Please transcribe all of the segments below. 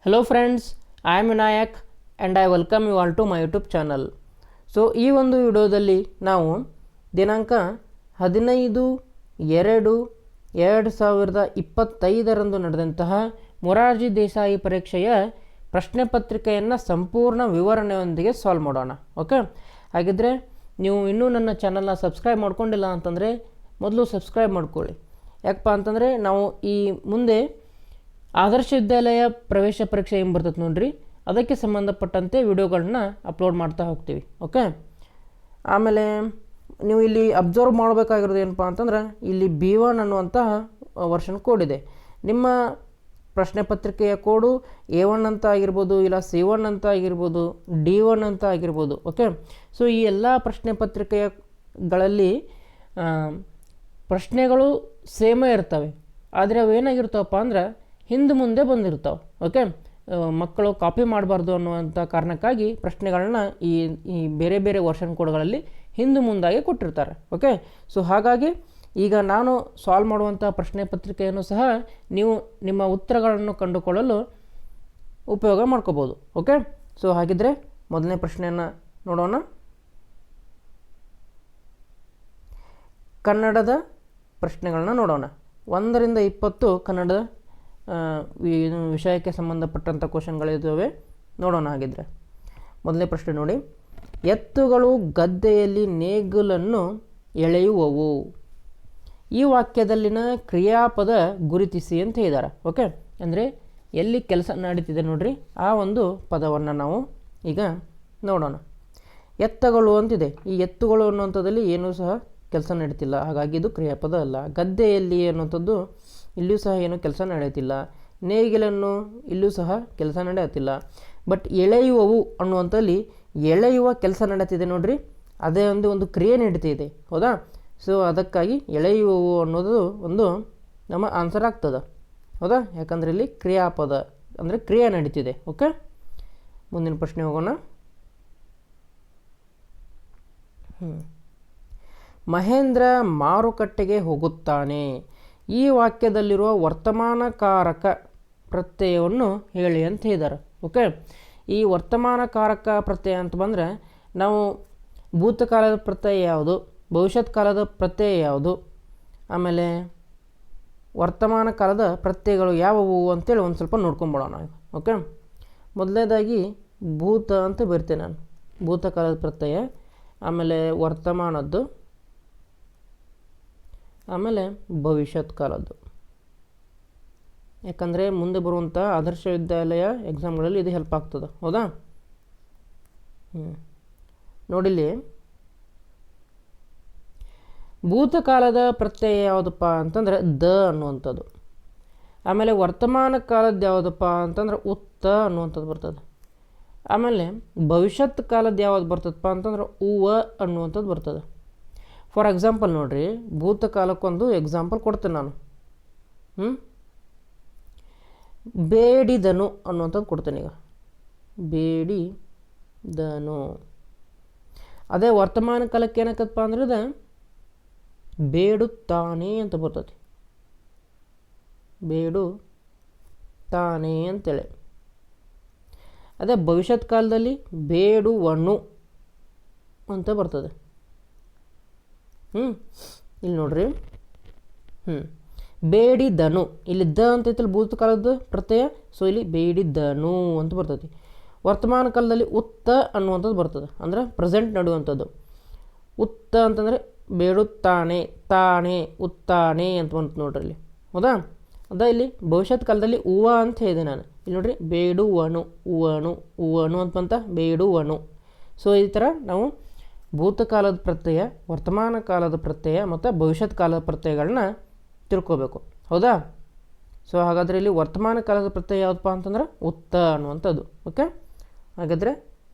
Hello friends, I am Vinayak and I welcome you all to my YouTube channel. So ಈ ಒಂದು ವಿಡಿಯೋದಲ್ಲಿ ನಾವು ದಿನಾಂಕ 15/2/2025 ನಡೆದಂತಹ ಮೊರಾರ್ಜಿ ದೇಸಾಯಿ ಪರೀಕ್ಷೆಯ ಪ್ರಶ್ನೆ ಪತ್ರಿಕೆಯನ್ನು ಸಂಪೂರ್ಣ ವಿವರಣೆಯೊಂದಿಗೆ ಸಾಲ್ವ್ ಮಾಡೋಣ. ಓಕೆ, ಹಾಗಿದ್ರೆ ನೀವು ಇನ್ನೂ ನನ್ನ ಚಾನಲ್ನ ಸಬ್ಸ್ಕ್ರೈಬ್ ಮಾಡ್ಕೊಂಡಿಲ್ಲ ಅಂತಂದರೆ ಮೊದಲು ಸಬ್ಸ್ಕ್ರೈಬ್ ಮಾಡ್ಕೊಳ್ಳಿ. ಯಾಕಪ್ಪ ಅಂತಂದರೆ ನಾವು ಈ ಮುಂದೆ ಆದರ್ಶ ವಿದ್ಯಾಲಯ ಪ್ರವೇಶ ಪರೀಕ್ಷೆ ಏನು ಬರ್ತದೆ ನೋಡ್ರಿ, ಅದಕ್ಕೆ ಸಂಬಂಧಪಟ್ಟಂತೆ ವಿಡಿಯೋಗಳನ್ನ ಅಪ್ಲೋಡ್ ಮಾಡ್ತಾ ಹೋಗ್ತೀವಿ. ಓಕೆ, ಆಮೇಲೆ ನೀವು ಇಲ್ಲಿ ಅಬ್ಸರ್ವ್ ಮಾಡಬೇಕಾಗಿರೋದು ಏನಪ್ಪ ಅಂತಂದ್ರೆ ಇಲ್ಲಿ B1 ಅನ್ನುವಂತಹ ವರ್ಷನ್ ಕೋಡ್ ಇದೆ. ನಿಮ್ಮ ಪ್ರಶ್ನೆ ಪತ್ರಿಕೆಯ ಕೋಡು A1 ಅಂತ ಆಗಿರ್ಬೋದು, ಇಲ್ಲ C1 ಅಂತ ಆಗಿರ್ಬೋದು, D1 ಅಂತ ಆಗಿರ್ಬೋದು. ಓಕೆ, ಸೊ ಈ ಎಲ್ಲ ಪ್ರಶ್ನೆ ಪತ್ರಿಕೆಗಳಲ್ಲಿ ಪ್ರಶ್ನೆಗಳು ಸೇಮೇ ಇರ್ತವೆ, ಆದರೆ ಅವು ಏನಾಗಿರ್ತಾವಪ್ಪ ಅಂದ್ರೆ ಹಿಂದೆ ಮುಂದೆ ಬಂದಿರ್ತಾವೆ. ಓಕೆ, ಮಕ್ಕಳು ಕಾಪಿ ಮಾಡಬಾರ್ದು ಅನ್ನುವಂಥ ಕಾರಣಕ್ಕಾಗಿ ಪ್ರಶ್ನೆಗಳನ್ನ ಈ ಬೇರೆ ಬೇರೆ ವರ್ಷನ್ ಕೋಡ್ಗಳಲ್ಲಿ ಹಿಂದೆ ಮುಂದಾಗಿ ಕೊಟ್ಟಿರ್ತಾರೆ. ಓಕೆ, ಸೊ ಹಾಗಾಗಿ ಈಗ ನಾನು ಸಾಲ್ವ್ ಮಾಡುವಂಥ ಪ್ರಶ್ನೆ ಪತ್ರಿಕೆಯನ್ನು ಸಹ ನೀವು ನಿಮ್ಮ ಉತ್ತರಗಳನ್ನು ಕಂಡುಕೊಳ್ಳಲು ಉಪಯೋಗ ಮಾಡ್ಕೋಬೋದು. ಓಕೆ, ಸೊ ಹಾಗಿದ್ರೆ ಮೊದಲನೇ ಪ್ರಶ್ನೆಯನ್ನು ನೋಡೋಣ. ಕನ್ನಡದ ಪ್ರಶ್ನೆಗಳನ್ನ ನೋಡೋಣ. 1ರಿಂದ 20 ಕನ್ನಡದ ವಿಷಯಕ್ಕೆ ಸಂಬಂಧಪಟ್ಟಂಥ ಕ್ವಶನ್ಗಳಿದ್ದಾವೆ, ನೋಡೋಣ. ಹಾಗಿದ್ರೆ ಮೊದಲನೇ ಪ್ರಶ್ನೆ ನೋಡಿ. ಎತ್ತುಗಳು ಗದ್ದೆಯಲ್ಲಿ ನೇಗಿಲನ್ನು ಎಳೆಯುವವು. ಈ ವಾಕ್ಯದಲ್ಲಿನ ಕ್ರಿಯಾಪದ ಗುರುತಿಸಿ ಅಂತ ಹೇಳಿದ್ದಾರೆ. ಓಕೆ, ಅಂದರೆ ಎಲ್ಲಿ ಕೆಲಸ ನಡೀತಿದೆ ನೋಡ್ರಿ, ಆ ಒಂದು ಪದವನ್ನು ನಾವು ಈಗ ನೋಡೋಣ. ಎತ್ತುಗಳು ಅಂತಿದೆ. ಈ ಎತ್ತುಗಳು ಅನ್ನುವಂಥದ್ದಲ್ಲಿ ಏನೂ ಸಹ ಕೆಲಸ ನಡೀತಿಲ್ಲ, ಹಾಗಾಗಿ ಇದು ಕ್ರಿಯಾಪದ ಅಲ್ಲ. ಗದ್ದೆಯಲ್ಲಿ ಅನ್ನುವಂಥದ್ದು ಇಲ್ಲಿಯೂ ಸಹ ಏನೂ ಕೆಲಸ ನಡೆಯುತ್ತಿಲ್ಲ. ನೇಗಿಲನ್ನು ಇಲ್ಲೂ ಸಹ ಕೆಲಸ ನಡೆಯುತ್ತಿಲ್ಲ. ಬಟ್ ಎಳೆಯುವವು ಅನ್ನುವಂಥಲ್ಲಿ ಎಳೆಯುವ ಕೆಲಸ ನಡೀತಿದೆ ನೋಡ್ರಿ, ಅದೇ ಒಂದು ಕ್ರಿಯೆ ನಡೀತಿದೆ. ಹೌದಾ? ಸೊ ಅದಕ್ಕಾಗಿ ಎಳೆಯುವವು ಅನ್ನೋದು ಒಂದು ನಮ್ಮ ಆನ್ಸರ್ ಆಗ್ತದೆ. ಹೌದಾ? ಯಾಕಂದರೆ ಇಲ್ಲಿ ಕ್ರಿಯಾಪದ ಅಂದರೆ ಕ್ರಿಯೆ ನಡೀತಿದೆ. ಓಕೆ, ಮುಂದಿನ ಪ್ರಶ್ನೆ ಹೋಗೋಣ. ಮಹೇಂದ್ರ ಮಾರುಕಟ್ಟೆಗೆ ಹೋಗುತ್ತಾನೆ. ಈ ವಾಕ್ಯದಲ್ಲಿರುವ ವರ್ತಮಾನಕಾರಕ ಪ್ರತ್ಯಯವನ್ನು ಹೇಳಿ ಅಂತ ಹೇಳಿದ್ದಾರೆ. ಓಕೆ, ಈ ವರ್ತಮಾನಕಾರಕ ಪ್ರತ್ಯಯ ಅಂತ ಬಂದರೆ ನಾವು ಭೂತಕಾಲದ ಪ್ರತ್ಯಯ ಯಾವುದು, ಭವಿಷ್ಯತ್ ಕಾಲದ ಪ್ರತ್ಯಯ ಯಾವುದು, ಆಮೇಲೆ ವರ್ತಮಾನ ಕಾಲದ ಪ್ರತ್ಯಯಗಳು ಯಾವುವು ಅಂತೇಳಿ ಒಂದು ಸ್ವಲ್ಪ ನೋಡ್ಕೊಂಬಿಡೋಣ. ಓಕೆ, ಮೊದಲನೇದಾಗಿ ಭೂತ ಅಂತ ಬರ್ತೇನೆ ನಾನು, ಭೂತಕಾಲದ ಪ್ರತ್ಯಯ, ಆಮೇಲೆ ವರ್ತಮಾನದ್ದು, ಆಮೇಲೆ ಭವಿಷ್ಯತ್ ಕಾಲದ್ದು. ಯಾಕಂದರೆ ಮುಂದೆ ಬರುವಂಥ ಆದರ್ಶ ವಿದ್ಯಾಲಯ ಎಕ್ಸಾಮ್ಗಳಲ್ಲಿ ಇದು ಹೆಲ್ಪ್ ಆಗ್ತದೆ. ಹೌದಾ? ನೋಡಿಲ್ಲಿ ಭೂತಕಾಲದ ಪ್ರತ್ಯಯ ಯಾವುದಪ್ಪ ಅಂತಂದರೆ ದ ಅನ್ನುವಂಥದ್ದು. ಆಮೇಲೆ ವರ್ತಮಾನ ಕಾಲದ್ದು ಯಾವುದಪ್ಪ ಅಂತಂದ್ರೆ ಉತ್ತ ಅನ್ನುವಂಥದ್ದು ಬರ್ತದೆ. ಆಮೇಲೆ ಭವಿಷ್ಯತ್ ಕಾಲದ್ದು ಯಾವುದು ಬರ್ತದಪ್ಪ ಅಂತಂದ್ರೆ ಉವ ಅನ್ನುವಂಥದ್ದು ಬರ್ತದೆ. ಫಾರ್ ಎಕ್ಸಾಂಪಲ್ ನೋಡಿರಿ, ಭೂತಕಾಲಕ್ಕೊಂದು ಎಕ್ಸಾಂಪಲ್ ಕೊಡ್ತೇನೆ ನಾನು. ಬೇಡಿದನು ಅನ್ನುವಂಥದ್ದು ಕೊಡ್ತೇನೆ ಈಗ. ಬೇಡಿದನು. ಅದೇ ವರ್ತಮಾನ ಕಾಲಕ್ಕೆ ಏನಾಕತ್ತಪ್ಪ ಅಂದ್ರೆ ಇದು ಬೇಡುತ್ತಾನೆ ಅಂತ ಬರ್ತದೆ. ಬೇಡುತ್ತಾನೆ ಅಂತೇಳಿ. ಅದೇ ಭವಿಷ್ಯತ್ ಕಾಲದಲ್ಲಿ ಬೇಡುವನು ಅಂತ ಬರ್ತದೆ. ಇಲ್ಲಿ ನೋಡ್ರಿ, ಬೇಡಿದನು, ಇಲ್ಲಿ ದ ಅಂತೈತಲ್ಲಿ ಭೂತಕಾಲದ ಪ್ರತ್ಯಯ, ಸೊ ಇಲ್ಲಿ ಬೇಡಿದನು ಅಂತ ಬರ್ತದೆ. ವರ್ತಮಾನ ಕಾಲದಲ್ಲಿ ಉತ್ತ ಅನ್ನುವಂಥದ್ದು ಬರ್ತದೆ, ಅಂದ್ರೆ ಪ್ರೆಸೆಂಟ್ ನಡೆಯುವಂಥದ್ದು. ಉತ್ತ ಅಂತಂದರೆ ಬೇಡುತ್ತಾನೆ, ತಾನೆ, ಉತ್ತಾನೆ ಅಂತ ಬಂತು ನೋಡ್ರಿ ಇಲ್ಲಿ. ಹೌದಾ? ಅದ ಇಲ್ಲಿ ಭವಿಷ್ಯತ್ ಕಾಲದಲ್ಲಿ ಉವ ಅಂತ ಹೇಳಿದೆ ನಾನು. ಇಲ್ಲಿ ನೋಡ್ರಿ, ಬೇಡುವನು, ಉವನು ಅಂತ ಬಂತ, ಬೇಡುವನು. ಸೊ ಈ ಥರ ನಾವು ಭೂತಕಾಲದ ಪ್ರತ್ಯಯ, ವರ್ತಮಾನ ಕಾಲದ ಪ್ರತ್ಯಯ ಮತ್ತು ಭವಿಷ್ಯತ್ ಕಾಲದ ಪ್ರತ್ಯಯಗಳನ್ನ ತಿಳ್ಕೋಬೇಕು. ಹೌದಾ? ಸೊ ಹಾಗಾದರೆ ಇಲ್ಲಿ ವರ್ತಮಾನ ಕಾಲದ ಪ್ರತ್ಯಯ ಯಾವುದಪ್ಪ ಅಂತಂದ್ರೆ ಉತ್ತ ಅನ್ನುವಂಥದ್ದು. ಓಕೆ, ಹಾಗಾದರೆ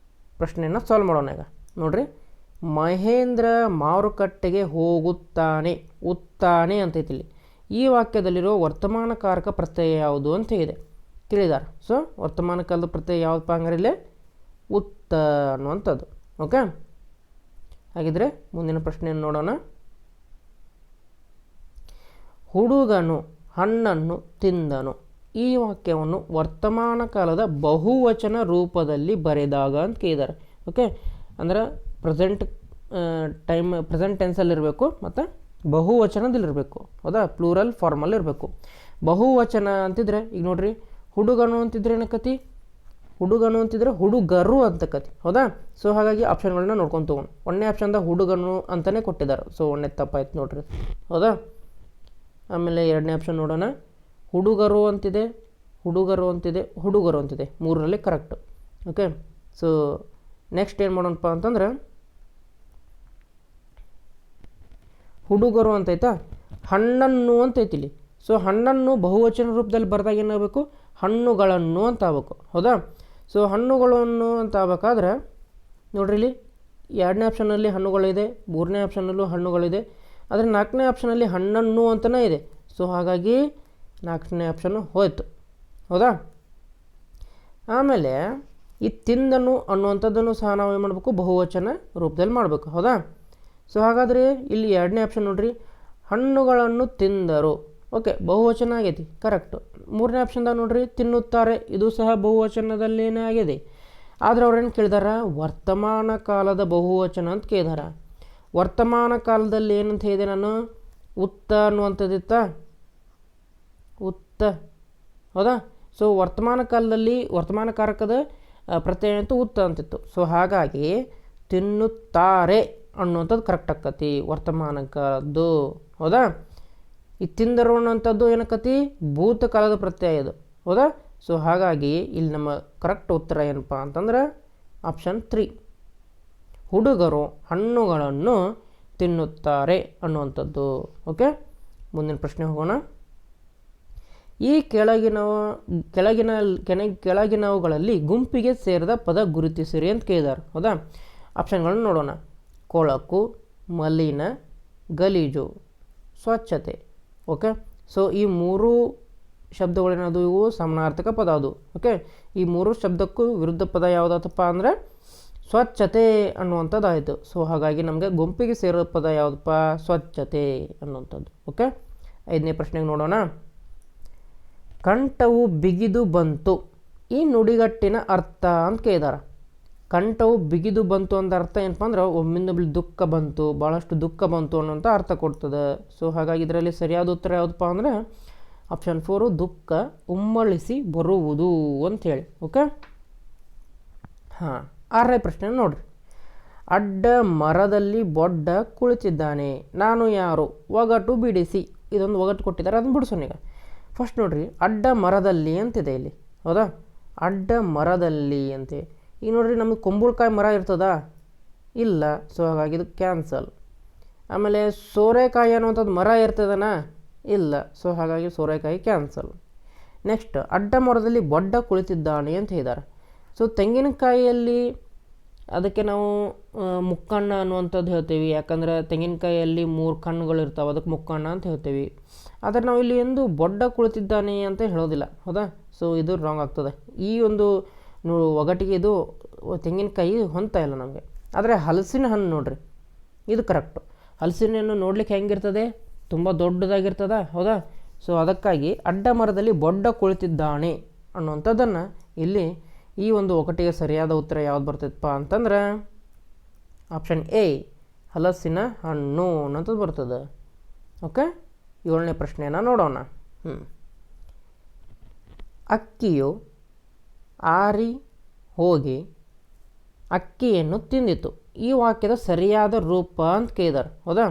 ಪ್ರಶ್ನೆಯನ್ನು ಸಾಲ್ವ್ ಮಾಡೋಣ ಈಗ. ನೋಡ್ರಿ, ಮಹೇಂದ್ರ ಮಾರುಕಟ್ಟೆಗೆ ಹೋಗುತ್ತಾನೆ, ಉತ್ತಾನೆ ಅಂತೈತಿ ಇಲ್ಲಿ. ಈ ವಾಕ್ಯದಲ್ಲಿರೋ ವರ್ತಮಾನಕಾರಕ ಪ್ರತ್ಯಯ ಯಾವುದು ಅಂತ ಇದೆ ತಿಳಿದಾರೆ. ಸೊ ವರ್ತಮಾನ ಕಾಲದ ಪ್ರತ್ಯಯ ಯಾವುದಪ್ಪ ಹಂಗಾರೆ ಇಲ್ಲಿ ಉತ್ತ ಅನ್ನುವಂಥದ್ದು. ಓಕೆ, ಹಾಗಿದ್ರೆ ಮುಂದಿನ ಪ್ರಶ್ನೆಯನ್ನು ನೋಡೋಣ. ಹುಡುಗನು ಹಣ್ಣನ್ನು ತಿಂದನು. ಈ ವಾಕ್ಯವನ್ನು ವರ್ತಮಾನ ಕಾಲದ ಬಹುವಚನ ರೂಪದಲ್ಲಿ ಬರೆದಾಗ ಅಂತ ಕೇಳಿದ್ದಾರೆ. ಓಕೆ, ಅಂದ್ರೆ ಪ್ರೆಸೆಂಟ್ ಟೆನ್ಸಲ್ಲಿರಬೇಕು ಮತ್ತು ಬಹುವಚನದಲ್ಲಿರಬೇಕು. ಹೌದಾ, ಪ್ಲೂರಲ್ ಫಾರ್ಮಲ್ಲಿ ಇರಬೇಕು. ಬಹುವಚನ ಅಂತಿದ್ರೆ ಈಗ ನೋಡ್ರಿ, ಹುಡುಗನು ಅಂತಿದ್ರೆ ಏನಕ್ಕತಿ, ಹುಡುಗನು ಅಂತಿದ್ರೆ ಹುಡುಗರು ಅಂತ ಕತಿ. ಹೌದಾ, ಸೊ ಹಾಗಾಗಿ ಆಪ್ಷನ್ಗಳನ್ನ ನೋಡ್ಕೊಂಡು ತೊಗೊಂಡು ಒಂದನೇ ಆಪ್ಷನ್ದಾಗ ಹುಡುಗನು ಅಂತಲೇ ಕೊಟ್ಟಿದ್ದಾರೆ. ಸೊ ಒಂದನೇ ತಪ್ಪಾಯ್ತು ನೋಡ್ರಿ. ಹೌದಾ, ಆಮೇಲೆ ಎರಡನೇ ಆಪ್ಷನ್ ನೋಡೋಣ. ಹುಡುಗರು ಅಂತಿದೆ, ಹುಡುಗರು ಅಂತಿದೆ, ಹುಡುಗರು ಅಂತಿದೆ, ಮೂರರಲ್ಲಿ ಕರೆಕ್ಟ್. ಓಕೆ, ಸೊ ನೆಕ್ಸ್ಟ್ ಏನು ಮಾಡೋಣಪ್ಪ ಅಂತಂದ್ರೆ, ಹುಡುಗರು ಅಂತೈತಾ, ಹಣ್ಣನ್ನು ಅಂತೈತಿ ಇಲ್ಲಿ. ಸೊ ಹಣ್ಣನ್ನು ಬಹುವಚನ ರೂಪದಲ್ಲಿ ಬರೆದಾಗ ಏನಾಗಬೇಕು, ಹಣ್ಣುಗಳನ್ನು ಅಂತ ಆಗಬೇಕು. ಹೌದಾ, ಸೊ ಹಣ್ಣುಗಳನ್ನು ಅಂತ ಆಗಬೇಕಾದ್ರೆ ನೋಡ್ರಿ, ಇಲ್ಲಿ ಎರಡನೇ ಆಪ್ಷನಲ್ಲಿ ಹಣ್ಣುಗಳಿದೆ, ಮೂರನೇ ಆಪ್ಷನಲ್ಲೂ ಹಣ್ಣುಗಳಿದೆ, ಆದರೆ ನಾಲ್ಕನೇ ಆಪ್ಷನಲ್ಲಿ ಹಣ್ಣನ್ನು ಅಂತಲೇ ಇದೆ. ಸೊ ಹಾಗಾಗಿ ನಾಲ್ಕನೇ ಆಪ್ಷನ್ನು ಹೋಯ್ತು. ಹೌದಾ, ಆಮೇಲೆ ಈ ತಿಂದನು ಅನ್ನುವಂಥದ್ದನ್ನು ಸಹ ನಾವು ಏನು ಮಾಡಬೇಕು, ಬಹುವಚನ ರೂಪದಲ್ಲಿ ಮಾಡಬೇಕು. ಹೌದಾ, ಸೊ ಹಾಗಾದರೆ ಇಲ್ಲಿ ಎರಡನೇ ಆಪ್ಷನ್ ನೋಡ್ರಿ, ಹಣ್ಣುಗಳನ್ನು ತಿಂದರು. ಓಕೆ, ಬಹುವಚನ ಆಗೈತಿ, ಕರೆಕ್ಟು. ಮೂರನೇ ಆಪ್ಷನ್ದಾಗ ನೋಡ್ರಿ, ತಿನ್ನುತ್ತಾರೆ, ಇದು ಸಹ ಬಹುವಚನದಲ್ಲೇನೇ ಆಗಿದೆ. ಆದರೆ ಅವ್ರೇನು ಕೇಳಿದಾರ, ವರ್ತಮಾನ ಕಾಲದ ಬಹುವಚನ ಅಂತ ಕೇಳಿದಾರ. ವರ್ತಮಾನ ಕಾಲದಲ್ಲಿ ಏನಂತ ಹೇಳಿದೆ ನಾನು, ಉತ್ತ ಅನ್ನುವಂಥದ್ದಿತ್ತ, ಉತ್ತ. ಹೌದಾ, ಸೊ ವರ್ತಮಾನ ಕಾಲದಲ್ಲಿ ವರ್ತಮಾನ ಕಾರಕದ ಪ್ರತ್ಯಯ ಅಂತೂ ಉತ್ತ ಅಂತಿತ್ತು. ಸೊ ಹಾಗಾಗಿ ತಿನ್ನುತ್ತಾರೆ ಅನ್ನುವಂಥದ್ದು ಕರೆಕ್ಟ್ ಆಕತಿ ವರ್ತಮಾನ ಕಾಲದ್ದು. ಹೌದಾ, ಈ ತಿಂದರು ಅನ್ನೋಂಥದ್ದು ಏನಕ್ಕತಿ, ಭೂತಕಾಲದ ಪ್ರತ್ಯಯ ಇದು. ಹೌದಾ, ಸೊ ಹಾಗಾಗಿ ಇಲ್ಲಿ ನಮ್ಮ ಕರೆಕ್ಟ್ ಉತ್ತರ ಏನಪ್ಪ ಅಂತಂದ್ರೆ ಆಪ್ಷನ್ 3, ಹುಡುಗರು ಹಣ್ಣುಗಳನ್ನು ತಿನ್ನುತ್ತಾರೆ ಅನ್ನುವಂಥದ್ದು. ಓಕೆ, ಮುಂದಿನ ಪ್ರಶ್ನೆ ಹೋಗೋಣ. ಈ ಕೆಳಗಿನವುಗಳಲ್ಲಿ ಗುಂಪಿಗೆ ಸೇರಿದ ಪದ ಗುರುತಿಸಿರಿ ಅಂತ ಕೇಳಿದಾರೆ. ಹೌದಾ, ಆಪ್ಷನ್ಗಳನ್ನು ನೋಡೋಣ. ಕೊಳಕು, ಮಲಿನ, ಗಲೀಜು, ಸ್ವಚ್ಛತೆ. ಓಕೆ, ಸೊ ಈ ಮೂರು ಶಬ್ದಗಳೇನದು, ಇವು ಸಮಾನಾರ್ಥಕ ಪದ ಅದು. ಓಕೆ, ಈ ಮೂರು ಶಬ್ದಕ್ಕೂ ವಿರುದ್ಧ ಪದ ಯಾವುದಾತಪ್ಪ ಅಂದರೆ ಸ್ವಚ್ಛತೆ ಅನ್ನುವಂಥದ್ದು ಆಯಿತು. ಸೊ ಹಾಗಾಗಿ ನಮಗೆ ಗುಂಪಿಗೆ ಸೇರೋ ಪದ ಯಾವುದಪ್ಪ, ಸ್ವಚ್ಛತೆ ಅನ್ನುವಂಥದ್ದು. ಓಕೆ, ಐದನೇ ಪ್ರಶ್ನೆಗೆ ನೋಡೋಣ. ಕಂಠವು ಬಿಗಿದು ಬಂತು, ಈ ನುಡಿಗಟ್ಟಿನ ಅರ್ಥ ಅಂತ ಕೇಳಿದಾರೆ. ಕಂಠವು ಬಿಗಿದು ಬಂತು ಅಂತ ಅರ್ಥ ಏನಪ್ಪ ಅಂದ್ರೆ ಒಮ್ಮಿಂದೊಬ್ಳಿ ದುಃಖ ಬಂತು, ಭಾಳಷ್ಟು ದುಃಖ ಬಂತು ಅನ್ನೋಂಥ ಅರ್ಥ ಕೊಡ್ತದೆ. ಸೊ ಹಾಗಾಗಿ ಇದರಲ್ಲಿ ಸರಿಯಾದ ಉತ್ತರ ಯಾವುದಪ್ಪ ಅಂದರೆ ಆಪ್ಷನ್ 4, ದುಃಖ ಉಮ್ಮಳಿಸಿ ಬರುವುದು ಅಂಥೇಳಿ. ಓಕೆ, ಹಾಂ, ಆರನೇ ಪ್ರಶ್ನೆ ನೋಡ್ರಿ. ಅಡ್ಡ ಮರದಲ್ಲಿ ಬೊಡ್ಡ ಕುಳಿತಿದ್ದಾನೆ, ನಾನು ಯಾರು, ಒಗಟು ಬಿಡಿಸಿ. ಇದೊಂದು ಒಗಟು ಕೊಟ್ಟಿದ್ದಾರೆ, ಅದನ್ನು ಬಿಡಿಸೋಣ ಈಗ. ಫಸ್ಟ್ ನೋಡ್ರಿ, ಅಡ್ಡ ಮರದಲ್ಲಿ ಅಂತಿದೆ ಇಲ್ಲಿ. ಹೌದಾ, ಅಡ್ಡ ಮರದಲ್ಲಿ ಅಂತೆ. ಈಗ ನೋಡ್ರಿ, ನಮಗೆ ಕೊಂಬಳಕಾಯಿ ಮರ ಇರ್ತದಾ, ಇಲ್ಲ. ಸೊ ಹಾಗಾಗಿ ಇದು ಕ್ಯಾನ್ಸಲ್. ಆಮೇಲೆ ಸೋರೆಕಾಯಿ ಅನ್ನುವಂಥದ್ದು ಮರ ಇರ್ತದನ, ಇಲ್ಲ. ಸೊ ಹಾಗಾಗಿ ಸೋರೆಕಾಯಿ ಕ್ಯಾನ್ಸಲ್. ನೆಕ್ಸ್ಟ್, ಅಡ್ಡ ಮರದಲ್ಲಿ ಬೊಡ್ಡ ಕುಳಿತಿದ್ದಾನೆ ಅಂತ ಹೇಳಿದ್ದಾರೆ. ಸೊ ತೆಂಗಿನಕಾಯಿಯಲ್ಲಿ ಅದಕ್ಕೆ ನಾವು ಮುಕ್ಕಣ್ಣ ಅನ್ನುವಂಥದ್ದು ಹೇಳ್ತೀವಿ, ಯಾಕಂದರೆ ತೆಂಗಿನಕಾಯಿಯಲ್ಲಿ 3 ಕಣ್ಣುಗಳು ಇರ್ತಾವೆ, ಅದಕ್ಕೆ ಮುಕ್ಕಣ್ಣ ಅಂತ ಹೇಳ್ತೀವಿ. ಆದರೆ ನಾವು ಇಲ್ಲಿ ಎಂದು ಬೊಡ್ಡ ಕುಳಿತಿದ್ದಾನೆ ಅಂತ ಹೇಳೋದಿಲ್ಲ. ಹೌದಾ, ಸೊ ಇದು ರಾಂಗ್ ಆಗ್ತದೆ. ಈ ಒಂದು ಒಗಟಿಗೆ ಇದು ತೆಂಗಿನಕಾಯಿ ಹೊಂತಾ ಇಲ್ಲ ನಮಗೆ. ಆದರೆ ಹಲಸಿನ ಹಣ್ಣು ನೋಡ್ರಿ, ಇದು ಕರೆಕ್ಟು. ಹಲಸಿನ ಹಣ್ಣು ನೋಡ್ಲಿಕ್ಕೆ ಹೆಂಗಿರ್ತದೆ, ತುಂಬ ದೊಡ್ಡದಾಗಿರ್ತದ. ಹೌದಾ, ಸೊ ಅದಕ್ಕಾಗಿ ಅಡ್ಡ ಮರದಲ್ಲಿ ಬೊಡ್ಡ ಕುಳಿತಿದ್ದಾನೆ ಅನ್ನುವಂಥದ್ದನ್ನು ಇಲ್ಲಿ ಈ ಒಂದು ಒಗಟಿಗೆ ಸರಿಯಾದ ಉತ್ತರ ಯಾವ್ದು ಬರ್ತೈತಪ್ಪ ಅಂತಂದ್ರೆ ಆಪ್ಷನ್ ಎ, ಹಲಸಿನ ಹಣ್ಣು ಅನ್ನೋಂಥದ್ದು ಬರ್ತದೆ. ಓಕೆ, 7ನೇ ಪ್ರಶ್ನೆಯನ್ನು ನೋಡೋಣ. ಅಕ್ಕಿಯು ಆರಿ ಹೋಗಿ ಅಕ್ಕಿಯನ್ನು ತಿಂದಿತು, ಈ ವಾಕ್ಯದ ಸರಿಯಾದ ರೂಪ ಅಂತ ಕೇಳಿದಾರೆ. ಹೌದಾ,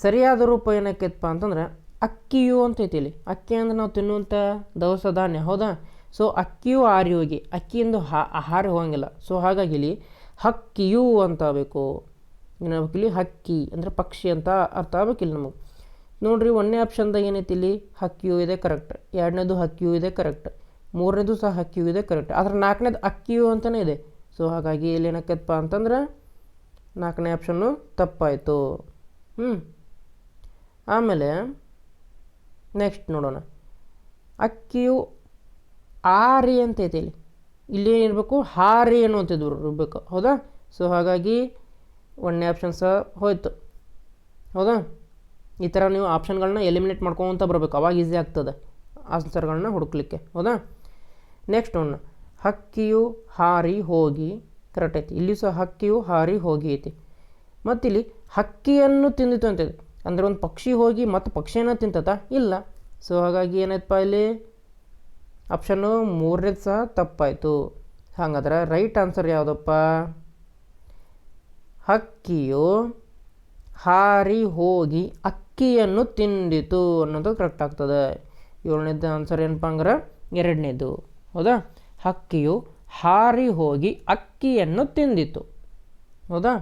ಸರಿಯಾದ ರೂಪ ಏನಕ್ಕೈತಪ್ಪ ಅಂತಂದ್ರೆ ಅಕ್ಕಿಯು ಅಂತೈತಿ ಇಲ್ಲಿ. ಅಕ್ಕಿ ಅಂದ್ರೆ ನಾವು ತಿನ್ನುವಂಥ ದವಸ ಧಾನ್ಯ. ಹೌದಾ, ಸೊ ಅಕ್ಕಿಯು ಆರಿ ಹೋಗಿ, ಅಕ್ಕಿಯಿಂದ ಹಾರಿ ಹೋಗಂಗಿಲ್ಲ. ಸೊ ಹಾಗಾಗಿ ಇಲ್ಲಿ ಹಕ್ಕಿಯು ಅಂತ ಆಗಬೇಕು. ಏನಾಗಬೇಕು ಇಲ್ಲಿ, ಹಕ್ಕಿ ಅಂದರೆ ಪಕ್ಷಿ ಅಂತ ಅರ್ಥ ಆಗಬೇಕಿಲ್ಲ ನಮಗೆ. ನೋಡ್ರಿ, 1ನೇ ಆಪ್ಷನ್ದಾಗ ಏನೈತಿ ಇಲ್ಲಿ, ಹಕ್ಕಿಯು ಇದೆ, ಕರೆಕ್ಟ್. 2ನೇದು ಹಕ್ಕಿಯು ಇದೆ, ಕರೆಕ್ಟ್. 3ನೇದು ಸಹ ಹಕ್ಕಿಯು ಇದೆ, ಕರೆಕ್ಟ್. ಆದರೆ 4ನೇದು ಅಕ್ಕಿಯು ಅಂತಲೇ ಇದೆ. ಸೊ ಹಾಗಾಗಿ ಇಲ್ಲಿ ಏನಕ್ಕೈತಪ್ಪ ಅಂತಂದ್ರೆ 4ನೇ ಆಪ್ಷನ್ನು ತಪ್ಪಾಯಿತು. ಆಮೇಲೆ ನೆಕ್ಸ್ಟ್ ನೋಡೋಣ. ಅಕ್ಕಿಯು ಆರಿ ಅಂತೈತಿ ಇಲ್ಲಿ, ಇಲ್ಲಿ ಏನಿರಬೇಕು, ಹಾರಿ ಅನ್ನುವಂಥದ್ದು ಇರಬೇಕು. ಹೌದಾ, ಸೊ ಹಾಗಾಗಿ 1ನೇ ಆಪ್ಷನ್ ಸಹ ಹೋಯ್ತು. ಹೌದಾ, ಈ ಥರ ನೀವು ಆಪ್ಷನ್ಗಳನ್ನ ಎಲಿಮಿನೇಟ್ ಮಾಡ್ಕೊತ ಬರಬೇಕು, ಅವಾಗ ಈಸಿ ಆಗ್ತದೆ. ಆನ್ಸರ್ಗಳನ್ನ ಹುಡುಕ್ಲಿಕ್ಕೆ. ಹೌದಾ? ನೆಕ್ಸ್ಟ್ ಒಂದು ಹಕ್ಕಿಯು ಹಾರಿ ಹೋಗಿ ಕರೆಕ್ಟ್ ಐತಿ. ಇಲ್ಲಿ ಸಹ ಹಕ್ಕಿಯು ಹಾರಿ ಹೋಗಿ ಐತಿ. ಮತ್ತಿಲ್ಲಿ ಹಕ್ಕಿಯನ್ನು ತಿಂದಿತು ಅಂತಿದೆ. ಅಂದರೆ ಒಂದು ಪಕ್ಷಿ ಹೋಗಿ ಮತ್ತು ಪಕ್ಷಿಯನ್ನು ತಿಂತತಾ? ಇಲ್ಲ. ಸೊ ಹಾಗಾಗಿ ಏನಾಯ್ತಪ್ಪ ಇಲ್ಲಿ ಆಪ್ಷನ್ನು 3ನೇದು ಸಹ ತಪ್ಪಾಯಿತು. ಹಾಗಾದ್ರೆ ರೈಟ್ ಆನ್ಸರ್ ಯಾವುದಪ್ಪ? ಹಕ್ಕಿಯು ಹಾರಿ ಹೋಗಿ ಅಕ್ಕಿಯನ್ನು ತಿಂದಿತು ಅನ್ನೋದು ಕರೆಕ್ಟ್ ಆಗ್ತದೆ. 7ನೇದು ಆನ್ಸರ್ ಏನಪ್ಪ ಅಂದ್ರೆ 2ನೇದು. ಹೌದಾ? ಹಕ್ಕಿಯು ಹಾರಿ ಹೋಗಿ ಅಕ್ಕಿಯನ್ನು ತಿಂದಿತು. ಹೌದಾ?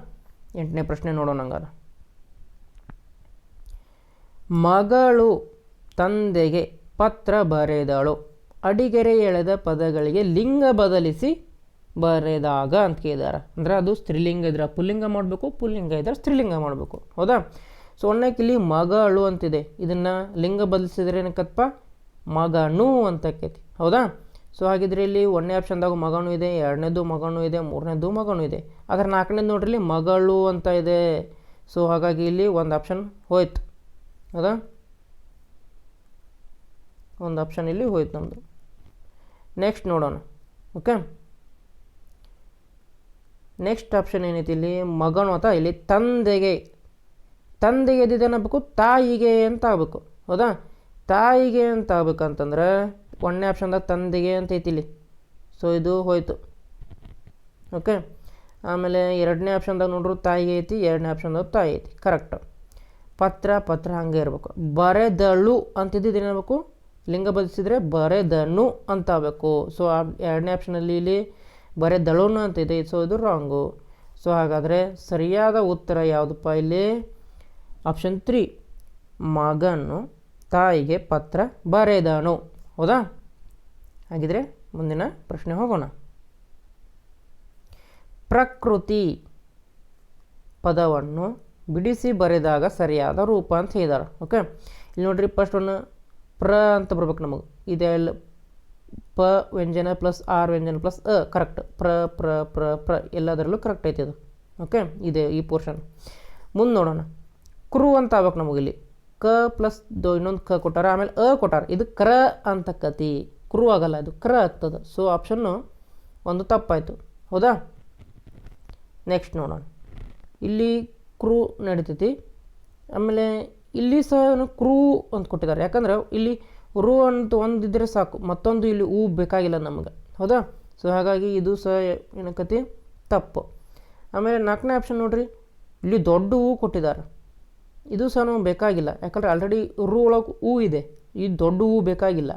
8ನೇ ಪ್ರಶ್ನೆ ನೋಡೋಣ ಹಂಗಾರೆ. ಮಗಳು ತಂದೆಗೆ ಪತ್ರ ಬರೆದಳು. ಅಡಿಗೆರೆ ಎಳೆದ ಪದಗಳಿಗೆ ಲಿಂಗ ಬದಲಿಸಿ ಬರೆದಾಗ ಅಂತ ಕೇಳಿದಾರೆ. ಅಂದರೆ ಅದು ಸ್ತ್ರೀಲಿಂಗ ಇದ್ರೆ ಪುಲ್ಲಿಂಗ ಮಾಡಬೇಕು, ಪುಲ್ಲಿಂಗ ಇದ್ರೆ ಸ್ತ್ರೀಲಿಂಗ ಮಾಡಬೇಕು. ಹೌದಾ? ಸೊ ಇಲ್ಲಿ ಮಗಳು ಅಂತಿದೆ. ಇದನ್ನು ಲಿಂಗ ಬದಲಿಸಿದ್ರೆ ಏನಕ್ಕಪ್ಪ? ಮಗನು ಅಂತಕ್ಕೈತಿ. ಹೌದಾ? ಸೊ ಹಾಗಿದ್ರೆ ಇಲ್ಲಿ 1ನೇ ಆಪ್ಷನ್ದಾಗ ಮಗನು ಇದೆ, 2ನೇದು ಮಗನು ಇದೆ, 3ನೇದು ಮಗನು ಇದೆ. ಅದರ 4ನೇದು ನೋಡ್ರಿ ಇಲ್ಲಿ ಮಗಳು ಅಂತ ಇದೆ. ಸೊ ಹಾಗಾಗಿ ಇಲ್ಲಿ ಒಂದು ಆಪ್ಷನ್ ಹೋಯ್ತು. ಹೌದಾ? ಒಂದು ಆಪ್ಷನ್ ಇಲ್ಲಿ ಹೋಯ್ತು ನಮ್ಮದು. ನೆಕ್ಸ್ಟ್ ನೋಡೋಣ. ಓಕೆ, ನೆಕ್ಸ್ಟ್ ಆಪ್ಷನ್ ಏನೈತಿ ಇಲ್ಲಿ? ಮಗನು ಅಥವಾ ಇಲ್ಲಿ ತಂದೆಗೆ ಎದಿದ್ದೇನಾಗಬೇಕು? ತಾಯಿಗೆ ಅಂತ ಆಗಬೇಕು. ಹೌದಾ? ತಾಯಿಗೆ ಅಂತ ಆಗ್ಬೇಕಂತಂದ್ರೆ 1ನೇ ಆಪ್ಷನ್ದಾಗ ತಂದೆಗೆ ಅಂತ ಐತಿ ಇಲ್ಲಿ. ಸೊ ಇದು ಹೋಯ್ತು. ಓಕೆ, ಆಮೇಲೆ 2ನೇ ಆಪ್ಷನ್ದಾಗ ನೋಡ್ರು ತಾಯಿಗೆ ಐತಿ, 2ನೇ ಆಪ್ಷನ್ದಾಗ ತಾಯಿ ಐತಿ. ಕರೆಕ್ಟ್. ಪತ್ರ ಹಂಗೆ ಇರಬೇಕು. ಬರೆದಳು ಅಂತಿದ್ದು ಏನಾಗಬೇಕು? ಲಿಂಗ ಬದಲಿಸಿದ್ರೆ ಬರೆದನು ಅಂತ ಆಗಬೇಕು. ಸೊ 2ನೇ ಆಪ್ಷನಲ್ಲಿ ಇಲ್ಲಿ ಬರೆದಳುನು ಅಂತಿದೆ. ಸೊ ಇದು ರಾಂಗು. ಸೊ ಹಾಗಾದರೆ ಸರಿಯಾದ ಉತ್ತರ ಯಾವುದಪ್ಪ ಇಲ್ಲಿ? ಆಪ್ಷನ್ 3, ಮಗನು ತಾಯಿಗೆ ಪತ್ರ ಬರೆದನು. ಹೌದಾ? ಹಾಗಿದ್ರೆ ಮುಂದಿನ ಪ್ರಶ್ನೆ ಹೋಗೋಣ. ಪ್ರಕೃತಿ ಪದವನ್ನು ಬಿಡಿಸಿ ಬರೆದಾಗ ಸರಿಯಾದ ರೂಪ ಅಂತ ಹೇಳಿದಾರೆ. ಓಕೆ, ಇಲ್ಲಿ ನೋಡ್ರಿ, ಫಸ್ಟ್ ಒಂದು ಪ್ರ ಅಂತ ಬರ್ಬೇಕು ನಮಗೆ. ಇದೆ ಪ ವ್ಯಂಜನ ಪ್ಲಸ್ ಆರ್ ವ್ಯಂಜನ ಪ್ಲಸ್ ಕರೆಕ್ಟ್. ಪ್ರ ಎಲ್ಲದರಲ್ಲೂ ಕರೆಕ್ಟ್ ಐತಿ ಅದು. ಓಕೆ, ಇದೆ ಈ ಪೋರ್ಷನ್. ಮುಂದೆ ನೋಡೋಣ. ಕ್ರು ಅಂತ ಆಗ್ಬೇಕು ನಮಗೆ. ಇಲ್ಲಿ ಕ ಪ್ಲಸ್ ಇನ್ನೊಂದು ಕ ಕೊಟ್ಟಾರ, ಆಮೇಲೆ ಕೊಟ್ಟಾರ. ಇದು ಕ್ರ ಅಂತಕ್ಕತಿ. ಕ್ರು ಆಗಲ್ಲ, ಇದು ಕ್ರ ಆಗ್ತದೆ. ಸೊ ಆಪ್ಷನ್ನು ಒಂದು ತಪ್ಪಾಯಿತು. ಹೌದಾ? ನೆಕ್ಸ್ಟ್ ನೋಡೋಣ. ಇಲ್ಲಿ ಕ್ರೂ ನಡೀತೈತಿ. ಆಮೇಲೆ ಇಲ್ಲಿ ಸಹ ಕ್ರೂ ಅಂತ ಕೊಟ್ಟಿದ್ದಾರೆ. ಯಾಕಂದ್ರೆ ಇಲ್ಲಿ ರು ಅಂತ ಒಂದಿದ್ರೆ ಸಾಕು, ಮತ್ತೊಂದು ಇಲ್ಲಿ ಬೇಕಾಗಿಲ್ಲ ನಮಗೆ. ಹೌದಾ? ಸೊ ಹಾಗಾಗಿ ಇದು ಸಹ ಏನಕ್ಕತಿ ತಪ್ಪು. ಆಮೇಲೆ 4ನೇ ಆಪ್ಷನ್ ನೋಡ್ರಿ, ಇಲ್ಲಿ ದೊಡ್ಡ ಕೊಟ್ಟಿದ್ದಾರೆ. ಇದು ಸಹ ನಮಗೆ ಬೇಕಾಗಿಲ್ಲ. ಯಾಕಂದರೆ ಆಲ್ರೆಡಿ ರು ಒಳಗೆ ಇದೆ, ಈ ದೊಡ್ಡ ಬೇಕಾಗಿಲ್ಲ.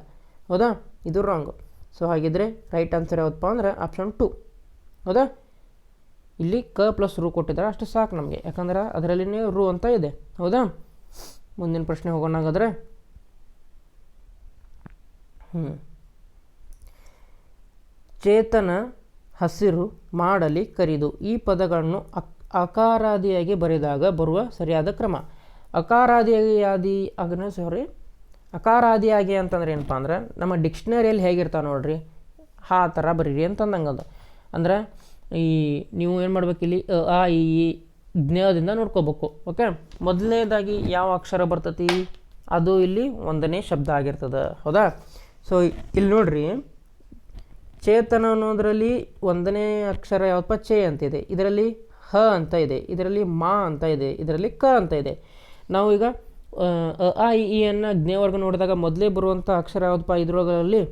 ಹೌದಾ? ಇದು ರಾಂಗು. ಸೊ ಹಾಗಿದ್ರೆ ರೈಟ್ ಆನ್ಸರ್ ಯಾವತ್ತಪ್ಪ ಅಂದರೆ ಆಪ್ಷನ್ 2. ಹೌದಾ? ಇಲ್ಲಿ ಕ ಪ್ಲಸ್ ರು ಕೊಟ್ಟಿದ್ದಾರೆ, ಅಷ್ಟು ಸಾಕು ನಮಗೆ. ಯಾಕಂದ್ರೆ ಅದರಲ್ಲಿನೇ ರು ಅಂತ ಇದೆ. ಹೌದಾ? ಮುಂದಿನ ಪ್ರಶ್ನೆ ಹೋಗೋಣ ಹಾಗಾದರೆ. ಚೇತನ ಹಸಿರು ಮಾಡಲಿ ಕರಿದು ಈ ಪದಗಳನ್ನು ಅಕಾರಾದಿಯಾಗಿ ಬರೆದಾಗ ಬರುವ ಸರಿಯಾದ ಕ್ರಮ. ಅಕಾರಾದಿಯಾಗಿ ಅಂತಂದ್ರೆ ಏನಪ್ಪ ಅಂದ್ರೆ ನಮ್ಮ ಡಿಕ್ಷನರಿಯಲ್ಲಿ ಹೇಗಿರ್ತಾವೆ ನೋಡ್ರಿ, ಆ ಥರ ಬರೀರಿ ಅಂತಂದಂಗದು. ಅಂದ್ರೆ ಈ ನೀವು ಏನು ಮಾಡ್ಬೇಕು, ಇಲ್ಲಿ ಆ ಈ ಜ್ಞದಿಂದ ನೋಡ್ಕೋಬೇಕು. ಓಕೆ, ಮೊದಲನೇದಾಗಿ ಯಾವ ಅಕ್ಷರ ಬರ್ತತಿ ಅದು ಇಲ್ಲಿ 1ನೇ ಶಬ್ದ ಆಗಿರ್ತದೆ. ಹೌದಾ? ಸೊ ಇಲ್ಲಿ ನೋಡ್ರಿ, ಚೇತನ ಅನ್ನೋದ್ರಲ್ಲಿ 1ನೇ ಅಕ್ಷರ ಯಾವತ್ತಪ್ಪ? ಚೇ ಅಂತಿದೆ. ಇದರಲ್ಲಿ ಹ ಅಂತ ಇದೆ, ಇದರಲ್ಲಿ ಮಾ ಅಂತ ಇದೆ, ಇದರಲ್ಲಿ ಕ ಅಂತ ಇದೆ. ನಾವು ಈಗ ಆ ಈ ಅನ್ನು ಜ್ಞವರ್ಗ ನೋಡಿದಾಗ ಮೊದಲೇ ಬರುವಂಥ ಅಕ್ಷರ ಯಾವುದಪ್ಪ? ಇದರೊಳಗಲ್ಲಿ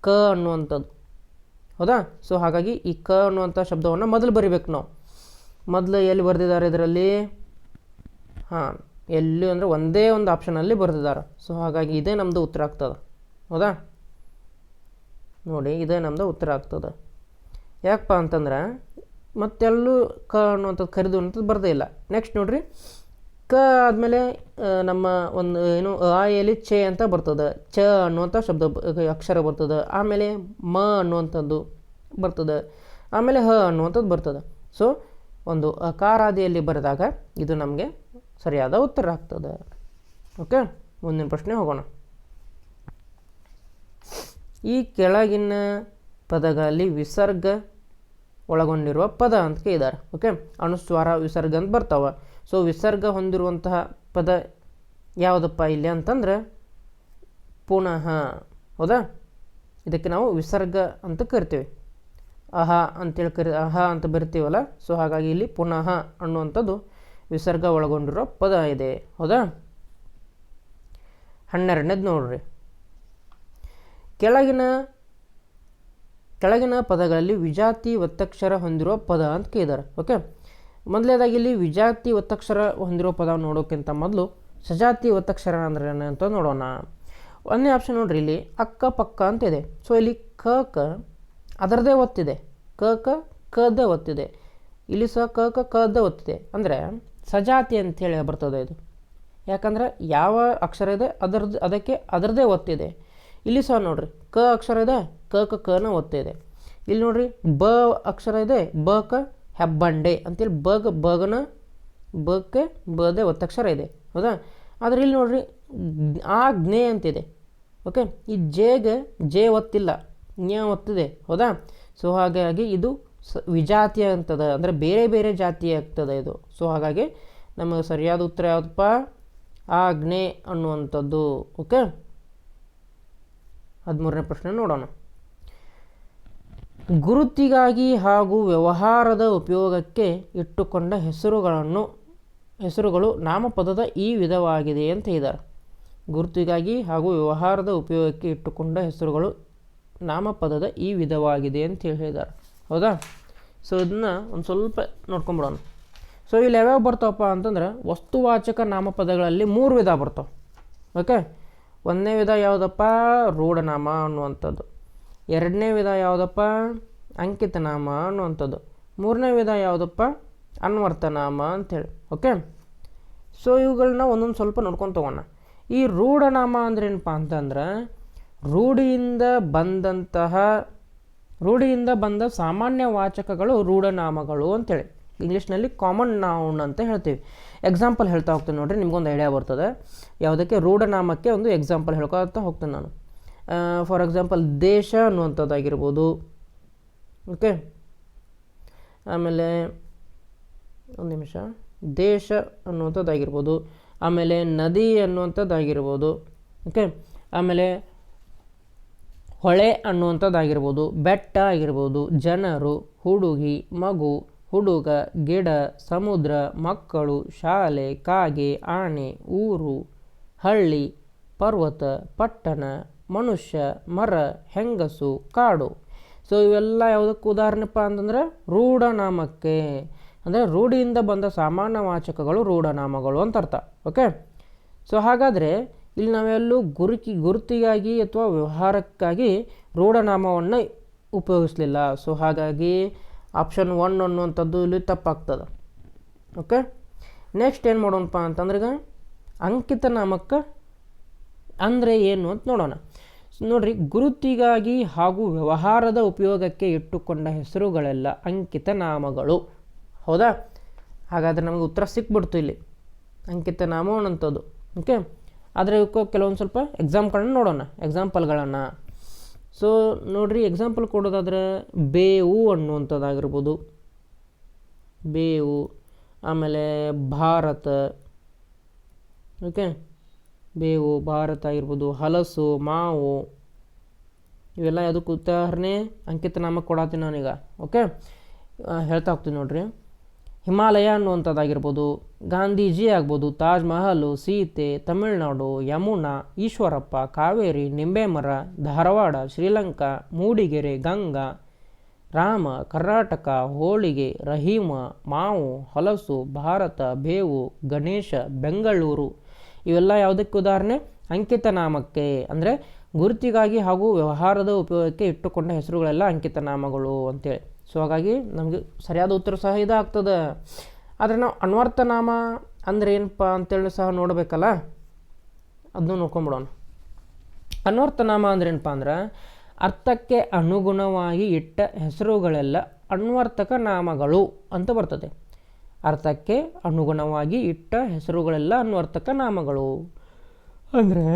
ಕ ಅನ್ನುವಂಥದ್ದು. ಹೌದಾ? ಸೊ ಹಾಗಾಗಿ ಈ ಕ ಅನ್ನುವಂಥ ಶಬ್ದವನ್ನು ಮೊದಲು ಬರಿಬೇಕು ನಾವು. ಮೊದಲು ಎಲ್ಲಿ ಬರೆದಿದ್ದಾರೆ ಇದರಲ್ಲಿ? ಎಲ್ಲಿ ಅಂದರೆ ಒಂದೇ ಒಂದು ಆಪ್ಷನಲ್ಲಿ ಬರೆದಿದ್ದಾರೆ. ಸೊ ಹಾಗಾಗಿ ಇದೇ ನಮ್ಮದು ಉತ್ತರ ಆಗ್ತದೆ. ಹೌದಾ? ನೋಡಿ, ಇದೇ ನಮ್ಮದು ಉತ್ತರ ಆಗ್ತದೆ. ಯಾಕಪ್ಪ ಅಂತಂದ್ರೆ ಮತ್ತೆಲ್ಲೂ ಕ ಅನ್ನುವಂಥದ್ದು ಕರಿದು ಅನ್ನೋಂಥದ್ದು ಬರದೇ ಇಲ್ಲ. ನೆಕ್ಸ್ಟ್ ನೋಡ್ರಿ, ಕ ಆದಮೇಲೆ ನಮ್ಮ ಒಂದು ಏನು ಆಯಲ್ಲಿ ಚೆ ಅಂತ ಬರ್ತದೆ. ಚ ಅನ್ನುವಂಥ ಶಬ್ದ ಅಕ್ಷರ ಬರ್ತದೆ. ಆಮೇಲೆ ಮ ಅನ್ನುವಂಥದ್ದು ಬರ್ತದೆ. ಆಮೇಲೆ ಹ ಅನ್ನುವಂಥದ್ದು ಬರ್ತದೆ. ಸೊ ಒಂದು ಅಕಾರಾದಿಯಲ್ಲಿ ಬರೆದಾಗ ಇದು ನಮಗೆ ಸರಿಯಾದ ಉತ್ತರ ಆಗ್ತದೆ. ಓಕೆ, ಮುಂದಿನ ಪ್ರಶ್ನೆ ಹೋಗೋಣ. ಈ ಕೆಳಗಿನ ಪದಗಳಲ್ಲಿ ವಿಸರ್ಗ ಒಳಗೊಂಡಿರುವ ಪದ ಅಂತ ಕೇಳಿದ್ದಾರೆ. ಓಕೆ, ಅನುಸ್ವಾರ ವಿಸರ್ಗ ಅಂತ ಬರ್ತಾವೆ. ಸೊ ವಿಸರ್ಗ ಹೊಂದಿರುವಂತಹ ಪದ ಯಾವುದಪ್ಪ ಇಲ್ಲಿ ಅಂತಂದ್ರೆ ಪುನಃ. ಹೌದಾ. ಇದಕ್ಕೆ ನಾವು ವಿಸರ್ಗ ಅಂತ ಕರಿತೀವಿ. ಅಹ ಅಂತೇಳಿ ಅಹ ಅಂತ ಬರಿತೀವಲ್ಲ, ಸೊ ಹಾಗಾಗಿ ಇಲ್ಲಿ ಪುನಃ ಅನ್ನುವಂಥದ್ದು ವಿಸರ್ಗ ಒಳಗೊಂಡಿರೋ ಪದ ಇದೆ. ಹೌದಾ. 12ನೇದು ನೋಡ್ರಿ, ಕೆಳಗಿನ ಪದಗಳಲ್ಲಿ ವಿಜಾತಿ ಒತ್ತಕ್ಷರ ಹೊಂದಿರುವ ಪದ ಅಂತ ಕೇಳಿದ್ದಾರೆ. ಓಕೆ, ಮೊದಲನೇದಾಗಿ ಇಲ್ಲಿ ವಿಜಾತಿ ಒತ್ತಕ್ಷರ ಹೊಂದಿರೋ ಪದ ನೋಡೋಕ್ಕಿಂತ ಮೊದಲು ಸಜಾತಿ ಒತ್ತಕ್ಷರ ಅಂದ್ರೆ ಏನು ಅಂತ ನೋಡೋಣ. ಒಂದನೇ ಆಪ್ಷನ್ ನೋಡ್ರಿ, ಇಲ್ಲಿ ಅಕ್ಕಪಕ್ಕ ಅಂತ ಇದೆ. ಸೊ ಇಲ್ಲಿ ಕ ಅದರದೇ ಒತ್ತಿದೆ, ಕದ ಒತ್ತಿದೆ. ಇಲ್ಲಿ ಸಹ ಕದ ಒತ್ತಿದೆ, ಅಂದರೆ ಸಜಾತಿ ಅಂಥೇಳಿ ಬರ್ತದೆ ಇದು. ಯಾಕಂದರೆ ಯಾವ ಅಕ್ಷರ ಇದೆ ಅದಕ್ಕೆ ಅದರದೇ ಒತ್ತಿದೆ. ಇಲ್ಲಿ ಸಹ ನೋಡ್ರಿ ಅಕ್ಷರ ಇದೆ, ಕನ ಒತ್ತಿದೆ. ಇಲ್ಲಿ ನೋಡ್ರಿ ಬ ಅಕ್ಷರ ಇದೆ, ಹೆಬ್ಬಂಡೆ ಅಂತೇಳಿ ಬಕ್ಕೆ ಬದೇ ಒತ್ತಕ್ಷರ ಇದೆ. ಹೌದಾ. ಆದರೆ ಇಲ್ಲಿ ನೋಡ್ರಿ ಜ್ಞೆ ಅಂತಿದೆ. ಓಕೆ, ಈ ಜೆ ಒತ್ತಿಲ್ಲ, ಜ್ಞ ಒತ್ತಿದೆ. ಹೌದಾ. ಸೊ ಹಾಗಾಗಿ ಇದು ವಿಜಾತಿ ಅಂತದ, ಅಂದರೆ ಬೇರೆ ಬೇರೆ ಜಾತಿ ಆಗ್ತದೆ ಇದು. ಸೊ ಹಾಗಾಗಿ ನಮಗೆ ಸರಿಯಾದ ಉತ್ತರ ಯಾವುದಪ್ಪ, ಆಜ್ಞೆ ಅನ್ನುವಂಥದ್ದು. ಓಕೆ, 13ನೇ ಪ್ರಶ್ನೆ ನೋಡೋಣ. ಗುರುತಿಗಾಗಿ ಹಾಗೂ ವ್ಯವಹಾರದ ಉಪಯೋಗಕ್ಕೆ ಇಟ್ಟುಕೊಂಡ ಹೆಸರುಗಳು ನಾಮಪದದ ಈ ವಿಧವಾಗಿದೆ ಅಂತ ಇದ್ದಾರೆ. ಗುರುತಿಗಾಗಿ ಹಾಗೂ ವ್ಯವಹಾರದ ಉಪಯೋಗಕ್ಕೆ ಇಟ್ಟುಕೊಂಡ ಹೆಸರುಗಳು ನಾಮಪದದ ಈ ವಿಧವಾಗಿದೆ ಅಂತ ಹೇಳಿದ್ದಾರೆ. ಹೌದಾ. ಸೊ ಇದನ್ನು ಒಂದು ಸ್ವಲ್ಪ ನೋಡ್ಕೊಂಬಿಡೋಣ. ಸೊ ಇಲ್ಲಿ ಯಾವ್ಯಾವ ಬರ್ತಾವಪ್ಪ ಅಂತಂದ್ರೆ, ವಸ್ತುವಾಚಕ ನಾಮಪದಗಳಲ್ಲಿ 3 ವಿಧ ಬರ್ತಾವೆ. ಓಕೆ, 1ನೇ ವಿಧ ಯಾವುದಪ್ಪ, ರೂಢನಾಮ ಅನ್ನುವಂಥದ್ದು. 2ನೇ ವಿಧ ಯಾವುದಪ್ಪ, ಅಂಕಿತನಾಮ ಅನ್ನುವಂಥದ್ದು. 3ನೇ ವಿಧ ಯಾವುದಪ್ಪ, ಅನ್ವರ್ಥನಾಮ ಅಂಥೇಳಿ. ಓಕೆ, ಸೊ ಇವುಗಳನ್ನ ಒಂದೊಂದು ಸ್ವಲ್ಪ ನೋಡ್ಕೊಂಡು ತಗೋಣ. ಈ ರೂಢನಾಮ ಅಂದ್ರೇನಪ್ಪ ಅಂತಂದ್ರೆ, ರೂಢಿಯಿಂದ ಬಂದ ಸಾಮಾನ್ಯ ವಾಚಕಗಳು ರೂಢನಾಮಗಳು ಅಂತೇಳಿ. ಇಂಗ್ಲೀಷ್ನಲ್ಲಿ ಕಾಮನ್ ನೌನ್ ಅಂತ ಹೇಳ್ತೀವಿ. ಎಕ್ಸಾಂಪಲ್ ಹೇಳ್ತಾ ಹೋಗ್ತೀನಿ ನೋಡಿರಿ, ನಿಮ್ಗೊಂದು ಐಡಿಯಾ ಬರ್ತದೆ. ಯಾವುದಕ್ಕೆ, ರೂಢನಾಮಕ್ಕೆ ಒಂದು ಎಕ್ಸಾಂಪಲ್ ಹೇಳ್ಕೊಳ್ತಾ ಹೋಗ್ತೀನಿ ನಾನು. ಫಾರ್ ಎಕ್ಸಾಂಪಲ್ ದೇಶ ಅನ್ನುವಂಥದ್ದಾಗಿರ್ಬೋದು. ಓಕೆ, ಆಮೇಲೆ ಒಂದು ನಿಮಿಷ, ದೇಶ ಅನ್ನುವಂಥದ್ದಾಗಿರ್ಬೋದು. ಆಮೇಲೆ ನದಿ ಅನ್ನುವಂಥದ್ದಾಗಿರ್ಬೋದು. ಓಕೆ, ಆಮೇಲೆ ಹೊಳೆ ಅನ್ನುವಂಥದ್ದಾಗಿರ್ಬೋದು, ಬೆಟ್ಟ ಆಗಿರ್ಬೋದು, ಜನರು, ಹುಡುಗಿ, ಮಗು, ಹುಡುಗ, ಗಿಡ, ಸಮುದ್ರ, ಮಕ್ಕಳು, ಶಾಲೆ, ಕಾಗೆ, ಆನೆ, ಊರು, ಹಳ್ಳಿ, ಪರ್ವತ, ಪಟ್ಟಣ, ಮನುಷ್ಯ, ಮರ, ಹೆಂಗಸು, ಕಾಡು. ಸೊ ಇವೆಲ್ಲ ಯಾವುದಕ್ಕೆ ಉದಾಹರಣೆಪ್ಪ ಅಂತಂದರೆ ರೂಢನಾಮಕ್ಕೆ. ಅಂದರೆ ರೂಢಿಯಿಂದ ಬಂದ ಸಾಮಾನ್ಯ ವಾಚಕಗಳು ರೂಢನಾಮಗಳು ಅಂತ ಅರ್ಥ. ಓಕೆ, ಸೊ ಹಾಗಾದರೆ ಇಲ್ಲಿ ನಾವೆಲ್ಲೂ ಗುರುತಿಗಾಗಿ ಅಥವಾ ವ್ಯವಹಾರಕ್ಕಾಗಿ ರೂಢನಾಮವನ್ನು ಉಪಯೋಗಿಸಲಿಲ್ಲ. ಸೊ ಹಾಗಾಗಿ ಆಪ್ಷನ್ 1 ಅನ್ನುವಂಥದ್ದು ಇಲ್ಲಿ ತಪ್ಪಾಗ್ತದೆ. ಓಕೆ, ನೆಕ್ಸ್ಟ್ ಏನು ಮಾಡೋಣಪ್ಪ ಅಂತಂದ್ರೆ, ಈಗ ಅಂಕಿತ ನಾಮಕ್ಕೆ ಅಂದರೆ ಏನು ಅಂತ ನೋಡೋಣ. ನೋಡ್ರಿ, ಗುರುತಿಗಾಗಿ ಹಾಗೂ ವ್ಯವಹಾರದ ಉಪಯೋಗಕ್ಕೆ ಇಟ್ಟುಕೊಂಡ ಹೆಸರುಗಳೆಲ್ಲ ಅಂಕಿತ ನಾಮಗಳು. ಹೌದಾ. ಹಾಗಾದರೆ ನಮಗೆ ಉತ್ತರ ಸಿಕ್ಬಿಡ್ತು ಇಲ್ಲಿ, ಅಂಕಿತ ನಾಮ ಅನ್ನೋಂಥದ್ದು. ಓಕೆ, ಆದರೆ ಇವಕ್ಕೆ ಕೆಲವೊಂದು ಸ್ವಲ್ಪ ಎಕ್ಸಾಂಪಲ್ಗಳನ್ನು. ಸೊ ನೋಡ್ರಿ, ಎಕ್ಸಾಂಪಲ್ ಕೊಡೋದಾದರೆ ಬೇವು ಅನ್ನುವಂಥದ್ದಾಗಿರ್ಬೋದು, ಬೇವು. ಆಮೇಲೆ ಭಾರತ. ಓಕೆ, ಬೇವು, ಭಾರತ ಆಗಿರ್ಬೋದು. ಹಲಸು, ಮಾವು, ಇವೆಲ್ಲ ಯಾವುದಕ್ಕೆ ಉದಾಹರಣೆ, ಅಂಕಿತ ನಾಮಕ್ಕೆ ಕೊಡತ್ತೀನಿ ನಾನೀಗ. ಓಕೆ, ಹೇಳ್ತಾ ಹೋಗ್ತೀನಿ ನೋಡ್ರಿ. ಹಿಮಾಲಯ ಅನ್ನುವಂಥದ್ದಾಗಿರ್ಬೋದು, ಗಾಂಧೀಜಿ ಆಗ್ಬೋದು, ತಾಜ್ ಮಹಲು, ಸೀತೆ, ತಮಿಳುನಾಡು, ಯಮುನಾ, ಈಶ್ವರಪ್ಪ, ಕಾವೇರಿ, ನಿಂಬೆ ಮರ, ಧಾರವಾಡ, ಶ್ರೀಲಂಕಾ, ಮೂಡಿಗೆರೆ, ಗಂಗಾ, ರಾಮ, ಕರ್ನಾಟಕ, ಹೋಳಿಗೆ, ರಹೀಮ, ಮಾವು, ಹಲಸು, ಭಾರತ, ಬೇವು, ಗಣೇಶ, ಬೆಂಗಳೂರು. ಇವೆಲ್ಲ ಯಾವುದಕ್ಕೆ ಉದಾಹರಣೆ, ಅಂಕಿತ ನಾಮಕ್ಕೆ. ಅಂದರೆ ಗುರುತಿಗಾಗಿ ಹಾಗೂ ವ್ಯವಹಾರದ ಉಪಯೋಗಕ್ಕೆ ಇಟ್ಟುಕೊಂಡ ಹೆಸರುಗಳೆಲ್ಲ ಅಂಕಿತ ನಾಮಗಳು ಅಂತೇಳಿ. ಸೊ ಹಾಗಾಗಿ ನಮಗೆ ಸರಿಯಾದ ಉತ್ತರ ಸಹ ಇದಾಗ್ತದೆ. ಆದರೆ ನಾವು ಅನ್ವರ್ಥನಾಮ ಅಂದರೆ ಏನಪ್ಪ ಅಂತೇಳಿ ಸಹ ನೋಡಬೇಕಲ್ಲ, ಅದನ್ನು ನೋಡ್ಕೊಂಬಿಡೋಣ. ಅನ್ವರ್ಥನಾಮ ಅಂದ್ರೆ ಏನಪ್ಪ ಅಂದ್ರೆ, ಅರ್ಥಕ್ಕೆ ಅನುಗುಣವಾಗಿ ಇಟ್ಟ ಹೆಸರುಗಳೆಲ್ಲ ಅನ್ವರ್ಥಕ ನಾಮಗಳು ಅಂತ ಬರ್ತದೆ. ಅರ್ಥಕ್ಕೆ ಅನುಗುಣವಾಗಿ ಇಟ್ಟ ಹೆಸರುಗಳೆಲ್ಲ ಅನ್ವರ್ಥಕ ನಾಮಗಳು ಅಂದರೆ,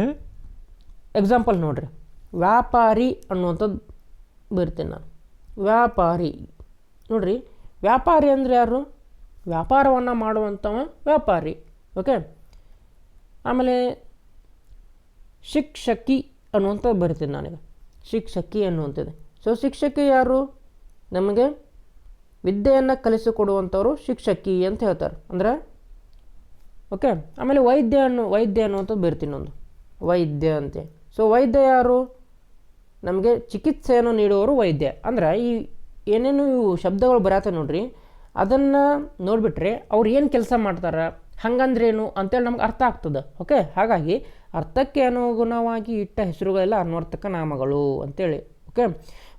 ಎಕ್ಸಾಂಪಲ್ ನೋಡ್ರಿ, ವ್ಯಾಪಾರಿ ಅನ್ನುವಂಥದ್ದು ಬರ್ತೀನಿ ನಾನು. ವ್ಯಾಪಾರಿ ನೋಡ್ರಿ, ವ್ಯಾಪಾರಿ ಅಂದರೆ ಯಾರು, ವ್ಯಾಪಾರವನ್ನು ಮಾಡುವಂಥವ ವ್ಯಾಪಾರಿ. ಓಕೆ, ಆಮೇಲೆ ಶಿಕ್ಷಕಿ ಅನ್ನುವಂಥದ್ದು ಬರಿತೀನಿ ನಾನೀಗ. ಶಿಕ್ಷಕಿ ಅನ್ನುವಂಥದ್ದು. ಸೊ ಶಿಕ್ಷಕಿ ಯಾರು? ನಮಗೆ ವಿದ್ಯೆಯನ್ನು ಕಲಿಸಿಕೊಡುವಂಥವ್ರು ಶಿಕ್ಷಕಿ ಅಂತ ಹೇಳ್ತಾರೆ. ಅಂದರೆ ಓಕೆ. ಆಮೇಲೆ ವೈದ್ಯ ಅನ್ನುವಂಥದ್ದು ಬರಿತೀನಿ ಒಂದು, ವೈದ್ಯ ಅಂತೆ. ಸೊ ವೈದ್ಯ ಯಾರು? ನಮಗೆ ಚಿಕಿತ್ಸೆಯನ್ನು ನೀಡುವವರು ವೈದ್ಯ. ಅಂದ್ರೆ ಈ ಏನೇನು ಇವು ಶಬ್ದಗಳು ಬರತ್ತೆ ನೋಡ್ರಿ, ಅದನ್ನು ನೋಡಿಬಿಟ್ರೆ ಅವ್ರು ಏನು ಕೆಲಸ ಮಾಡ್ತಾರೆ, ಹಂಗಂದ್ರೇನು ಅಂತೇಳಿ ನಮ್ಗೆ ಅರ್ಥ ಆಗ್ತದೆ. ಓಕೆ. ಹಾಗಾಗಿ ಅರ್ಥಕ್ಕೆ ಅನುಗುಣವಾಗಿ ಇಟ್ಟ ಹೆಸರುಗಳೆಲ್ಲ ಅನ್ವರ್ಥಕ ನಾಮಗಳು ಅಂತೇಳಿ. ಓಕೆ.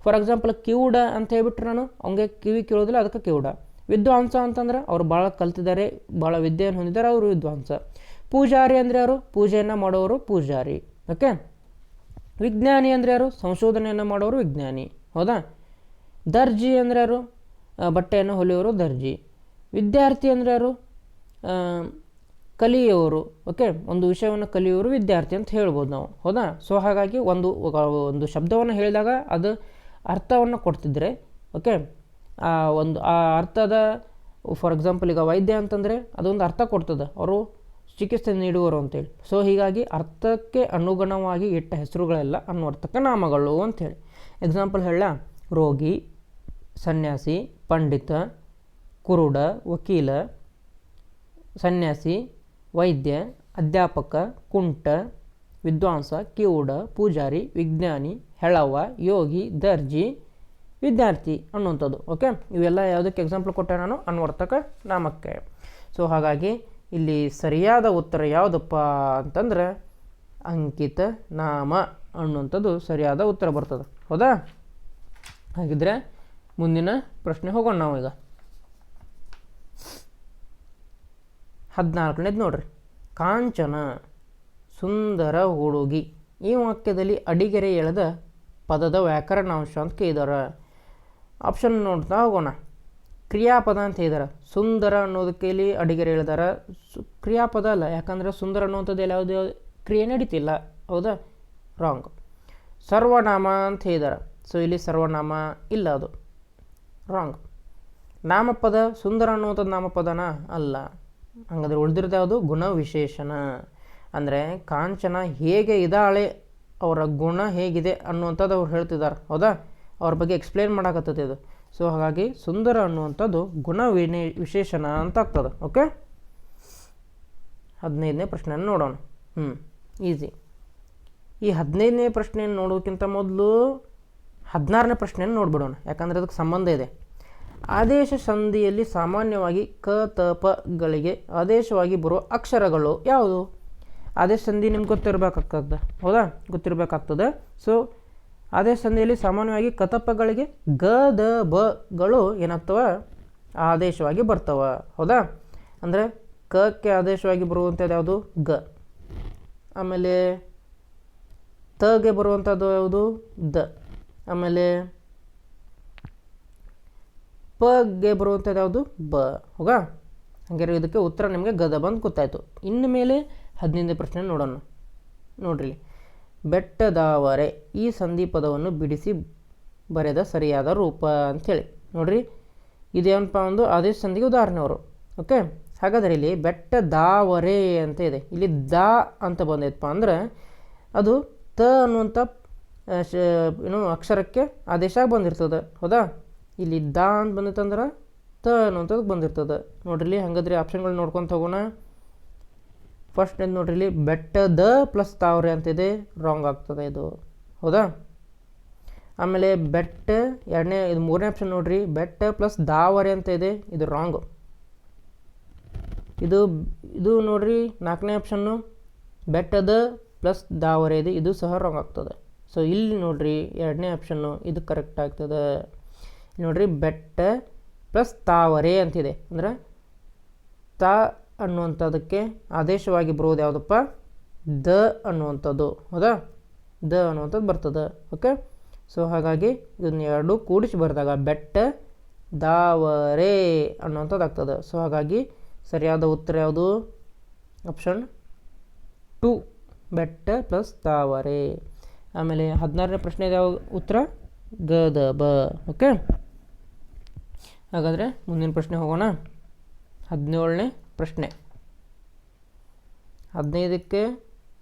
ಫಾರ್ ಎಕ್ಸಾಂಪಲ್ ಕಿವುಡ ಅಂತ ಹೇಳ್ಬಿಟ್ರೆ ನಾನು ಅವ್ಗೆ ಕಿವಿ ಕೇಳೋದಿಲ್ಲ, ಅದಕ್ಕೆ ಕಿವುಡ. ವಿದ್ವಾಂಸ ಅಂತಂದ್ರೆ ಅವ್ರು ಭಾಳ ಕಲ್ತಿದ್ದಾರೆ, ಭಾಳ ವಿದ್ಯೆಯನ್ನು ಹೊಂದಿದ್ದಾರೆ, ಅವರು ವಿದ್ವಾಂಸ. ಪೂಜಾರಿ ಅಂದರೆ ಯಾರು? ಪೂಜೆಯನ್ನು ಮಾಡೋರು ಪೂಜಾರಿ. ಓಕೆ. ವಿಜ್ಞಾನಿ ಅಂದರೆ ಯಾರು? ಸಂಶೋಧನೆಯನ್ನು ಮಾಡೋರು ವಿಜ್ಞಾನಿ. ಹೌದಾ. ದರ್ಜಿ ಅಂದರೆ ಯಾರು? ಬಟ್ಟೆಯನ್ನು ಹೊಲಿಯೋರು ದರ್ಜಿ. ವಿದ್ಯಾರ್ಥಿ ಅಂದರೆ ಯಾರು? ಕಲಿಯೋರು. ಓಕೆ. ಒಂದು ವಿಷಯವನ್ನು ಕಲಿಯೋರು ವಿದ್ಯಾರ್ಥಿ ಅಂತ ಹೇಳ್ಬೋದು ನಾವು. ಹೌದಾ. ಸೊ ಹಾಗಾಗಿ ಒಂದು ಶಬ್ದವನ್ನು ಹೇಳಿದಾಗ ಅದು ಅರ್ಥವನ್ನು ಕೊಡ್ತಿದ್ರೆ, ಓಕೆ, ಆ ಅರ್ಥದ ಫಾರ್ ಎಕ್ಸಾಂಪಲ್ ಈಗ ವೈದ್ಯ ಅಂತಂದರೆ ಅದೊಂದು ಅರ್ಥ ಕೊಡ್ತದೆ, ಅವರು ಚಿಕಿತ್ಸೆ ನೀಡುವರು ಅಂತೇಳಿ. ಸೊ ಹೀಗಾಗಿ ಅರ್ಥಕ್ಕೆ ಅನುಗುಣವಾಗಿ ಇಟ್ಟ ಹೆಸರುಗಳೆಲ್ಲ ಅನ್ವರ್ಥಕ ನಾಮಗಳು ಅಂಥೇಳಿ. ಎಕ್ಸಾಂಪಲ್ ಹೇಳ: ರೋಗಿ, ಸನ್ಯಾಸಿ, ಪಂಡಿತ, ಕುರುಡ, ವಕೀಲ, ಸನ್ಯಾಸಿ, ವೈದ್ಯ, ಅಧ್ಯಾಪಕ, ಕುಂಟ, ವಿದ್ವಾಂಸ, ಕಿವುಡ, ಪೂಜಾರಿ, ವಿಜ್ಞಾನಿ, ಹೆಳವ, ಯೋಗಿ, ದರ್ಜಿ, ವಿದ್ಯಾರ್ಥಿ ಅನ್ನುವಂಥದ್ದು. ಓಕೆ. ಇವೆಲ್ಲ ಯಾವುದಕ್ಕೆ ಎಕ್ಸಾಂಪಲ್ ಕೊಟ್ಟೆ ನಾನು? ಅನ್ವರ್ಥಕ ನಾಮಕ್ಕೆ. ಸೊ ಹಾಗಾಗಿ ಇಲ್ಲಿ ಸರಿಯಾದ ಉತ್ತರ ಯಾವುದಪ್ಪ ಅಂತಂದ್ರೆ ಅಂಕಿತ ನಾಮ ಅನ್ನುವಂಥದ್ದು ಸರಿಯಾದ ಉತ್ತರ ಬರ್ತದೆ. ಹೌದಾ. ಹಾಗಿದ್ರೆ ಮುಂದಿನ ಪ್ರಶ್ನೆ ಹೋಗೋಣ ನಾವು ಈಗ. 14ನೇದು ನೋಡ್ರಿ. ಕಾಂಚನ ಸುಂದರ ಹುಡುಗಿ. ಈ ವಾಕ್ಯದಲ್ಲಿ ಅಡಿಗೆರೆ ಎಳೆದ ಪದದ ವ್ಯಾಕರಣಾಂಶ ಅಂತ ಕೇಳಿದಾರೆ. ಆಪ್ಷನ್ ನೋಡ್ತಾ ಹೋಗೋಣ. ಕ್ರಿಯಾಪದ ಅಂತ ಹೇಳಿದಾರೆ. ಸುಂದರ ಅನ್ನೋದಕ್ಕೆ ಇಲ್ಲಿ ಅಡಿಗೆರೆ ಎಳೆದಾರ. ಕ್ರಿಯಾಪದ ಅಲ್ಲ, ಯಾಕಂದರೆ ಸುಂದರ ಅನ್ನುವಂಥದ್ದು ಯಾವುದೇ ಕ್ರಿಯೆ ನಡೀತಿಲ್ಲ. ಹೌದಾ. ರಾಂಗ್. ಸರ್ವನಾಮ ಅಂತ ಹೇಳಿದಾರೆ. ಸೊ ಇಲ್ಲಿ ಸರ್ವನಾಮ ಇಲ್ಲ, ಅದು ರಾಂಗ್. ನಾಮಪದ. ಸುಂದರ ಅನ್ನುವಂಥದ್ದು ನಾಮಪದನ ಅಲ್ಲ. ಹಂಗಾದ್ರೆ ಉಳಿದಿರೋದು ಯಾವುದು? ಗುಣವಿಶೇಷಣ. ಅಂದರೆ ಕಾಂಚನ ಹೇಗೆ ಇದ್ದಾಳೆ, ಅವರ ಗುಣ ಹೇಗಿದೆ ಅನ್ನುವಂಥದ್ದು ಅವ್ರು ಹೇಳ್ತಿದ್ದಾರೆ. ಹೌದಾ. ಅವ್ರ ಬಗ್ಗೆ ಎಕ್ಸ್ಪ್ಲೇನ್ ಮಾಡೋಕತ್ತೈತೆ ಇದು. ಸೊ ಹಾಗಾಗಿ ಸುಂದರ ಅನ್ನುವಂಥದ್ದು ವಿಶೇಷಣ ಅಂತ ಆಗ್ತದೆ. ಓಕೆ. 15ನೇ ಪ್ರಶ್ನೆಯನ್ನು ನೋಡೋಣ. ಈಸಿ. ಈ 15ನೇ ಪ್ರಶ್ನೆಯನ್ನು ನೋಡೋಕ್ಕಿಂತ ಮೊದಲು 16ನೇ ಪ್ರಶ್ನೆಯನ್ನು ನೋಡ್ಬಿಡೋಣ, ಯಾಕಂದರೆ ಅದಕ್ಕೆ ಸಂಬಂಧ ಇದೆ. ಆದೇಶ ಸಂಧಿಯಲ್ಲಿ ಸಾಮಾನ್ಯವಾಗಿ ಕ ತ ಪಗಳಿಗೆ ಆದೇಶವಾಗಿ ಬರುವ ಅಕ್ಷರಗಳು ಯಾವುದು? ಆದೇಶ ಸಂಧಿ ನಿಮ್ಗೆ ಗೊತ್ತಿರಬೇಕಾಗ್ತದೆ. ಹೌದಾ. ಗೊತ್ತಿರಬೇಕಾಗ್ತದೆ. ಸೊ ಆದೇಶ ಸಂಧಿಯಲ್ಲಿ ಸಾಮಾನ್ಯವಾಗಿ ಕತಪಗಳಿಗೆ ಗ ದ ಬಗಳು ಏನಾಗ್ತವ? ಆದೇಶವಾಗಿ ಬರ್ತವ. ಹೌದಾ. ಅಂದರೆ ಕಕ್ಕೆ ಆದೇಶವಾಗಿ ಬರುವಂಥದ್ದು ಯಾವುದು? ಗ. ಆಮೇಲೆ ತಗೆ ಬರುವಂಥದ್ದು ಯಾವುದು? ದ. ಆಮೇಲೆ ಪಗೆ ಬರುವಂಥದ್ದು ಯಾವುದು? ಬ. ಹೋಗಾ. ಹಾಗಾದ್ರೆ ಇದಕ್ಕೆ ಉತ್ತರ ನಿಮಗೆ ಗದ ಬಂದು ಗೊತ್ತಾಯಿತು. ಇನ್ನು ಮೇಲೆ 15ನೇ ಪ್ರಶ್ನೆ ನೋಡೋಣ. ನೋಡ್ರಿ. ಬೆಟ್ಟದಾವರೆ ಈ ಸಂಧಿ ಪದವನ್ನು ಬಿಡಿಸಿ ಬರೆದ ಸರಿಯಾದ ರೂಪ ಅಂಥೇಳಿ. ನೋಡ್ರಿ, ಇದೇನಪ್ಪ ಒಂದು ಆದೇಶ ಸಂಧಿಗೆ ಉದಾಹರಣೆ ಅವರು. ಓಕೆ. ಹಾಗಾದರೆ ಇಲ್ಲಿ ಬೆಟ್ಟದಾವರೆ ಅಂತ ಇದೆ. ಇಲ್ಲಿ ದ ಅಂತ ಬಂದೈತಪ್ಪ ಅಂದ್ರೆ ಅದು ತ ಅನ್ನುವಂಥ ಅಕ್ಷರಕ್ಕೆ ಆದೇಶ ಬಂದಿರ್ತದೆ. ಹೌದಾ. ಇಲ್ಲಿ ದ ಅಂತ ಬಂದಿತ್ತಂದ್ರೆ ತ ಅನ್ನುವಂಥದ್ದು ಬಂದಿರ್ತದೆ. ನೋಡ್ರಿ, ಹಾಗಾದ್ರೆ ಆಪ್ಷನ್ಗಳು ನೋಡ್ಕೊತ ಹೋಗೋಣ. ಫಸ್ಟ್ ನೋಡ್ರಿ, ಇಲ್ಲಿ ಬೆಟ್ಟದ ಪ್ಲಸ್ ತಾವರೆ ಅಂತಿದೆ, ರಾಂಗ್ ಆಗ್ತದೆ ಇದು. ಹೌದಾ. ಆಮೇಲೆ ಬೆಟ್ಟ ಇದು 3ನೇ ಆಪ್ಷನ್ ನೋಡ್ರಿ, ಬೆಟ್ಟ ಪ್ಲಸ್ ದಾವರೆ ಅಂತ ಇದೆ, ಇದು ರಾಂಗ್. ಇದು ನೋಡ್ರಿ 4ನೇ ಆಪ್ಷನ್ನು ಬೆಟ್ಟದ ಪ್ಲಸ್ ದಾವರೆ ಇದೆ, ಇದು ಸಹ ರಾಂಗ್ ಆಗ್ತದೆ. ಸೊ ಇಲ್ಲಿ ನೋಡ್ರಿ 2ನೇ ಆಪ್ಷನ್ನು, ಇದು ಕರೆಕ್ಟ್ ಆಗ್ತದೆ. ನೋಡ್ರಿ, ಬೆಟ್ಟ ಪ್ಲಸ್ ತಾವರೆ ಅಂತಿದೆ, ಅಂದ್ರೆ ತ ಅನ್ನುವಂಥದ್ದಕ್ಕೆ ಆದೇಶವಾಗಿ ಬರುವುದು ಯಾವುದಪ್ಪ? ದ ಅನ್ನುವಂಥದ್ದು. ಹೌದಾ. ದ ಅನ್ನುವಂಥದ್ದು ಬರ್ತದೆ. ಓಕೆ. ಸೊ ಹಾಗಾಗಿ ಇದನ್ನ ಎರಡು ಕೂಡಿಸಿ ಬರೆದಾಗ ಬೆಟ್ಟ ದಾವರೆ ಅನ್ನುವಂಥದ್ದು ಆಗ್ತದೆ. ಸೊ ಹಾಗಾಗಿ ಸರಿಯಾದ ಉತ್ತರ ಯಾವುದು? ಆಪ್ಷನ್ 2, ಬೆಟ್ಟ ಪ್ಲಸ್ ತಾವರೆ. ಆಮೇಲೆ 16ನೇ ಪ್ರಶ್ನೆ ಯಾವ ಉತ್ತರ? ಗದ ಬ. ಓಕೆ. ಹಾಗಾದರೆ ಮುಂದಿನ ಪ್ರಶ್ನೆ ಹೋಗೋಣ. 17ನೇ ಪ್ರಶ್ನೆ. 15ಕ್ಕೆ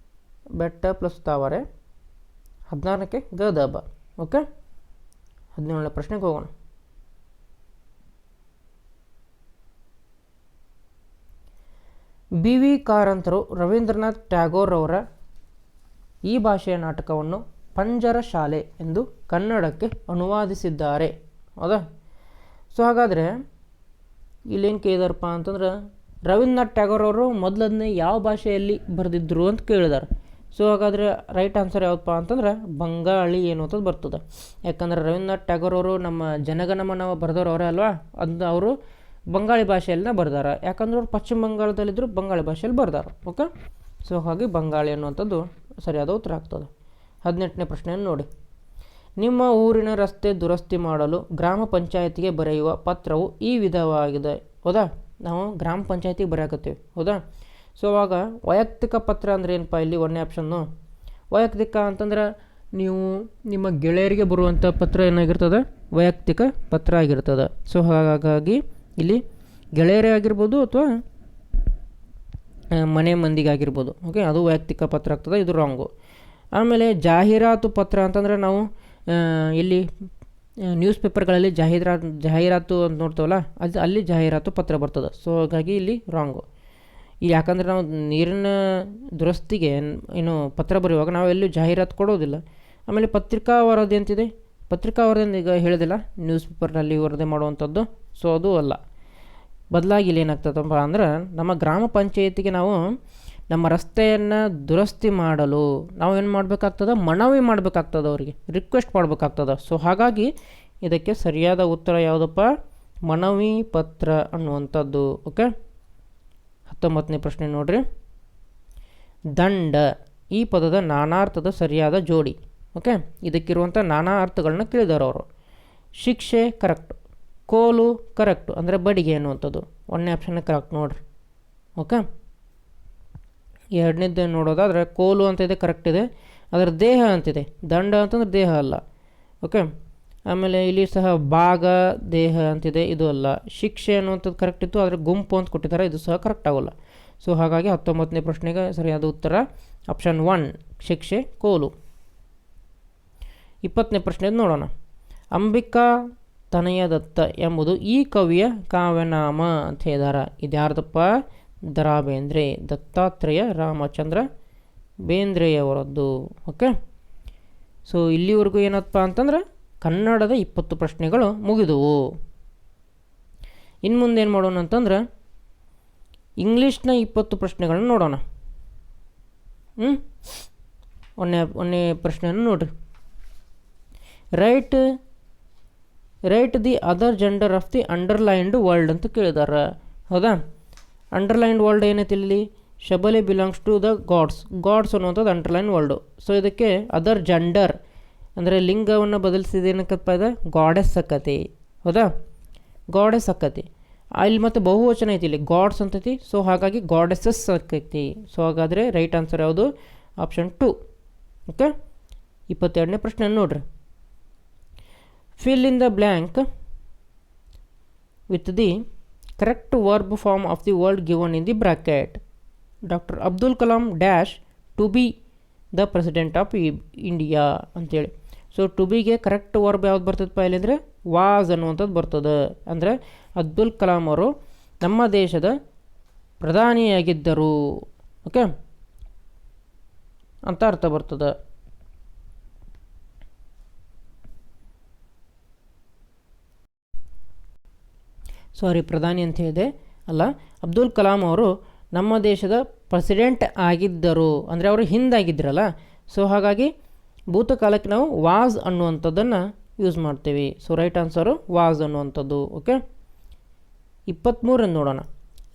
ಬೆಟ್ಟ ಪ್ಲಸ್ ತಾವರೆ, 16ಕ್ಕೆ ಗ ದ ಬ. ಓಕೆ, 17ನೇ ಪ್ರಶ್ನೆಗೆ ಹೋಗೋಣ. ಬಿ ವಿ ಕಾರಂತರು ರವೀಂದ್ರನಾಥ್ ಟ್ಯಾಗೋರ್ ಅವರ ಈ ಭಾಷೆಯ ನಾಟಕವನ್ನು ಪಂಜರ ಶಾಲೆ ಎಂದು ಕನ್ನಡಕ್ಕೆ ಅನುವಾದಿಸಿದ್ದಾರೆ. ಹೌದಾ? ಸೊ ಹಾಗಾದರೆ ಇಲ್ಲೇನು ಕೇಳಿದಾರಪ್ಪ ಅಂತಂದ್ರೆ ರವೀಂದ್ರನಾಥ್ ಟ್ಯಾಗೋರ್ ಅವರು ಮೊದಲನೇ ಯಾವ ಭಾಷೆಯಲ್ಲಿ ಬರೆದಿದ್ದರು ಅಂತ ಕೇಳಿದಾರೆ. ಸೊ ಹಾಗಾದರೆ ರೈಟ್ ಆನ್ಸರ್ ಯಾವುದಪ್ಪ ಅಂತಂದ್ರೆ ಬಂಗಾಳಿ ಏನು ಅಂತದ್ದು ಬರ್ತದೆ. ಯಾಕಂದ್ರೆ ರವೀಂದ್ರನಾಥ್ ಟ್ಯಾಗೋರ್ ಅವರು ನಮ್ಮ ಜನಗಣಮನ ಬರೆದವರು ಅವರೇ ಅಲ್ವಾ, ಅದು ಅವರು ಬಂಗಾಳಿ ಭಾಷೆಯಲ್ಲಿನ ಬರ್ದಾರೆ. ಯಾಕಂದ್ರೆ ಅವ್ರು ಪಶ್ಚಿಮ ಬಂಗಾಳದಲ್ಲಿದ್ದರು, ಬಂಗಾಳಿ ಭಾಷೆಯಲ್ಲಿ ಬರ್ದಾರೆ. ಓಕೆ, ಸೊ ಹಾಗೆ ಬಂಗಾಳಿ ಅನ್ನುವಂಥದ್ದು ಸರಿಯಾದ ಉತ್ತರ ಆಗ್ತದೆ. 18ನೇ ಪ್ರಶ್ನೆಯನ್ನು ನೋಡಿ. ನಿಮ್ಮ ಊರಿನ ರಸ್ತೆ ದುರಸ್ತಿ ಮಾಡಲು ಗ್ರಾಮ ಪಂಚಾಯತಿಗೆ ಬರೆಯುವ ಪತ್ರವು ಈ ವಿಧವಾಗಿದೆ. ಹೌದಾ? ನಾವು ಗ್ರಾಮ ಪಂಚಾಯತಿಗೆ ಬರೆಯಕತ್ತೀವಿ. ಹೌದಾ? ಸೊ ಅವಾಗ ವೈಯಕ್ತಿಕ ಪತ್ರ ಅಂದರೆ ಏನಪ್ಪ, ಇಲ್ಲಿ 1ನೇ ಆಪ್ಷನ್ನು ವೈಯಕ್ತಿಕ ಅಂತಂದ್ರೆ ನೀವು ನಿಮ್ಮ ಗೆಳೆಯರಿಗೆ ಬರುವಂಥ ಪತ್ರ ಏನಾಗಿರ್ತದೆ, ವೈಯಕ್ತಿಕ ಪತ್ರ ಆಗಿರ್ತದೆ. ಸೊ ಹಾಗಾಗಿ ಇಲ್ಲಿ ಗೆಳೆಯರೇ ಆಗಿರ್ಬೋದು ಅಥವಾ ಮನೆ ಮಂದಿಗೆ ಆಗಿರ್ಬೋದು. ಓಕೆ, ಅದು ವೈಯಕ್ತಿಕ ಪತ್ರ ಆಗ್ತದೆ, ಇದು ರಾಂಗು. ಆಮೇಲೆ ಜಾಹೀರಾತು ಪತ್ರ ಅಂತಂದರೆ ನಾವು ಇಲ್ಲಿ ನ್ಯೂಸ್ ಪೇಪರ್ಗಳಲ್ಲಿ ಜಾಹೀರಾತು ಅಂತ ನೋಡ್ತೇವಲ್ಲ, ಅದು ಅಲ್ಲಿ ಜಾಹೀರಾತು ಪತ್ರ ಬರ್ತದೆ. ಸೊ ಹಾಗಾಗಿ ಇಲ್ಲಿ ರಾಂಗು. ಇಲ್ಲಿ ಯಾಕಂದರೆ ನಾವು ನೀರಿನ ದುರಸ್ತಿಗೆ ಏನು ಪತ್ರ ಬರೆಯುವಾಗ ನಾವು ಎಲ್ಲೂ ಜಾಹೀರಾತು ಕೊಡೋದಿಲ್ಲ. ಆಮೇಲೆ ಪತ್ರಿಕಾ ವರದಿ ಅಂತಿದೆ, ಪತ್ರಿಕಾ ವರದಿ ಈಗ ಹೇಳಿದಿಲ್ಲ ನ್ಯೂಸ್ ಪೇಪರ್ನಲ್ಲಿ ವರದಿ ಮಾಡುವಂಥದ್ದು. ಸೊ ಅದು ಅಲ್ಲ. ಬದಲಾಗಿ ಇಲ್ಲಿ ಏನಾಗ್ತದಪ್ಪ ಅಂದ್ರೆ ನಮ್ಮ ಗ್ರಾಮ ಪಂಚಾಯತಿಗೆ ನಾವು ನಮ್ಮ ರಸ್ತೆಯನ್ನು ದುರಸ್ತಿ ಮಾಡಲು ನಾವು ಏನು ಮಾಡಬೇಕಾಗ್ತದೆ, ಮನವಿ ಮಾಡಬೇಕಾಗ್ತದೆ, ಅವರಿಗೆ ರಿಕ್ವೆಸ್ಟ್ ಮಾಡಬೇಕಾಗ್ತದೆ. ಸೊ ಹಾಗಾಗಿ ಇದಕ್ಕೆ ಸರಿಯಾದ ಉತ್ತರ ಯಾವುದಪ್ಪ, ಮನವಿ ಪತ್ರ ಅನ್ನುವಂಥದ್ದು. ಓಕೆ, 19ನೇ ಪ್ರಶ್ನೆ ನೋಡ್ರಿ. ದಂಡ ಈ ಪದದ ನಾನಾರ್ಥದ ಸರಿಯಾದ ಜೋಡಿ. ಓಕೆ, ಇದಕ್ಕಿರುವಂಥ ನಾನಾ ಅರ್ಥಗಳನ್ನ ಕೇಳಿದಾರೆ ಅವರು. ಶಿಕ್ಷೆ ಕರೆಕ್ಟ್, ಕೋಲು ಕರೆಕ್ಟು ಅಂದರೆ ಬಡಿಗೆ ಅನ್ನುವಂಥದ್ದು. 1ನೇ ಆಪ್ಷನ್ ಕರೆಕ್ಟ್ ನೋಡ್ರಿ. ಓಕೆ, 2ನೇದು ನೋಡೋದಾದರೆ ಕೋಲು ಅಂತ ಇದೆ, ಕರೆಕ್ಟ್ ಇದೆ. ಅದರ ದೇಹ ಅಂತಿದೆ, ದಂಡ ಅಂತಂದ್ರೆ ದೇಹ ಅಲ್ಲ. ಓಕೆ, ಆಮೇಲೆ ಇಲ್ಲಿ ಸಹ ಭಾಗ ದೇಹ ಅಂತಿದೆ, ಇದು ಅಲ್ಲ. ಶಿಕ್ಷೆ ಅನ್ನುವಂಥದ್ದು ಕರೆಕ್ಟ್ ಇತ್ತು, ಆದರೆ ಗುಂಪು ಅಂತ ಕೊಟ್ಟಿದ್ದಾರೆ, ಇದು ಸಹ ಕರೆಕ್ಟ್ ಆಗೋಲ್ಲ. ಸೊ ಹಾಗಾಗಿ 19ನೇ ಪ್ರಶ್ನೆಗೆ ಸರಿಯಾದ ಉತ್ತರ ಆಪ್ಷನ್ 1 ಶಿಕ್ಷೆ ಕೋಲು. 20ನೇ ಪ್ರಶ್ನೆ ನೋಡೋಣ. ಅಂಬಿಕಾ ತನಯದತ್ತ ಎಂಬುದು ಈ ಕವಿಯ ಕಾವ್ಯನಾಮ ಅಂತ ಹೇಳಿದಾರೆ. ಇದು ಯಾರ್ದಪ್ಪ, ದ.ರಾ ಬೇಂದ್ರೆ, ದತ್ತಾತ್ರೇಯ ರಾಮಚಂದ್ರ ಬೇಂದ್ರೆಯವರದ್ದು. ಓಕೆ, ಸೊ ಇಲ್ಲಿವರೆಗೂ ಏನಪ್ಪ ಅಂತಂದ್ರೆ ಕನ್ನಡದ 20 ಪ್ರಶ್ನೆಗಳು ಮುಗಿದವು. ಇನ್ನು ಮುಂದೆ ಏನು ಮಾಡೋಣ ಅಂತಂದ್ರೆ ಇಂಗ್ಲೀಷ್ನ 20 ಪ್ರಶ್ನೆಗಳನ್ನ ನೋಡೋಣ. ಒಂದನೇ ಪ್ರಶ್ನೆಯನ್ನು ನೋಡ್ರಿ. Right the other gender of the underlined world ಅಂತ ಕೇಳಿದಾರೆ. ಹೌದಾ? ಅಂಡರ್ಲೈನ್ಡ್ ವರ್ಲ್ಡ್ ಏನೈತಿ ಇಲ್ಲಿ, ಶಬಲೆ ಬಿಲಾಂಗ್ಸ್ ಟು ದ ಗಾಡ್ಸ್ ಅನ್ನುವಂಥದ್ದು ಅಂಡರ್ಲೈನ್ ವರ್ಲ್ಡು. ಸೊ ಇದಕ್ಕೆ ಅದರ್ ಜೆಂಡರ್ ಅಂದರೆ ಲಿಂಗವನ್ನು ಬದಲಿಸಿದೇನಕ್ಕಪ್ಪ ಇದೆ, ಗಾಡೆಸ್ ಅಕ್ಕತಿ. ಹೌದಾ? ಗಾಡೆಸ್ ಅಕ್ಕತಿ. ಇಲ್ಲಿ ಮತ್ತು ಬಹುವಚನ ಐತಿ, ಇಲ್ಲಿ ಗಾಡ್ಸ್ ಅಂತೈತಿ. ಸೊ ಹಾಗಾಗಿ ಗಾಡೆಸಸ್ ಅಕ್ಕೈತಿ. ಸೊ ಹಾಗಾದರೆ ರೈಟ್ ಆನ್ಸರ್ ಯಾವುದು, ಆಪ್ಷನ್ 2. ಓಕೆ, 22ನೇ ಪ್ರಶ್ನೆ ನೋಡ್ರಿ. Fill in the blank with the correct verb form of the word given in the bracket. Doctor Abdul Kalam dash to be the president of India ಅಂತೇಳಿ. So to ಬಿಗೆ correct verb ಯಾವ್ದು ಬರ್ತದಪ್ಪ ಇಲ್ಲಿ ಅಂದರೆ ವಾಸ್ ಅನ್ನುವಂಥದ್ದು ಬರ್ತದೆ. ಅಂದರೆ ಅಬ್ದುಲ್ ಕಲಾಂ ಅವರು ನಮ್ಮ ದೇಶದ ಪ್ರಧಾನಿಯಾಗಿದ್ದರು. ಓಕೆ ಅಂತ ಅರ್ಥ ಬರ್ತದೆ. ಸಾರಿ, ಪ್ರಧಾನಿ ಅಂತ ಹೇಳಿದೆ ಅಲ್ಲ, ಅಬ್ದುಲ್ ಕಲಾಂ ಅವರು ನಮ್ಮ ದೇಶದ ಪ್ರೆಸಿಡೆಂಟ್ ಆಗಿದ್ದರು ಅಂದರೆ ಅವರು ಹಿಂದಾಗಿದ್ದರಲ್ಲ. ಸೊ ಹಾಗಾಗಿ ಭೂತಕಾಲಕ್ಕೆ ನಾವು ವಾಸ್ ಅನ್ನುವಂಥದ್ದನ್ನು ಯೂಸ್ ಮಾಡ್ತೀವಿ. ಸೊ ರೈಟ್ ಆನ್ಸರು ವಾಸ್ ಅನ್ನುವಂಥದ್ದು. ಓಕೆ, 23 ನೋಡೋಣ.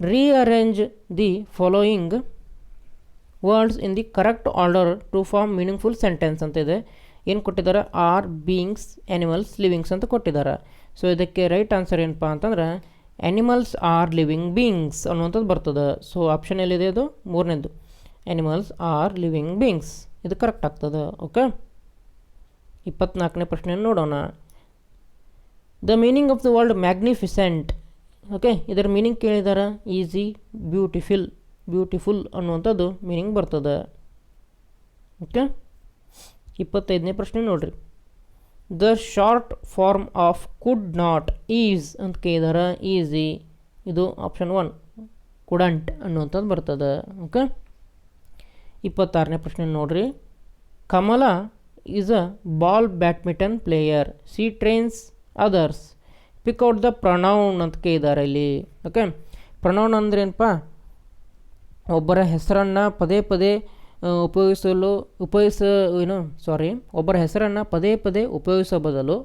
Rearrange the following words in the correct order to form meaningful sentence ಅಂತ ಇದೆ. ಏನು ಕೊಟ್ಟಿದ್ದಾರೆ, ಆರ್, ಬೀಯಿಂಗ್ಸ್, ಆ್ಯನಿಮಲ್ಸ್, ಲಿವಿಂಗ್ಸ್ ಅಂತ ಕೊಟ್ಟಿದ್ದಾರೆ. ಸೊ ಇದಕ್ಕೆ ರೈಟ್ ಆನ್ಸರ್ ಏನಪ್ಪ ಅಂತಂದ್ರೆ ಆ್ಯನಿಮಲ್ಸ್ ಆರ್ ಲಿವಿಂಗ್ ಬೀಯಿಂಗ್ಸ್ ಅನ್ನುವಂಥದ್ದು ಬರ್ತದೆ. ಸೊ ಆಪ್ಷನ್ ಎಲ್ಲಿದೆ, ಅದು 3ನೇದು, ಆ್ಯನಿಮಲ್ಸ್ ಆರ್ ಲಿವಿಂಗ್ ಬೀಯಿಂಗ್ಸ್. ಇದು ಕರೆಕ್ಟ್ ಆಗ್ತದೆ. ಓಕೆ, 24ನೇ ಪ್ರಶ್ನೆಯನ್ನು ನೋಡೋಣ. The meaning of the world magnificent. Okay, ಇದರ ಮೀನಿಂಗ್ ಕೇಳಿದಾರೆ, ಈಸಿ, ಬ್ಯೂಟಿಫುಲ್ ಅನ್ನುವಂಥದ್ದು ಮೀನಿಂಗ್ ಬರ್ತದೆ. ಓಕೆ, 25ನೇ ಪ್ರಶ್ನೆ ನೋಡ್ರಿ. The short form of could not is ಅಂತ ಕೇಳಿದಾರೆ. ಈಸಿ ಇದು ಆಪ್ಷನ್ 1 ಕುಡಂಟ್ ಅನ್ನುವಂಥದ್ದು ಬರ್ತದೆ. ಓಕೆ. 26ನೇ ಪ್ರಶ್ನೆ ನೋಡ್ರಿ. Kamala is a ball badminton player. She trains others. Pick out the pronoun ಅಂತ ಕೇಳಿದ್ದಾರೆ ಇಲ್ಲಿ. ಓಕೆ. ಪ್ರೊನೌನ್ ಅಂದ್ರೆ ಏನಪ್ಪ, ಒಬ್ಬರ ಹೆಸರನ್ನು ಪದೇ ಪದೇ ಒಬ್ಬರ ಹೆಸರನ್ನು ಪದೇ ಪದೇ ಉಪಯೋಗಿಸೋ ಬದಲು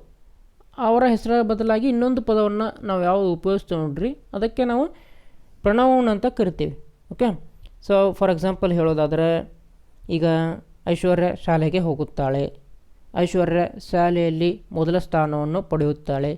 ಅವರ ಹೆಸರ ಬದಲಾಗಿ ಇನ್ನೊಂದು ಪದವನ್ನು ನಾವು ಯಾವುದು ಉಪಯೋಗಿಸ್ತೀವಿ ನೋಡ್ರಿ, ಅದಕ್ಕೆ ನಾವು ಪ್ರೊನೌನ್ ಅಂತ ಕರಿತೀವಿ. ಓಕೆ. ಸೊ ಫಾರ್ ಎಕ್ಸಾಂಪಲ್ ಹೇಳೋದಾದರೆ, ಈಗ ಐಶ್ವರ್ಯ ಶಾಲೆಗೆ ಹೋಗುತ್ತಾಳೆ. ಐಶ್ವರ್ಯ ಶಾಲೆಯಲ್ಲಿ ಮೊದಲ ಸ್ಥಾನವನ್ನು ಪಡೆಯುತ್ತಾಳೆ.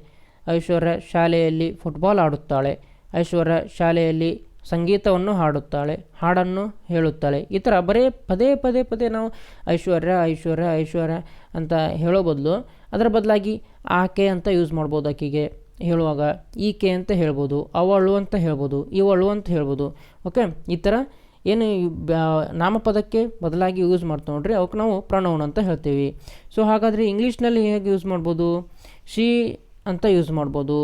ಐಶ್ವರ್ಯ ಶಾಲೆಯಲ್ಲಿ ಫುಟ್ಬಾಲ್ ಆಡುತ್ತಾಳೆ. ಐಶ್ವರ್ಯ ಶಾಲೆಯಲ್ಲಿ ಸಂಗೀತವನ್ನು ಹಾಡುತ್ತಾಳೆ, ಹಾಡನ್ನು ಹೇಳುತ್ತಾಳೆ. ಈ ಥರ ಬರೀ ಪದೇ ಪದೇ ಪದೇ ನಾವು ಐಶ್ವರ್ಯ ಐಶ್ವರ್ಯ ಐಶ್ವರ್ಯ ಅಂತ ಹೇಳೋ ಬದಲು ಅದರ ಬದಲಾಗಿ ಆಕೆ ಅಂತ ಯೂಸ್ ಮಾಡ್ಬೋದು. ಆಕೆಗೆ ಹೇಳುವಾಗ ಈಕೆ ಅಂತ ಹೇಳ್ಬೋದು, ಅವಳು ಅಂತ ಹೇಳ್ಬೋದು, ಇವಳು ಅಂತ ಹೇಳ್ಬೋದು. ಓಕೆ. ಈ ಥರ ಏನು ನಾಮಪದಕ್ಕೆ ಬದಲಾಗಿ ಯೂಸ್ ಮಾಡ್ತೀವಿ ನೋಡ್ರಿ, ಅವಕ್ಕೆ ನಾವು ಪ್ರೊನೌನ್ ಅಂತ ಹೇಳ್ತೀವಿ. ಸೊ ಹಾಗಾದರೆ ಇಂಗ್ಲೀಷ್ನಲ್ಲಿ ಹೇಗೆ ಯೂಸ್ ಮಾಡ್ಬೋದು? ಶಿ ಅಂತ ಯೂಸ್ ಮಾಡ್ಬೋದು,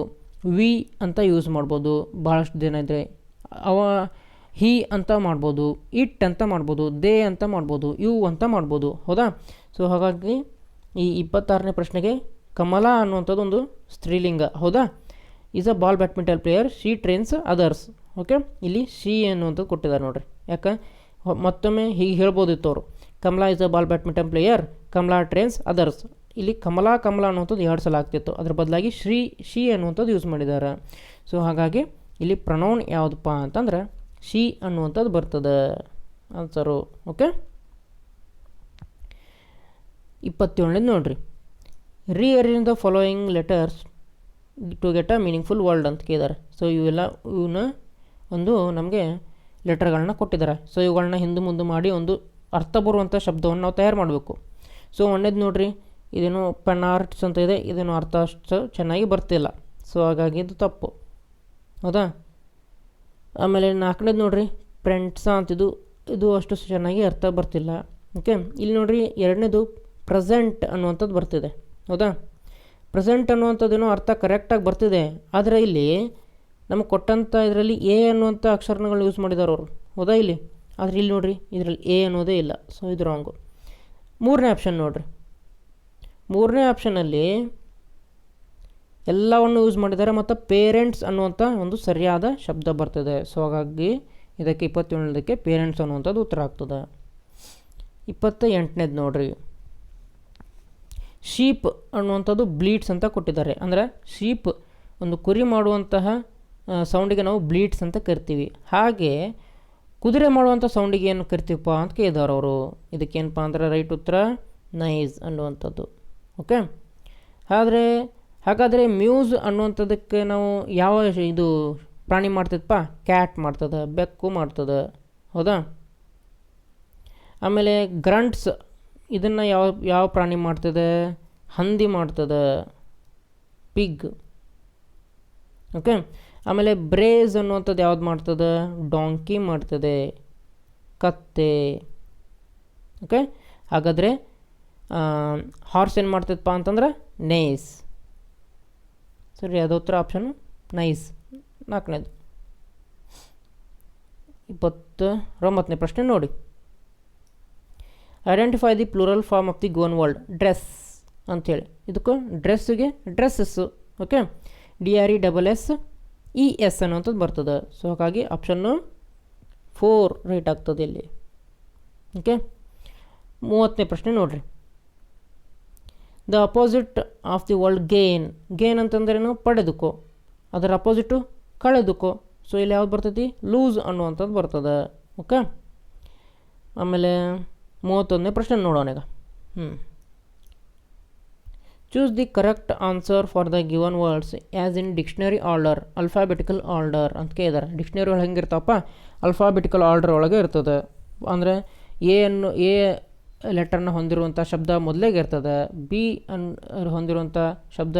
ವಿ ಅಂತ ಯೂಸ್ ಮಾಡ್ಬೋದು, ಭಾಳಷ್ಟು ದಿನ ಇದ್ದರೆ ಹಿ ಅಂತ ಮಾಡ್ಬೋದು, ಇಟ್ ಅಂತ ಮಾಡ್ಬೋದು, ದೇ ಅಂತ ಮಾಡ್ಬೋದು, ಯು ಅಂತ ಮಾಡ್ಬೋದು. ಹೌದಾ? ಸೊ ಹಾಗಾಗಿ ಈ 26ನೇ ಪ್ರಶ್ನೆಗೆ ಕಮಲಾ ಅನ್ನುವಂಥದ್ದು ಒಂದು ಸ್ತ್ರೀಲಿಂಗ. ಹೌದಾ? Is a ball badminton player. She trains others. Okay. ಇಲ್ಲಿ ಶಿ ಅನ್ನುವಂಥದ್ದು ಕೊಟ್ಟಿದ್ದಾರೆ ನೋಡ್ರಿ. ಯಾಕೆ ಮತ್ತೊಮ್ಮೆ ಹೀಗೆ ಹೇಳ್ಬೋದಿತ್ತು ಅವರು, Kamala is a ball badminton player, Kamala trains others. ಇಲ್ಲಿ ಕಮಲಾ ಅನ್ನುವಂಥದ್ದು 2 ಸಲ ಆಗ್ತಿತ್ತು, ಅದ್ರ ಬದಲಾಗಿ ಶಿ ಅನ್ನುವಂಥದ್ದು ಯೂಸ್ ಮಾಡಿದ್ದಾರೆ. ಸೊ ಹಾಗಾಗಿ ಇಲ್ಲಿ ಪ್ರೊನೌನ್ ಯಾವುದಪ್ಪ ಅಂತಂದ್ರೆ ಶಿ ಅನ್ನುವಂಥದ್ದು ಬರ್ತದೆ ಆನ್ಸರು. ಓಕೆ. 27ನೇದು ನೋಡ್ರಿ. Rearrange the following letters to get a meaningful word ಅಂತ ಕೇಳಿದ್ದಾರೆ. ಸೊ ಇವನ್ನ ಒಂದು ನಮಗೆ ಲೆಟರ್ಗಳನ್ನ ಕೊಟ್ಟಿದ್ದಾರೆ. ಸೊ ಇವುಗಳನ್ನ ಹಿಂದೆ ಮುಂದೆ ಮಾಡಿ ಒಂದು ಅರ್ಥ ಬರುವಂಥ ಶಬ್ದವನ್ನು ನಾವು ತಯಾರು ಮಾಡಬೇಕು. ಸೊ ಒಂದೇದು ನೋಡ್ರಿ, ಇದೇನು ಪೆನ್ ಆರ್ಟ್ಸ್ ಅಂತ ಇದೆ, ಇದೇನು ಅರ್ಥ ಅಷ್ಟು ಚೆನ್ನಾಗಿ ಬರ್ತಿಲ್ಲ. ಸೊ ಹಾಗಾಗಿ ಇದು ತಪ್ಪು. ಹೌದಾ? ಆಮೇಲೆ 4ನೇದು ನೋಡ್ರಿ, ಪ್ರೆಂಟ್ಸ ಅಂತಿದ್ದು, ಇದು ಅಷ್ಟು ಚೆನ್ನಾಗಿ ಅರ್ಥ ಬರ್ತಿಲ್ಲ. ಓಕೆ. ಇಲ್ಲಿ ನೋಡ್ರಿ 2ನೇದು ಪ್ರೆಸೆಂಟ್ ಅನ್ನುವಂಥದ್ದು ಬರ್ತಿದೆ. ಹೌದಾ? ಪ್ರೆಸೆಂಟ್ ಅನ್ನುವಂಥದ್ದೇನೋ ಅರ್ಥ ಕರೆಕ್ಟಾಗಿ ಬರ್ತಿದೆ, ಆದರೆ ಇಲ್ಲಿ ನಮಗೆ ಕೊಟ್ಟಂಥ ಇದರಲ್ಲಿ ಎ ಅನ್ನುವಂಥ ಅಕ್ಷರಗಳು ಯೂಸ್ ಮಾಡಿದ್ದಾರೆ ಅವರು. ಹೌದಾ? ಇಲ್ಲಿ ಆದರೆ ಇಲ್ಲಿ ನೋಡ್ರಿ ಇದರಲ್ಲಿ ಎ ಅನ್ನೋದೇ ಇಲ್ಲ. ಸೊ ಇದು ರಾಂಗು. 3ನೇ ಆಪ್ಷನ್ ನೋಡ್ರಿ. 3ನೇ ಆಪ್ಷನಲ್ಲಿ ಎಲ್ಲವನ್ನು ಯೂಸ್ ಮಾಡಿದ್ದಾರೆ ಮತ್ತು ಪೇರೆಂಟ್ಸ್ ಅನ್ನುವಂಥ ಒಂದು ಸರಿಯಾದ ಶಬ್ದ ಬರ್ತಿದೆ. ಸೊ ಹಾಗಾಗಿ ಇದಕ್ಕೆ 27ನೇದಕ್ಕೆ ಪೇರೆಂಟ್ಸ್ ಅನ್ನುವಂಥದ್ದು ಉತ್ತರ ಆಗ್ತದೆ. 28ನೇದು ನೋಡ್ರಿ. ಶೀಪ್ ಅನ್ನುವಂಥದ್ದು ಬ್ಲೀಡ್ಸ್ ಅಂತ ಕೊಟ್ಟಿದ್ದಾರೆ. ಅಂದರೆ ಶೀಪ್ ಒಂದು ಕುರಿ ಮಾಡುವಂತಹ ಸೌಂಡಿಗೆ ನಾವು ಬ್ಲೀಡ್ಸ್ ಅಂತ ಕರಿತೀವಿ. ಹಾಗೆ ಕುದುರೆ ಮಾಡುವಂಥ ಸೌಂಡಿಗೆ ಏನು ಕರಿತೀವಪ್ಪ ಅಂತ ಕೇಳಿದವರು ಅವರು. ಇದಕ್ಕೇನಪ್ಪ ಅಂದರೆ ರೈಟ್ ಉತ್ತರ ನೈಸ್ ಅನ್ನುವಂಥದ್ದು. ಓಕೆ. ಹಾಗಾದರೆ ಮ್ಯೂಸ್ ಅನ್ನುವಂಥದ್ದಕ್ಕೆ ನಾವು ಯಾವ ಇದು ಪ್ರಾಣಿ ಮಾಡ್ತದಪ್ಪ? ಕ್ಯಾಟ್ ಮಾಡ್ತದೆ, ಬೆಕ್ಕು ಮಾಡ್ತದೆ. ಹೌದಾ? ಆಮೇಲೆ ಗ್ರಂಟ್ಸ್ ಇದನ್ನು ಯಾವ ಪ್ರಾಣಿ ಮಾಡ್ತದೆ? ಹಂದಿ ಮಾಡ್ತದೆ, ಪಿಗ್. ಓಕೆ. ಆಮೇಲೆ ಬ್ರೇಸ್ ಅನ್ನುವಂಥದ್ದು ಯಾವ್ದು ಮಾಡ್ತದೆ? ಡಾಂಕಿ ಮಾಡ್ತದೆ, ಕತ್ತೆ. ಓಕೆ. ಹಾಗಾದರೆ ಹಾರ್ಸ್ ಏನು ಮಾಡ್ತದಪ್ಪ ಅಂತಂದ್ರೆ ನೈಸ್. ಸರಿ, ಅದು ಉತ್ತರ ಆಪ್ಷನ್ ನೈಸ್. 4ನೇದು. 29ನೇ ಪ್ರಶ್ನೆ ನೋಡಿ. Identify the plural form of the given word dress ಅಂಥೇಳಿ. ಇದಕ್ಕೂ ಡ್ರೆಸ್ಸಿಗೆ ಡ್ರೆಸ್ಸಸ್ಸು. ಓಕೆ. DRESSES ಅನ್ನುವಂಥದ್ದು ಬರ್ತದೆ. ಸೊ ಹಾಗಾಗಿ ಆಪ್ಷನ್ನು 4 ರೈಟ್ ಆಗ್ತದೆ ಇಲ್ಲಿ. ಓಕೆ. 30ನೇ ಪ್ರಶ್ನೆ ನೋಡಿರಿ. The opposite of the world gain ಅಂತಂದ್ರೇನು? ಪಡೆದುಕೋ. ಅದರ ಅಪೋಸಿಟು ಕಳೆದುಕೋ. ಸೊ ಇಲ್ಲಿ ಯಾವ್ದು ಬರ್ತೈತಿ? ಲೂಸ್ ಅನ್ನುವಂಥದ್ದು ಬರ್ತದೆ. ಓಕೆ. ಆಮೇಲೆ 31ನೇ ಪ್ರಶ್ನೆ ನೋಡೋಣ ಈಗ. Choose the correct answer for the given words as in dictionary order, alphabetical order ಅಂತ ಕೇಳಿದ್ದಾರೆ. ಡಿಕ್ಷನರಿ ಒಳಗೆ ಹೆಂಗಿರ್ತಾವಪ್ಪ? ಅಲ್ಫಾಬೆಟಿಕಲ್ ಆರ್ಡರ್ ಒಳಗೆ ಇರ್ತದೆ. ಅಂದರೆ ಎ ಲೆಟರ್ನ ಹೊಂದಿರುವಂಥ ಶಬ್ದ ಮೊದಲೇಗೆ ಇರ್ತದೆ, ಬಿ ಹೊಂದಿರುವಂಥ ಶಬ್ದ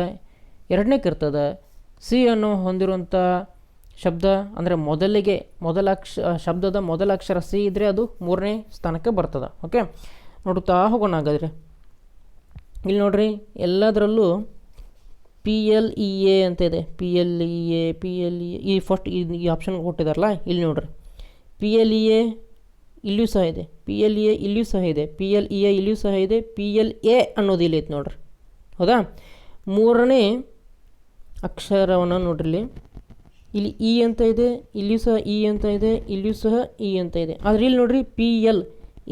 2ನೇಗೆ ಇರ್ತದೆ, ಸಿ ಅನ್ನು ಹೊಂದಿರುವಂಥ ಶಬ್ದ ಅಂದರೆ ಶಬ್ದದ ಮೊದಲ ಅಕ್ಷರ ಸಿ ಇದ್ದರೆ ಅದು 3ನೇ ಸ್ಥಾನಕ್ಕೆ ಬರ್ತದೆ. ಓಕೆ. ನೋಡುತ್ತಾ ಹೋಗೋಣ ಹಾಗಾದರೆ. ಇಲ್ಲಿ ನೋಡ್ರಿ ಎಲ್ಲದರಲ್ಲೂ ಪಿ ಎಲ್ ಇ ಎ ಅಂತ ಇದೆ. ಪಿ ಎಲ್ ಇ ಎ ಈ ಫಸ್ಟ್ ಈ ಆಪ್ಷನ್ ಕೊಟ್ಟಿದಾರಲ್ಲ, ಇಲ್ಲಿ ನೋಡ್ರಿ ಪಿ ಎಲ್ ಇ ಎ ಇಲ್ಲಿಯೂ ಸಹ ಇದೆ, ಪಿ ಎಲ್ ಇ ಎ ಇಲ್ಲಿಯೂ ಸಹ ಇದೆ, ಪಿ ಎಲ್ ಇ ಎ ಇಲ್ಲಿಯೂ ಸಹ ಇದೆ, ಪಿ ಎಲ್ ಎ ಅನ್ನೋದು ಇಲ್ಲಿ ಐತೆ ನೋಡ್ರಿ. ಹೌದಾ? ಮೂರನೇ ಅಕ್ಷರವನ್ನು ನೋಡ್ರಿ, ಇಲ್ಲಿ ಇ ಅಂತ ಇದೆ, ಇಲ್ಲಿಯೂ ಸಹ ಇ ಅಂತ ಇದೆ, ಇಲ್ಲಿಯೂ ಸಹ ಇ ಅಂತ ಇದೆ. ಆದರೆ ಇಲ್ಲಿ ನೋಡ್ರಿ ಪಿ ಎಲ್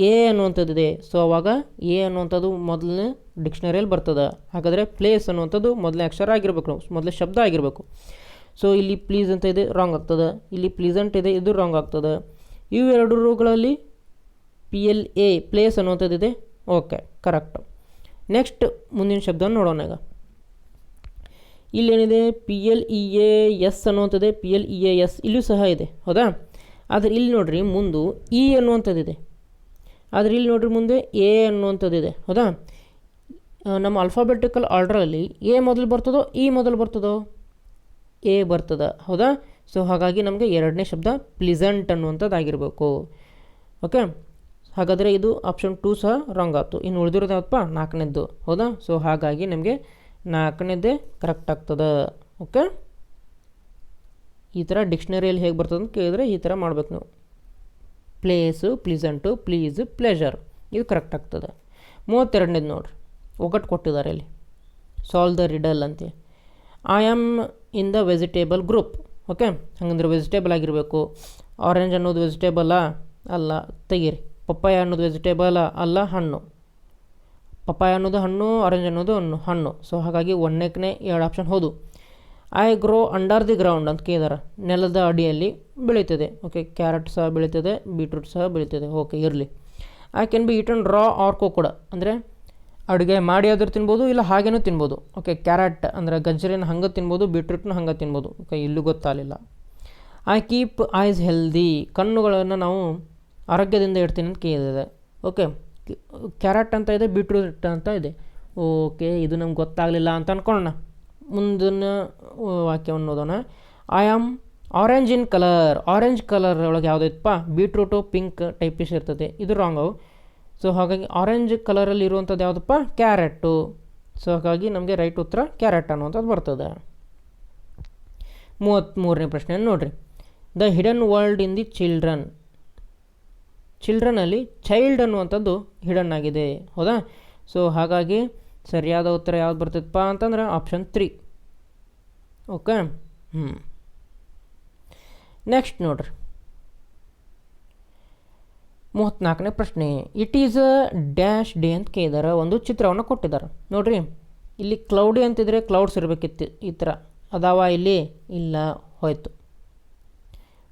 ಎ ಅನ್ನುವಂಥದ್ದಿದೆ. ಸೊ ಅವಾಗ ಎ ಅನ್ನುವಂಥದ್ದು ಮೊದಲನೇ ಡಿಕ್ಷನರಿಯಲ್ಲಿ ಬರ್ತದೆ. ಹಾಗಾದರೆ ಪ್ಲೇಸ್ ಅನ್ನುವಂಥದ್ದು ಮೊದಲನೇ ಅಕ್ಷರ ಆಗಿರಬೇಕು, ಮೊದಲನೇ ಶಬ್ದ ಆಗಿರಬೇಕು. ಸೊ ಇಲ್ಲಿ ಪ್ಲೀಸ್ ಅಂತ ಇದೆ, ರಾಂಗ್ ಆಗ್ತದೆ. ಇಲ್ಲಿ ಪ್ಲೀಸೆಂಟ್ ಇದೆ, ಇದು ರಾಂಗ್ ಆಗ್ತದೆ. ಇವೆರಡರುಗಳಲ್ಲಿ ಪಿ ಎಲ್ ಎ ಪ್ಲೇಸ್ ಅನ್ನುವಂಥದ್ದಿದೆ. Okay, correct. ನೆಕ್ಸ್ಟ್ ಮುಂದಿನ ಶಬ್ದವನ್ನು ನೋಡೋಣ ಈಗ. ಇಲ್ಲೇನಿದೆ P L E A S ಅನ್ನುವಂಥದ್ದೇ, P L E A S ಇಲ್ಲೂ ಸಹ ಇದೆ. ಹೌದಾ? ಆದರೆ ಇಲ್ಲಿ ನೋಡ್ರಿ ಮುಂದೆ ಇ ಅನ್ನುವಂಥದ್ದಿದೆ. ಆದರೆ ಇಲ್ಲಿ ನೋಡ್ರಿ ಮುಂದೆ ಎ ಅನ್ನುವಂಥದ್ದಿದೆ. ಹೌದಾ? ನಮ್ಮ ಆಲ್ಫಾಬೆಟಿಕಲ್ ಆರ್ಡ್ರಲ್ಲಿ ಎ ಮೊದಲು ಬರ್ತದೋ ಇ ಮೊದಲು ಬರ್ತದೋ? ಎ ಬರ್ತದೆ. ಹೌದಾ? ಸೊ ಹಾಗಾಗಿ ನಮಗೆ ಎರಡನೇ ಶಬ್ದ ಪ್ಲಿಸೆಂಟ್ ಅನ್ನುವಂಥದ್ದಾಗಿರಬೇಕು. ಓಕೆ, ಹಾಗಾದರೆ ಇದು ಆಪ್ಷನ್ 2 ಸಹ ರಾಂಗ್ ಆಯ್ತು. ಇನ್ನು ಉಳಿದಿರೋದು ಯಾವತ್ತಪ್ಪ? ನಾಲ್ಕನೇದ್ದು. ಹೌದಾ? ಸೊ ಹಾಗಾಗಿ ನಮಗೆ ನಾಲ್ಕನೇದೇ ಕರೆಕ್ಟ್ ಆಗ್ತದೆ. ಓಕೆ, ಈ ಥರ ಡಿಕ್ಷನರಿಯಲ್ಲಿ ಹೇಗೆ ಬರ್ತದೆ ಅಂತ ಕೇಳಿದ್ರೆ ಈ ಥರ ಮಾಡ್ಬೇಕು ನೀವು. ಪ್ಲೇಸು, ಪ್ಲೀಸೆಂಟು, ಪ್ಲೀಸ್, ಪ್ಲೆಷರ್, ಇದು ಕರೆಕ್ಟ್ ಆಗ್ತದೆ. 32ನೇದು ನೋಡ್ರಿ, ಒಗಟ್ಟು ಕೊಟ್ಟಿದ್ದಾರೆ ಇಲ್ಲಿ. ಸಾಲ್ವ್ ದ ರಿಡಲ್ ಅಂತ. I am in the vegetable group. Okay, ಹಾಗಂದ್ರೆ ವೆಜಿಟೇಬಲ್ ಆಗಿರಬೇಕು. ಆರೆಂಜ್ ಅನ್ನೋದು ವೆಜಿಟೇಬಲಾ? ಅಲ್ಲ, ತೆಗೀರಿ. ಪಪ್ಪಾಯ ಅನ್ನೋದು ವೆಜಿಟೇಬಲಾ? ಅಲ್ಲ, ಹಣ್ಣು. ಪಪ್ಪಾಯ ಅನ್ನೋದು ಹಣ್ಣು, ಆರೆಂಜ್ ಅನ್ನೋದು ಹಣ್ಣು. ಸೊ ಹಾಗಾಗಿ ಒಂದನೇ ಎರಡು ಆಪ್ಷನ್ ಹೌದು. I grow under the ground ಅಂತ ಕೇಳಿದಾರೆ, ನೆಲದ ಅಡಿಯಲ್ಲಿ ಬೆಳೀತದೆ. ಓಕೆ, ಕ್ಯಾರೆಟ್ ಸಹ ಬೆಳೀತದೆ, ಬೀಟ್ರೂಟ್ ಸಹ ಬೆಳೀತದೆ. ಓಕೆ, ಇರಲಿ. I can be eaten raw or cooked, ಅಂದರೆ ಅಡುಗೆ ಮಾಡಿ ಆದರೂ ತಿನ್ಬೋದು, ಇಲ್ಲ ಹಾಗೇನೂ ತಿನ್ಬೋದು. ಓಕೆ, ಕ್ಯಾರೆಟ್ ಅಂದರೆ ಗಜ್ಜರಿನ ಹಂಗೆ ತಿನ್ಬೋದು, ಬೀಟ್ರೂಟ್ನ ಹಂಗೆ ತಿನ್ಬೋದು. ಓಕೆ, ಇಲ್ಲೂ ಗೊತ್ತಾಗಲಿಲ್ಲ. ಐ ಕೀಪ್ ಐಸ್ ಹೆಲ್ದಿ, ಕಣ್ಣುಗಳನ್ನು ನಾವು ಆರೋಗ್ಯದಿಂದ ಇಡ್ತೀನಿ ಅಂತ ಕೇಳಿದೆ. ಓಕೆ, ಕ್ಯಾರೆಟ್ ಅಂತ ಇದೆ, ಬೀಟ್ರೂಟ್ ಅಂತ ಇದೆ. ಓಕೆ, ಇದು ನಮ್ಗೆ ಗೊತ್ತಾಗಲಿಲ್ಲ ಅಂತ ಅಂದ್ಕೊಳ್ಳೋಣ. ಮುಂದಿನ ವಾಕ್ಯವನ್ನು ಓದೋಣ. I am orange in colour. Orange colour ಒಳಗೆ ಯಾವುದೈತಪ್ಪ? ಬೀಟ್ರೂಟು ಪಿಂಕ್ ಟೈಪಿಶ್ ಇರ್ತದೆ, ಇದು ರಾಂಗು. ಸೊ ಹಾಗಾಗಿ ಆರೆಂಜ್ ಕಲರಲ್ಲಿ ಇರುವಂಥದ್ದು ಯಾವುದಪ್ಪ? ಕ್ಯಾರೆಟು. ಸೊ ಹಾಗಾಗಿ ನಮಗೆ ರೈಟ್ ಉತ್ತರ ಕ್ಯಾರೆಟ್ ಅನ್ನುವಂಥದ್ದು ಬರ್ತದೆ. 33ನೇ ಪ್ರಶ್ನೆಯನ್ನು ನೋಡಿರಿ. The hidden world in the children. ಚಿಲ್ಡ್ರನಲ್ಲಿ ಚೈಲ್ಡ್ ಅನ್ನುವಂಥದ್ದು ಹಿಡನ್ ಆಗಿದೆ. ಹೌದಾ? ಸೊ ಹಾಗಾಗಿ ಸರಿಯಾದ ಉತ್ತರ ಯಾವ್ದು ಬರ್ತೈತಪ್ಪ ಅಂತಂದ್ರೆ ಆಪ್ಷನ್ 3. ಓಕೆ, ನೆಕ್ಸ್ಟ್ ನೋಡ್ರಿ, 34ನೇ ಪ್ರಶ್ನೆ. It is a dash day ಅಂತ ಕೇಳಿದಾರೆ. ಒಂದು ಚಿತ್ರವನ್ನು ಕೊಟ್ಟಿದ್ದಾರೆ ನೋಡ್ರಿ. ಇಲ್ಲಿ ಕ್ಲೌಡಿ ಅಂತಿದ್ರೆ ಕ್ಲೌಡ್ಸ್ ಇರಬೇಕಿತ್ತು, ಈ ಥರ ಅದಾವ. ಇಲ್ಲಿ ಇಲ್ಲ, ಹೋಯ್ತು.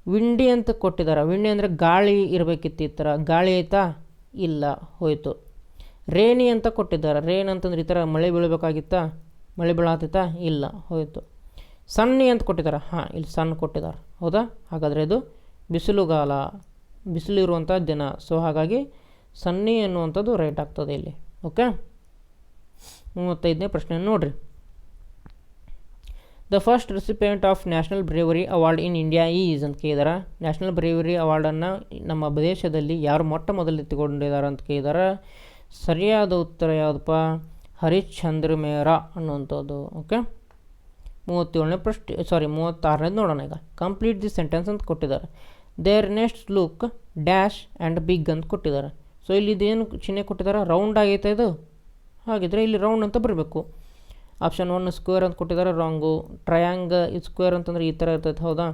ವಿಂಡಿ ಅಂತ ಕೊಟ್ಟಿದ್ದಾರೆ. ವಿಂಡಿ ಅಂದರೆ ಗಾಳಿ ಇರಬೇಕಿತ್ತು, ಈ ಥರ ಗಾಳಿ ಆಯಿತಾ? ಇಲ್ಲ, ಹೋಯಿತು. ರೇನಿ ಅಂತ ಕೊಟ್ಟಿದ್ದಾರೆ. ರೇನ್ ಅಂತಂದ್ರೆ ಈ ಥರ ಮಳೆ ಬೀಳಬೇಕಾಗಿತ್ತಾ? ಮಳೆ ಬೀಳಾತೈತಾ? ಇಲ್ಲ, ಹೋಯಿತು. ಸನ್ನಿ ಅಂತ ಕೊಟ್ಟಿದ್ದಾರೆ. ಹಾಂ, ಇಲ್ಲಿ ಸಣ್ಣ ಕೊಟ್ಟಿದ್ದಾರೆ. ಹೌದಾ? ಹಾಗಾದರೆ ಇದು ಬಿಸಿಲುಗಾಲ, ಬಿಸಿಲಿರುವಂಥ ದಿನ. ಸೊ ಹಾಗಾಗಿ ಸನ್ನಿ ಅನ್ನುವಂಥದ್ದು ರೈಟ್ ಆಗ್ತದೆ ಇಲ್ಲಿ. ಓಕೆ, 35ನೇ ಪ್ರಶ್ನೆ ನೋಡಿರಿ. The first recipient of national bravery award in India is ಅಂತ ಕೇಳಿದಾರೆ. ನ್ಯಾಷನಲ್ ಬ್ರೇವರಿ ಅವಾರ್ಡನ್ನು ನಮ್ಮ ದೇಶದಲ್ಲಿ ಯಾರು ಮೊಟ್ಟ ಮೊದಲು ಎತ್ತಿಕೊಂಡಿದ್ದಾರೆ ಅಂತ ಕೇಳಿದಾರೆ. ಸರಿಯಾದ ಉತ್ತರ ಯಾವುದಪ್ಪ? ಹರಿಶ್ಚಂದ್ರ ಮೇರಾ ಅನ್ನುವಂಥದ್ದು. ಓಕೆ, 36ನೇದು ನೋಡೋಣ ಈಗ. ಕಂಪ್ಲೀಟ್ ದಿ ಸೆಂಟೆನ್ಸ್ ಅಂತ ಕೊಟ್ಟಿದ್ದಾರೆ. There next look dash and big ಅಂತ ಕೊಟ್ಟಿದ್ದಾರೆ. ಸೊ ಇಲ್ಲಿ ಇದೇನು ಚಿಹ್ನೆ ಕೊಟ್ಟಿದ್ದಾರೆ? ರೌಂಡ್ ಆಗೈತೆ ಇದು. ಹಾಗಿದ್ರೆ ಇಲ್ಲಿ ರೌಂಡ್ ಅಂತ ಬರಬೇಕು. ಆಪ್ಷನ್ 1 ಸ್ಕ್ವೇರ್ ಅಂತ ಕೊಟ್ಟಿದ್ದಾರೆ, ರಾಂಗು. ಇದು ಸ್ಕ್ವೇರ್ ಅಂತಂದ್ರೆ ಈ ಥರ ಇರ್ತೈತೆ. ಹೌದಾ?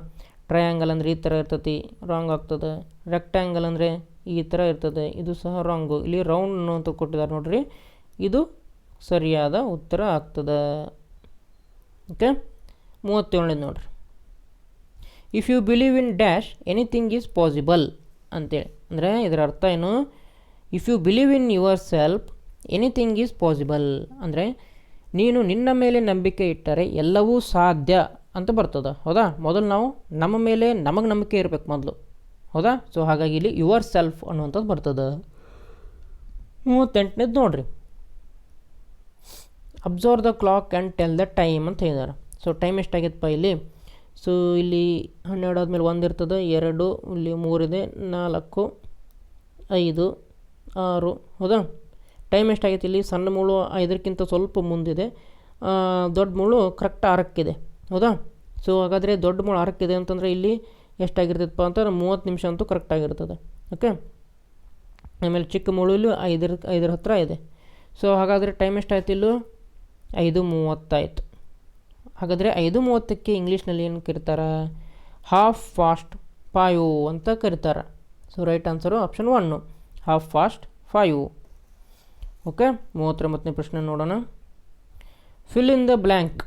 ಟ್ರಯಾಂಗಲ್ ಅಂದರೆ ಈ ಥರ ಇರ್ತೈತಿ, ರಾಂಗ್ ಆಗ್ತದೆ. ರೆಕ್ಟ್ಯಾಂಗಲ್ ಅಂದರೆ ಈ ಥರ ಇರ್ತದೆ, ಇದು ಸಹ ರಾಂಗು. ಇಲ್ಲಿ ರೌಂಡ್ ಅಂತ ಕೊಟ್ಟಿದ್ದಾರೆ ನೋಡ್ರಿ, ಇದು ಸರಿಯಾದ ಉತ್ತರ ಆಗ್ತದೆ. ಓಕೆ, 37ನೇದು ನೋಡ್ರಿ. If you believe in dash anything is possible ಅಂತೇಳಿ. ಅಂದರೆ ಇದರ ಅರ್ಥ ಏನು? If you believe in yourself anything is possible ಅಂದರೆ ನೀನು ನಿನ್ನ ಮೇಲೆ ನಂಬಿಕೆ ಇಟ್ಟರೆ ಎಲ್ಲವೂ ಸಾಧ್ಯ ಅಂತ ಬರ್ತದೆ. ಹೌದಾ? ಮೊದಲು ನಾವು ನಮ್ಮ ಮೇಲೆ ನಮಗೆ ನಂಬಿಕೆ ಇರಬೇಕು ಮೊದಲು. ಹೌದಾ? ಸೊ ಹಾಗಾಗಿ ಇಲ್ಲಿ ಯುವರ್ ಸೆಲ್ಫ್ ಅನ್ನುವಂಥದ್ದು ಬರ್ತದೆ. 38ನೇದು ನೋಡ್ರಿ. Observe the clock and tell the time ಅಂತ ಹೇಳಿದ್ದಾರೆ. ಸೊ ಟೈಮ್ ಎಷ್ಟಾಗೈತಪ್ಪ ಇಲ್ಲಿ? ಸೊ ಇಲ್ಲಿ 12 ಆದಮೇಲೆ 1 ಇರ್ತದೆ, 2, ಇಲ್ಲಿ 3 ಇದೆ, 4, 5, 6. ಹೌದಾ? ಟೈಮ್ ಎಷ್ಟಾಗೈತೆ ಇಲ್ಲಿ? ಸಣ್ಣ ಮುಳ್ಳು 5ಕ್ಕಿಂತ ಸ್ವಲ್ಪ ಮುಂದಿದೆ, ದೊಡ್ಡ ಮುಳ್ಳು ಕರೆಕ್ಟ್ 6ಕ್ಕಿದೆ. ಹೌದಾ? ಸೊ ಹಾಗಾದರೆ ದೊಡ್ಡ ಮುಳ್ಳು 6ಕ್ಕಿದೆ ಅಂತಂದರೆ ಇಲ್ಲಿ ಎಷ್ಟಾಗಿರ್ತದಪ್ಪ ಅಂತಂದ್ರೆ 30 ನಿಮಿಷ ಅಂತೂ ಕರೆಕ್ಟಾಗಿರ್ತದೆ. ಓಕೆ, ಆಮೇಲೆ ಚಿಕ್ಕ ಮುಳ್ಳು ಇಲ್ಲಿ 5 ಹತ್ರ ಇದೆ. ಸೊ ಹಾಗಾದರೆ ಟೈಮ್ ಎಷ್ಟಾಯ್ತು? ಇಲ್ಲೂ 5:30 ಆಯಿತು. ಹಾಗಾದರೆ 5:30ಕ್ಕೆ ಇಂಗ್ಲೀಷ್ನಲ್ಲಿ ಏನು ಕರೀತಾರೆ? ಹಾಫ್ ಫಾಸ್ಟ್ 5 ಅಂತ ಕರೀತಾರೆ. So right answer option 1, half fast 5. Okay, 39ನೇ ಪ್ರಶ್ನೆ ನೋಡೋಣ. Fill in the blank.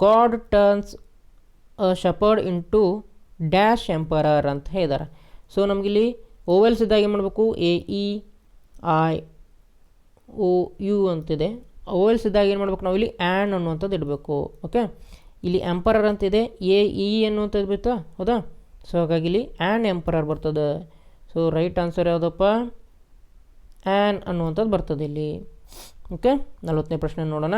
God turns a shepherd into dash emperor ಅಂತ ಹೇಳಿದ್ದಾರೆ. ಸೊ ನಮಗಿಲ್ಲಿ ಓವೆಲ್ಸ್ ಇದ್ದಾಗ ಏನು ಮಾಡಬೇಕು? AEIOU ಅಂತಿದೆ. ಓವೆಲ್ಸ್ ಇದ್ದಾಗ ಏನು ಮಾಡ್ಬೇಕು? ನಾವು ಇಲ್ಲಿ ಆ್ಯನ್ ಅನ್ನುವಂಥದ್ದು ಇಡಬೇಕು. ಓಕೆ, ಇಲ್ಲಿ ಎಂಪರರ್ ಅಂತಿದೆ, AE ಅನ್ನುವಂಥದ್ದು ಬಿತ್ತಾ? ಹೌದಾ? ಸೊ ಹಾಗಾಗಿ ಇಲ್ಲಿ ಆ್ಯನ್ ಎಂಪರರ್ ಬರ್ತದೆ. ಸೊ ರೈಟ್ ಆನ್ಸರ್ ಯಾವುದಪ್ಪ? ಆ್ಯನ್ ಅನ್ನುವಂಥದ್ದು ಬರ್ತದೆ ಇಲ್ಲಿ. ಓಕೆ, 40ನೇ ಪ್ರಶ್ನೆ ನೋಡೋಣ.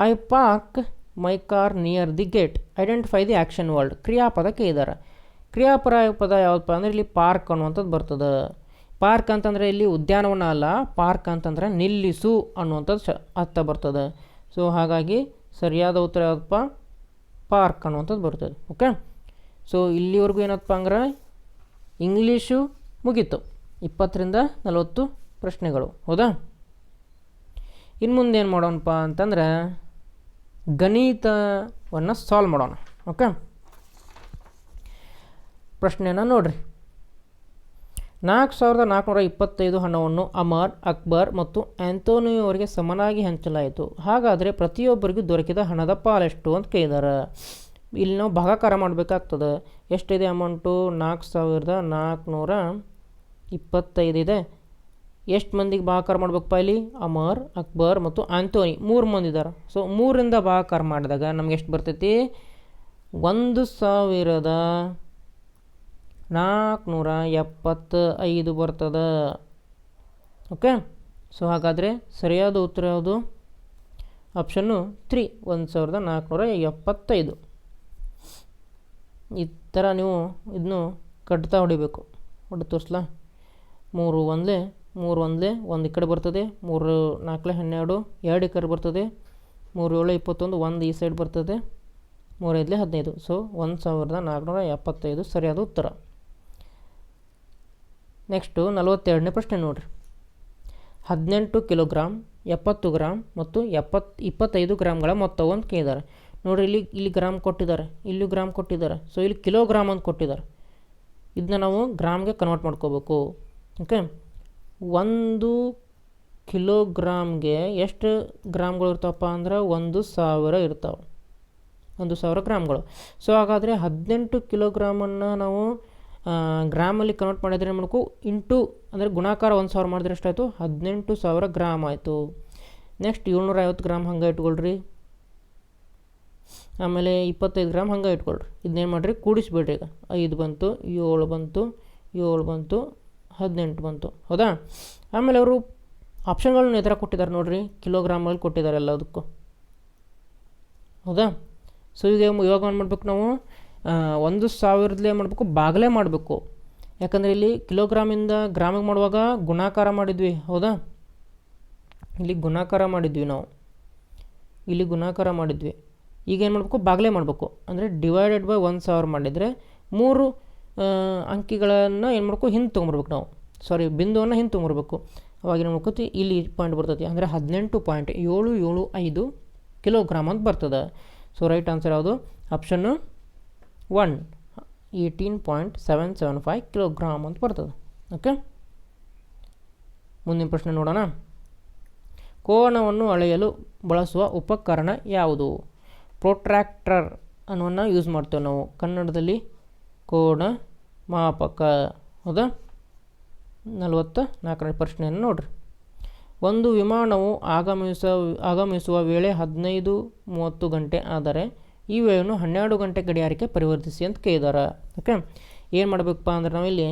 I park my car near the gate, identify the action word. ಕ್ರಿಯಾಪದ ಕೇಳಿದ್ದಾರೆ. ಕ್ರಿಯಾಪದ ಯಾವುದಪ್ಪ ಅಂದರೆ ಇಲ್ಲಿ ಪಾರ್ಕ್ ಅನ್ನುವಂಥದ್ದು ಬರ್ತದೆ. ಪಾರ್ಕ್ ಅಂತಂದರೆ ಇಲ್ಲಿ ಉದ್ಯಾನವನ ಅಲ್ಲ, ಪಾರ್ಕ್ ಅಂತಂದರೆ ನಿಲ್ಲಿಸು ಅನ್ನುವಂಥದ್ದು ಅರ್ಥ ಬರ್ತದೆ. ಸೊ ಹಾಗಾಗಿ ಸರಿಯಾದ ಉತ್ತರ ಯಾವುದಪ್ಪ? ಪಾರ್ಕ್ ಅನ್ನುವಂಥದ್ದು ಬರ್ತದೆ. ಓಕೆ, ಸೊ ಇಲ್ಲಿವರೆಗೂ ಏನಪ್ಪ ಅಂದ್ರೆ ಇಂಗ್ಲೀಷು ಮುಗೀತು. 20ರಿಂದ 40 ಪ್ರಶ್ನೆಗಳು. ಹೌದಾ? ಇನ್ನು ಮುಂದೆ ಏನು ಮಾಡೋಣಪ್ಪ ಅಂತಂದ್ರೆ ಗಣಿತವನ್ನು ಸಾಲ್ವ್ ಮಾಡೋಣ. ಓಕೆ, ಪ್ರಶ್ನೆಯನ್ನು ನೋಡ್ರಿ. 4425 ಹಣವನ್ನು ಅಮರ್, ಅಕ್ಬರ್ ಮತ್ತು ಆ್ಯಂಥೋನಿಯೋ ಅವರಿಗೆ ಸಮನಾಗಿ ಹಂಚಲಾಯಿತು. ಹಾಗಾದರೆ ಪ್ರತಿಯೊಬ್ಬರಿಗೂ ದೊರಕಿದ ಹಣದ ಪಾಲೆಷ್ಟು ಅಂತ ಕೇಳಿದ್ದಾರೆ. ಇಲ್ಲಿ ನಾವು ಭಾಗಾಕಾರ ಮಾಡಬೇಕಾಗ್ತದೆ. ಎಷ್ಟಿದೆ ಅಮೌಂಟು? 4425 ಇದೆ. ಎಷ್ಟು ಮಂದಿಗೆ ಭಾಗಾಕಾರ ಮಾಡ್ಬೇಕಪ್ಪ ಇಲ್ಲಿ? ಅಮರ್, ಅಕ್ಬರ್ ಮತ್ತು ಆ್ಯಂಥೋನಿ 3 ಮಂದಿ ಇದ್ದಾರೆ. ಸೊ 3ರಿಂದ ಭಾಗಾಕಾರ ಮಾಡಿದಾಗ ನಮ್ಗೆ ಎಷ್ಟು ಬರ್ತೈತಿ? 1475 ಬರ್ತದೆ. ಓಕೆ, ಸೊ ಹಾಗಾದರೆ ಸರಿಯಾದ ಉತ್ತರ ಯಾವುದು? ಆಪ್ಷನ್ನು 3, 1475. ಈ ಥರ ನೀವು ಇದನ್ನು ಕಟ್ತಾ ಹೊಡಿಬೇಕು. ಹೊಡೆದು ತೋರಿಸ್ಲಾ? 3 ಒಂದಲೇ 1 ಈ ಕಡೆ ಬರ್ತದೆ, 3 4 12, 2 ಈ ಕಡೆ ಬರ್ತದೆ, 3 7 21, 1 ಈ ಸೈಡ್ ಬರ್ತದೆ, 3 5 15. ಸೊ 1475 ಸರಿಯಾದ ಉತ್ತರ. ನೆಕ್ಸ್ಟು 42ನೇ ಪ್ರಶ್ನೆ ನೋಡಿರಿ. 18 ಕಿಲೋಗ್ರಾಮ್, 70 ಗ್ರಾಮ್ ಮತ್ತು 25 ಗ್ರಾಮ್ಗಳ ಮೊತ್ತವು ಅಂತ ಕೇಳಿದ್ದಾರೆ. ನೋಡಿರಿ, ಇಲ್ಲಿ ಗ್ರಾಮ್ ಕೊಟ್ಟಿದ್ದಾರೆ, ಇಲ್ಲಿ ಗ್ರಾಮ್ ಕೊಟ್ಟಿದ್ದಾರೆ. ಸೊ ಇಲ್ಲಿ ಕಿಲೋಗ್ರಾಮ್ ಅಂತ ಕೊಟ್ಟಿದ್ದಾರೆ. ಇದನ್ನ ನಾವು ಗ್ರಾಮ್ಗೆ ಕನ್ವರ್ಟ್ ಮಾಡ್ಕೋಬೇಕು. ಓಕೆ, 1 ಕಿಲೋಗ್ರಾಮ್ಗೆ ಎಷ್ಟು ಗ್ರಾಮ್ಗಳು ಇರ್ತಾವಪ್ಪ ಅಂದ್ರೆ 1000 ಇರ್ತಾವೆ. 1000 ಗ್ರಾಮ್ಗಳು. ಸೊ ಹಾಗಾದರೆ 18 ಕಿಲೋಗ್ರಾಮನ್ನು ನಾವು ಗ್ರಾಮಲ್ಲಿ ಕನ್ವರ್ಟ್ ಮಾಡಿದರೆ ಮಾಡಬೇಕು ಇಂಟು ಅಂದರೆ ಗುಣಾಕಾರ 1000 ಮಾಡಿದ್ರೆ ಎಷ್ಟಾಯಿತು? 18,000 ಗ್ರಾಮ್ ಆಯಿತು. ನೆಕ್ಸ್ಟ್ 750 ಗ್ರಾಮ್ ಹಂಗೆ ಇಟ್ಕೊಳ್ರಿ. ಆಮೇಲೆ 25 ಗ್ರಾಮ್ ಹಂಗೆ ಇಟ್ಕೊಳ್ರಿ. ಇದನ್ನೇನು ಮಾಡಿರಿ? ಕೂಡಿಸ್ಬಿಡ್ರಿ. ಈಗ 5 ಬಂತು, 7 ಬಂತು, 7 ಬಂತು, 18 ಬಂತು. ಹೌದಾ? ಆಮೇಲೆ ಅವರು ಆಪ್ಷನ್ಗಳನ್ನ ಎದುರ ಕೊಟ್ಟಿದ್ದಾರೆ ನೋಡಿರಿ, ಕಿಲೋಗ್ರಾಮಲ್ಲಿ ಕೊಟ್ಟಿದ್ದಾರೆ ಎಲ್ಲದಕ್ಕೂ. ಹೌದಾ? ಸೊ ಈಗ ಇವಾಗ ಏನು ಮಾಡಬೇಕು ನಾವು? 1000 ಮಾಡಬೇಕು, ಬಾಗಲೇ ಮಾಡಬೇಕು. ಯಾಕಂದರೆ ಇಲ್ಲಿ ಕಿಲೋಗ್ರಾಮಿಂದ ಗ್ರಾಮಿಗೆ ಮಾಡುವಾಗ ಗುಣಾಕಾರ ಮಾಡಿದ್ವಿ. ಹೌದಾ? ಇಲ್ಲಿ ಗುಣಾಕಾರ ಮಾಡಿದ್ವಿ ನಾವು, ಇಲ್ಲಿ ಗುಣಾಕಾರ ಮಾಡಿದ್ವಿ. ಈಗ ಏನು ಮಾಡಬೇಕು? ಬಾಗಲೇ ಮಾಡಬೇಕು. ಅಂದರೆ ಡಿವೈಡೆಡ್ ಬೈ 1000 ಮಾಡಿದರೆ 3 ಅಂಕಿಗಳನ್ನು ಏನು ಮಾಡಬೇಕು? ಹಿಂದೆ ತೊಗೊಂಬರ್ಬೇಕು ನಾವು. ಬಿಂದುವನ್ನು ಹಿಂದೆ ತೊಗೊಂಬರ್ಬೇಕು. ಅವಾಗ ಏನು ಮಾಡ್ಕೋತಿ? ಇಲ್ಲಿ ಪಾಯಿಂಟ್ ಬರ್ತೈತಿ. ಅಂದರೆ 18.775 ಕಿಲೋಗ್ರಾಮ್ ಅಂತ ಬರ್ತದೆ. ಸೊ ರೈಟ್ ಆನ್ಸರ್ ಯಾವುದು? ಆಪ್ಷನ್ನು 1, 18.775 ಕಿಲೋಗ್ರಾಮ್ ಅಂತ ಬರ್ತದೆ. ಓಕೆ, ಮುಂದಿನ ಪ್ರಶ್ನೆ ನೋಡೋಣ. ಕೋನವನ್ನು ಅಳೆಯಲು ಬಳಸುವ ಉಪಕರಣ ಯಾವುದು? ಪ್ರೊಟ್ರಾಕ್ಟರ್ ಅನ್ನೋನ್ನ ಯೂಸ್ ಮಾಡ್ತೇವೆ ನಾವು ಕನ್ನಡದಲ್ಲಿ. ಕೋನ ಮಾಪಕ. ಹೌದಾ? 44ನೇ ಪ್ರಶ್ನೆಯನ್ನು ನೋಡಿರಿ. ಒಂದು ವಿಮಾನವು ಆಗಮಿಸುವ ವೇಳೆ 15:30 ಗಂಟೆ ಆದರೆ ಈ ವೇಳೆಯನ್ನು 12 ಗಂಟೆ ಗಡಿಯಾರಕ್ಕೆ ಪರಿವರ್ತಿಸಿ ಅಂತ ಕೇಳಿದಾರೆ. ಓಕೆ, ಏನು ಮಾಡಬೇಕಪ್ಪ ಅಂದ್ರೆ ನಾವಿಲ್ಲಿ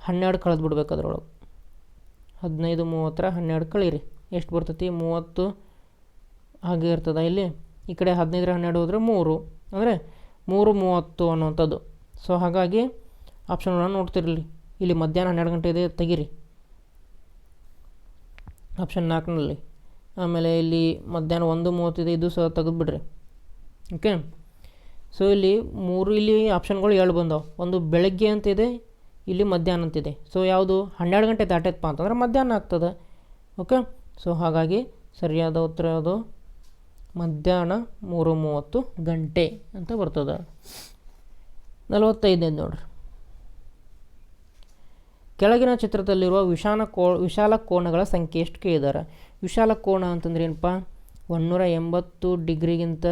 12 ಕಳೆದು ಬಿಡ್ಬೇಕು. ಅದರೊಳಗೆ 15:30 12 ಕಳೀರಿ. ಎಷ್ಟು ಬರ್ತೈತಿ? 30 ಹಾಗೆ ಇರ್ತದೆ. ಇಲ್ಲಿ ಈ ಕಡೆ 15 12 ಹೋದರೆ 3, ಅಂದರೆ 3:30 ಅನ್ನುವಂಥದ್ದು. ಸೊ ಹಾಗಾಗಿ ಆಪ್ಷನ್ಗಳನ್ನು ನೋಡ್ತಿರಲಿ. ಇಲ್ಲಿ ಮಧ್ಯಾಹ್ನ 12 ಗಂಟೆ ಇದೆ, ತೆಗೀರಿ. ಆಪ್ಷನ್ 4ನಲ್ಲಿ. ಆಮೇಲೆ ಇಲ್ಲಿ ಮಧ್ಯಾಹ್ನ 1:30 ಇದೆ, ಇದು ಸಹ ತೆಗೆದುಬಿಡ್ರಿ. ಓಕೆ, ಸೊ ಇಲ್ಲಿ ಇಲ್ಲಿ ಆಪ್ಷನ್ಗಳು 2 ಬಂದವು. ಒಂದು ಬೆಳಗ್ಗೆ ಅಂತಿದೆ, ಇಲ್ಲಿ ಮಧ್ಯಾಹ್ನ ಅಂತಿದೆ. ಸೊ ಯಾವುದು 12 ಗಂಟೆ ದಾಟೈತಪ್ಪ ಅಂತಂದ್ರೆ ಮಧ್ಯಾಹ್ನ ಆಗ್ತದೆ. ಓಕೆ, ಸೊ ಹಾಗಾಗಿ ಸರಿಯಾದ ಉತ್ತರ ಯಾವುದು? ಮಧ್ಯಾಹ್ನ 3:30 ಗಂಟೆ ಅಂತ ಬರ್ತದೆ. 45 ನೋಡ್ರಿ. ಕೆಳಗಿನ ಚಿತ್ರದಲ್ಲಿರುವ ವಿಶಾಲ ಕೋನಗಳ ಸಂಖ್ಯೆ ಎಷ್ಟು ಕೇಳಿದ್ದಾರೆ? ವಿಶಾಲ ಕೋನ ಅಂತಂದ್ರೆ ಏನಪ್ಪ? 180 ಡಿಗ್ರಿಗಿಂತ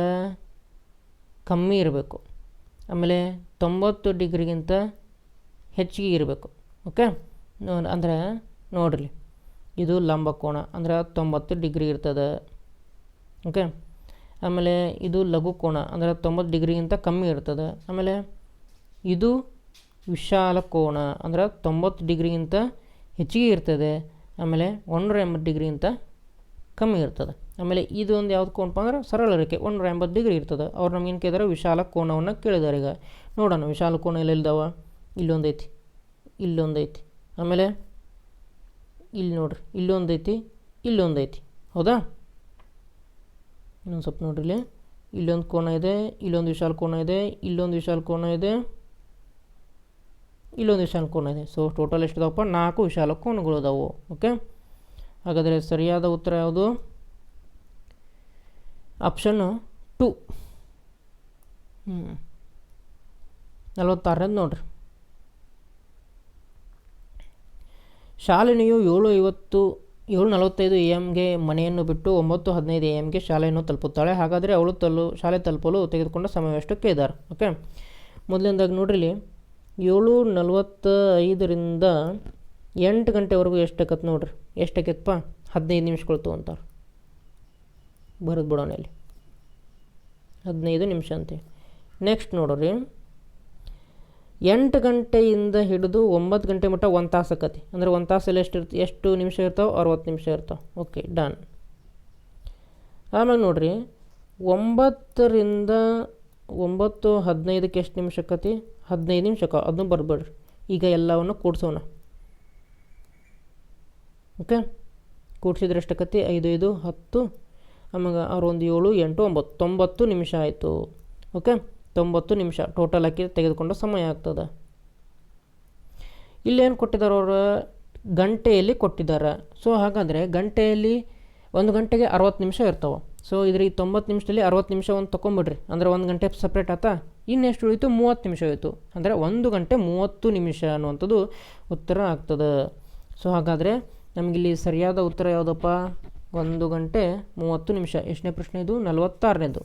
ಕಮ್ಮಿ ಇರಬೇಕು, ಆಮೇಲೆ 90 ಡಿಗ್ರಿಗಿಂತ ಹೆಚ್ಚಿಗೆ ಇರಬೇಕು. ಓಕೆ, ಅಂದರೆ ನೋಡ್ರಿ, ಇದು ಲಂಬ ಕೋನ ಅಂದ್ರೆ 90 ಡಿಗ್ರಿ ಇರ್ತದೆ. ಓಕೆ, ಆಮೇಲೆ ಇದು ಲಘು ಕೋನ ಅಂದರೆ 90 ಡಿಗ್ರಿಗಿಂತ ಕಮ್ಮಿ ಇರ್ತದೆ. ಆಮೇಲೆ ಇದು ವಿಶಾಲ ಕೋನ ಅಂದ್ರೆ 90 ಡಿಗ್ರಿಗಿಂತ ಹೆಚ್ಚಿಗೆ ಇರ್ತದೆ. ಆಮೇಲೆ 180 ಡಿಗ್ರಿಗಿಂತ ಕಮ್ಮಿ ಇರ್ತದೆ. ಆಮೇಲೆ ಇದು ಒಂದು ಯಾವ್ದು ಕೋನಪ್ಪ ಅಂದ್ರೆ ಸರಳ ರೇಖೆ 180 ಡಿಗ್ರಿ ಇರ್ತದೆ. ಅವ್ರು ನಮಗೇನು ಕೇಳಿದಾರೆ? ವಿಶಾಲ ಕೋನವನ್ನು ಕೇಳಿದ್ದಾರೆ. ಈಗ ನೋಡೋಣ ವಿಶಾಲ ಕೋನ ಎಲ್ಲೆಲ್ದಾವ. ಇಲ್ಲೊಂದೈತಿ, ಇಲ್ಲೊಂದೈತಿ, ಆಮೇಲೆ ಇಲ್ಲಿ ನೋಡ್ರಿ, ಇಲ್ಲೊಂದೈತಿ, ಇಲ್ಲೊಂದೈತಿ. ಹೌದಾ? ಇನ್ನೊಂದು ಸ್ವಲ್ಪ ನೋಡ್ರಿ, ಇಲ್ಲಿ ಇಲ್ಲೊಂದು ಕೋನ ಇದೆ, ಇಲ್ಲೊಂದು ವಿಶಾಲ ಕೋನ ಇದೆ, ಇಲ್ಲೊಂದು ವಿಶಾಲ ಕೋನ ಇದೆ, ಇಲ್ಲೊಂದು ವಿಶಾಲ ಕೋನ ಇದೆ. ಸೊ ಟೋಟಲ್ ಎಷ್ಟು ಇದಾವಪ್ಪ? 4 ವಿಶಾಲ ಕೋನಗಳು ಇದಾವೆ. ಓಕೆ, ಹಾಗಾದರೆ ಸರಿಯಾದ ಉತ್ತರ ಯಾವುದು? ಆಪ್ಷನ್ 2. 46 ನೋಡ್ರಿ. ಶಾಲಿನಿಯು 7:45 AM ಮನೆಯನ್ನು ಬಿಟ್ಟು 9:15 AM ಶಾಲೆಯನ್ನು ತಲುಪುತ್ತಾಳೆ. ಹಾಗಾದರೆ ಅವಳು ಶಾಲೆ ತಲುಪಲು ತೆಗೆದುಕೊಂಡ ಸಮಯವೆಷ್ಟು ಕೇಳಿದ್ದಾರೆ? ಓಕೆ, ಮೊದಲಿಂದಾಗಿ ನೋಡ್ರಿ, 7:45ರಿಂದ 8 ಗಂಟೆವರೆಗೂ ಎಷ್ಟಾಕತ್ತೆ ನೋಡ್ರಿ. ಎಷ್ಟಾಕೈತಪ್ಪ? 15 ನಿಮಿಷಗಳು ತೊಗೊಂತಾರೆ. ಬರೋದು ಬಿಡೋಣ, ಇಲ್ಲಿ 15 ನಿಮಿಷ ಅಂತೆ. ನೆಕ್ಸ್ಟ್ ನೋಡ್ರಿ, 8 ಗಂಟೆಯಿಂದ ಹಿಡಿದು 9 ಗಂಟೆ ಮಟ್ಟ 1 ತಾಸು ಆಕತಿ. ಅಂದರೆ 1 ತಾಸಲ್ಲಿ ಎಷ್ಟು ನಿಮಿಷ ಇರ್ತಾವೆ? 60 ನಿಮಿಷ ಇರ್ತಾವೆ. Okay, done. ಆಮೇಲೆ ನೋಡ್ರಿ, 9ರಿಂದ 9:15ಕ್ಕೆ ಎಷ್ಟು ನಿಮಿಷ ಆಕತಿ? 15 ನಿಮಿಷ. ಅದನ್ನು ಬರ್ಬೇಡ್ರಿ. ಈಗ ಎಲ್ಲವನ್ನು ಕೂಡಿಸೋಣ. ಓಕೆ, ಕೂಡಿಸಿದ್ರೆ ಎಷ್ಟಾಕತಿ? 5 5 10, ಆಮೇಲೆ 6 1 7 8 9 90 ನಿಮಿಷ ಆಯಿತು. ಓಕೆ, 90 ನಿಮಿಷ ಟೋಟಲ್ ಹಾಕಿ ತೆಗೆದುಕೊಂಡ ಸಮಯ ಆಗ್ತದೆ. ಇಲ್ಲೇನು ಕೊಟ್ಟಿದ್ದಾರೆ? ಅವರು ಗಂಟೆಯಲ್ಲಿ ಕೊಟ್ಟಿದ್ದಾರೆ. ಸೊ ಹಾಗಾದರೆ ಗಂಟೆಯಲ್ಲಿ 1 ಗಂಟೆಗೆ 60 ನಿಮಿಷ ಇರ್ತಾವೆ. ಸೊ ಇದ್ರ ಈ 90 ನಿಮಿಷದಲ್ಲಿ 60 ನಿಮಿಷ ಒಂದು ತೊಗೊಂಬಿಡ್ರಿ. ಅಂದರೆ 1 ಗಂಟೆ ಸಪ್ರೇಟ್ ಆಯ್ತಾ? ಇನ್ನೆಷ್ಟು ಉಳಿತು? 30 ನಿಮಿಷ ಹೋಯಿತು. ಅಂದರೆ 1 ಗಂಟೆ 30 ನಿಮಿಷ ಅನ್ನುವಂಥದ್ದು ಉತ್ತರ ಆಗ್ತದೆ. ಸೊ ಹಾಗಾದರೆ ನಮಗಿಲ್ಲಿ ಸರಿಯಾದ ಉತ್ತರ ಯಾವುದಪ್ಪ? 1 ಗಂಟೆ 30 ನಿಮಿಷ. ಎಷ್ಟನೇ ಪ್ರಶ್ನೆ ಇದು? 46ನೇದು.